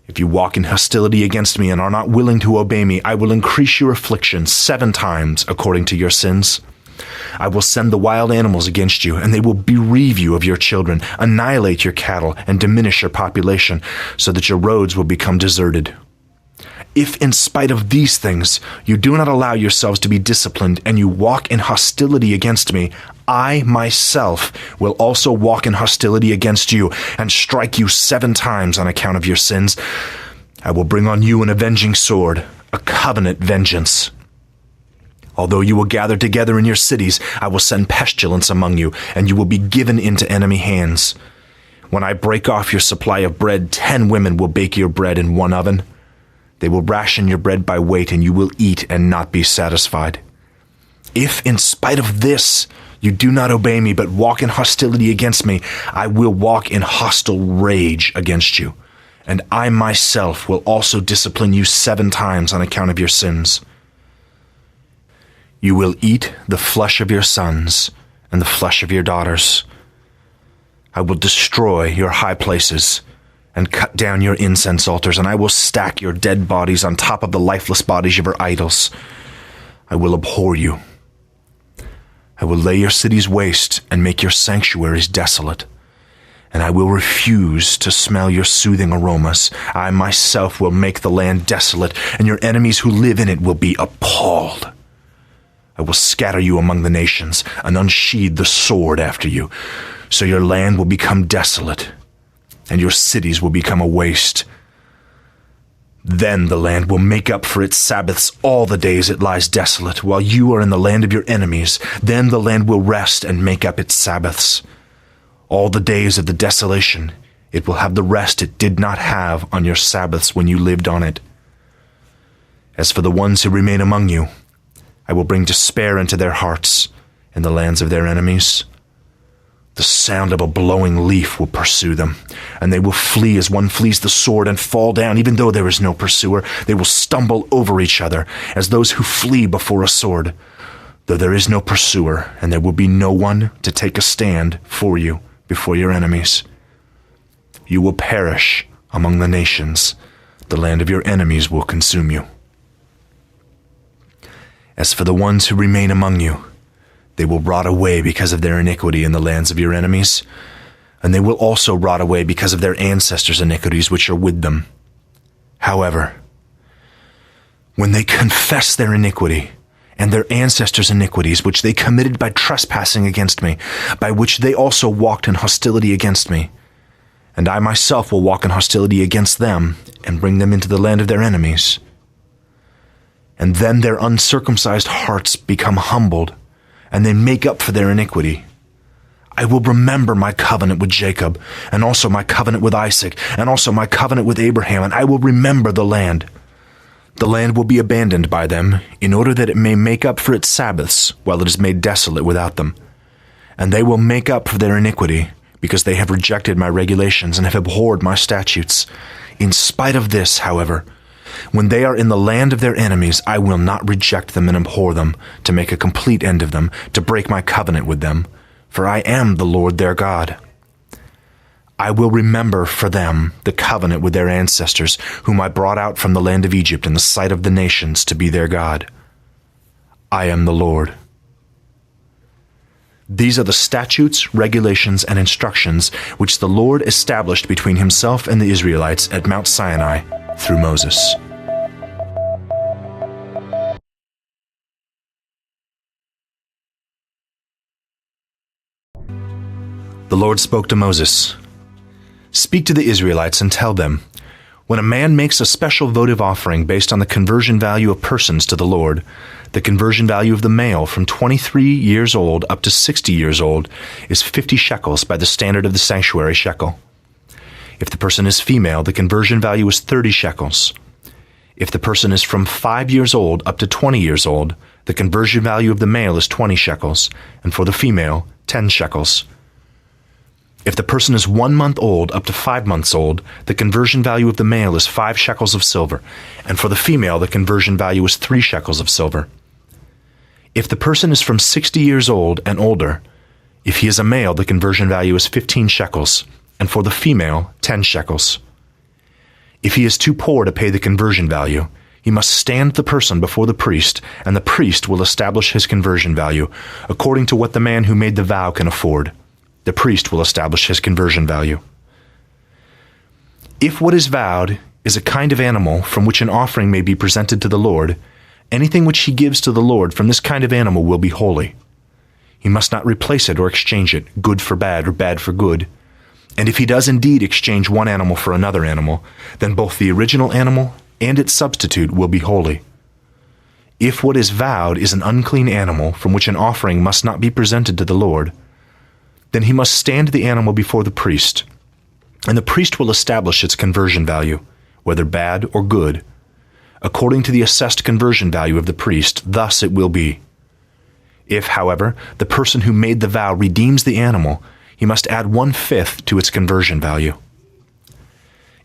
If you walk in hostility against me and are not willing to obey me, I will increase your affliction 7 times according to your sins. I will send the wild animals against you, and they will bereave you of your children, annihilate your cattle, and diminish your population, so that your roads will become deserted. If in spite of these things you do not allow yourselves to be disciplined, and you walk in hostility against me, I myself will also walk in hostility against you, and strike you 7 times on account of your sins. I will bring on you an avenging sword, a covenant vengeance. Although you will gather together in your cities, I will send pestilence among you, and you will be given into enemy hands. When I break off your supply of bread, 10 women will bake your bread in one oven. They will ration your bread by weight, and you will eat and not be satisfied. If, in spite of this, you do not obey me, but walk in hostility against me, I will walk in hostile rage against you, and I myself will also discipline you 7 times on account of your sins. You will eat the flesh of your sons and the flesh of your daughters. I will destroy your high places and cut down your incense altars, and I will stack your dead bodies on top of the lifeless bodies of your idols. I will abhor you. I will lay your cities waste and make your sanctuaries desolate, and I will refuse to smell your soothing aromas. I myself will make the land desolate, and your enemies who live in it will be appalled. I will scatter you among the nations and unsheathe the sword after you, so your land will become desolate, and your cities will become a waste. Then the land will make up for its Sabbaths all the days it lies desolate, while you are in the land of your enemies. Then the land will rest and make up its Sabbaths. All the days of the desolation, it will have the rest it did not have on your Sabbaths when you lived on it. As for the ones who remain among you, I will bring despair into their hearts in the lands of their enemies. The sound of a blowing leaf will pursue them, and they will flee as one flees the sword and fall down, even though there is no pursuer. They will stumble over each other as those who flee before a sword. though there is no pursuer, and there will be no one to take a stand for you before your enemies. You will perish among the nations. The land of your enemies will consume you. As for the ones who remain among you, they will rot away because of their iniquity in the lands of your enemies, and they will also rot away because of their ancestors' iniquities which are with them. However, when they confess their iniquity and their ancestors' iniquities which they committed by trespassing against me, by which they also walked in hostility against me, and I myself will walk in hostility against them and bring them into the land of their enemies, and then their uncircumcised hearts become humbled, and they make up for their iniquity, I will remember my covenant with Jacob, and also my covenant with Isaac, and also my covenant with Abraham, and I will remember the land. The land will be abandoned by them, in order that it may make up for its Sabbaths, while it is made desolate without them. And they will make up for their iniquity, because they have rejected my regulations and have abhorred my statutes. In spite of this, however, when they are in the land of their enemies, I will not reject them and abhor them, to make a complete end of them, to break my covenant with them. For I am the Lord their God. I will remember for them the covenant with their ancestors, whom I brought out from the land of Egypt in the sight of the nations to be their God. I am the Lord. These are the statutes, regulations, and instructions which the Lord established between himself and the Israelites at Mount Sinai through Moses. The Lord spoke to Moses. Speak to the Israelites and tell them, when a man makes a special votive offering based on the conversion value of persons to the Lord, the conversion value of the male from 23 years old up to 60 years old is 50 shekels by the standard of the sanctuary shekel. If the person is female, the conversion value is 30 shekels. If the person is from 5 years old up to 20 years old, the conversion value of the male is 20 shekels, and for the female, 10 shekels. If the person is 1 month old up to 5 months old, the conversion value of the male is 5 shekels of silver, and for the female the conversion value is 3 shekels of silver. If the person is from 60 years old and older, if he is a male, the conversion value is 15 shekels, and for the female, 10 shekels. If he is too poor to pay the conversion value, he must stand the person before the priest, and the priest will establish his conversion value, according to what the man who made the vow can afford. The priest will establish his conversion value. If what is vowed is a kind of animal from which an offering may be presented to the Lord, anything which he gives to the Lord from this kind of animal will be holy. He must not replace it or exchange it, good for bad or bad for good. And if he does indeed exchange one animal for another animal, then both the original animal and its substitute will be holy. If what is vowed is an unclean animal from which an offering must not be presented to the Lord, then he must stand the animal before the priest, and the priest will establish its conversion value, whether bad or good, according to the assessed conversion value of the priest. Thus it will be. If, however, the person who made the vow redeems the animal, he must add 1/5 to its conversion value.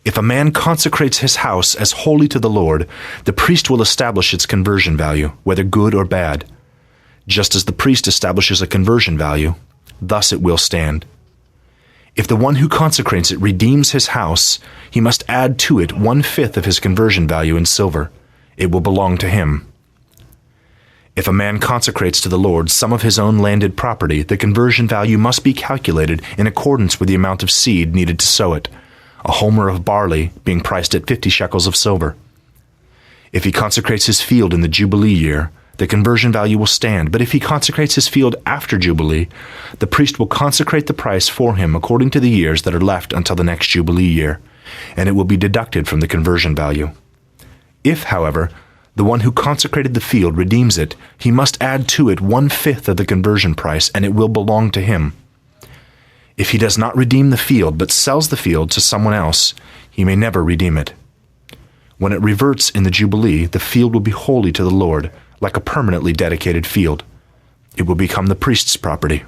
If a man consecrates his house as holy to the Lord, the priest will establish its conversion value, whether good or bad. Just as the priest establishes a conversion value, thus it will stand. If the one who consecrates it redeems his house, he must add to it 1/5 of his conversion value in silver. It will belong to him. If a man consecrates to the Lord some of his own landed property, the conversion value must be calculated in accordance with the amount of seed needed to sow it, a homer of barley being priced at 50 shekels of silver. If he consecrates his field in the Jubilee year, the conversion value will stand, but if he consecrates his field after Jubilee, the priest will consecrate the price for him according to the years that are left until the next Jubilee year, and it will be deducted from the conversion value. If, however, the one who consecrated the field redeems it, he must add to it 1/5 of the conversion price, and it will belong to him. If he does not redeem the field, but sells the field to someone else, he may never redeem it. When it reverts in the Jubilee, the field will be holy to the Lord, like a permanently dedicated field. It will become the priest's property.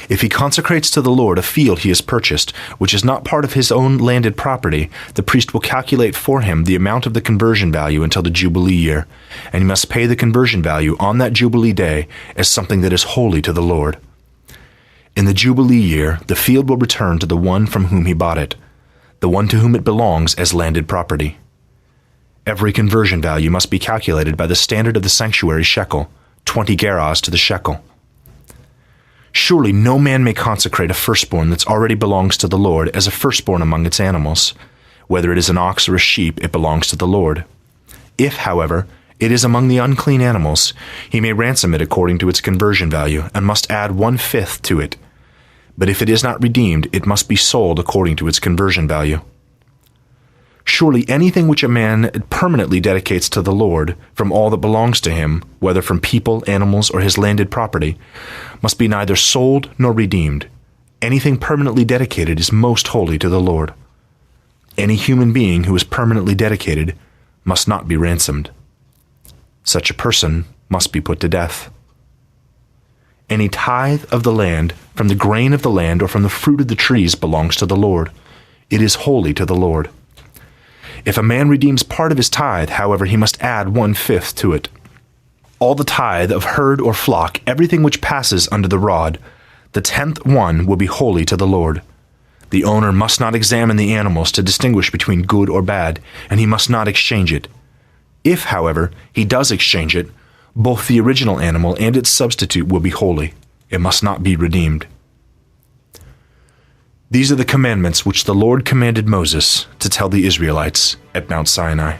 If he consecrates to the Lord a field he has purchased, which is not part of his own landed property, the priest will calculate for him the amount of the conversion value until the Jubilee year, and he must pay the conversion value on that Jubilee day as something that is holy to the Lord. In the Jubilee year, the field will return to the one from whom he bought it, the one to whom it belongs as landed property. Every conversion value must be calculated by the standard of the sanctuary shekel, 20 gerahs to the shekel. Surely no man may consecrate a firstborn that already belongs to the Lord as a firstborn among its animals. Whether it is an ox or a sheep, it belongs to the Lord. If, however, it is among the unclean animals, he may ransom it according to its conversion value, and must add 1/5 to it. But if it is not redeemed, it must be sold according to its conversion value. Surely anything which a man permanently dedicates to the Lord, from all that belongs to him, whether from people, animals, or his landed property, must be neither sold nor redeemed. Anything permanently dedicated is most holy to the Lord. Any human being who is permanently dedicated must not be ransomed. Such a person must be put to death. Any tithe of the land, from the grain of the land or from the fruit of the trees, belongs to the Lord. It is holy to the Lord. If a man redeems part of his tithe, however, he must add 1/5 to it. All the tithe of herd or flock, everything which passes under the rod, the 10th one will be holy to the Lord. The owner must not examine the animals to distinguish between good or bad, and he must not exchange it. If, however, he does exchange it, both the original animal and its substitute will be holy. It must not be redeemed. These are the commandments which the Lord commanded Moses to tell the Israelites at Mount Sinai.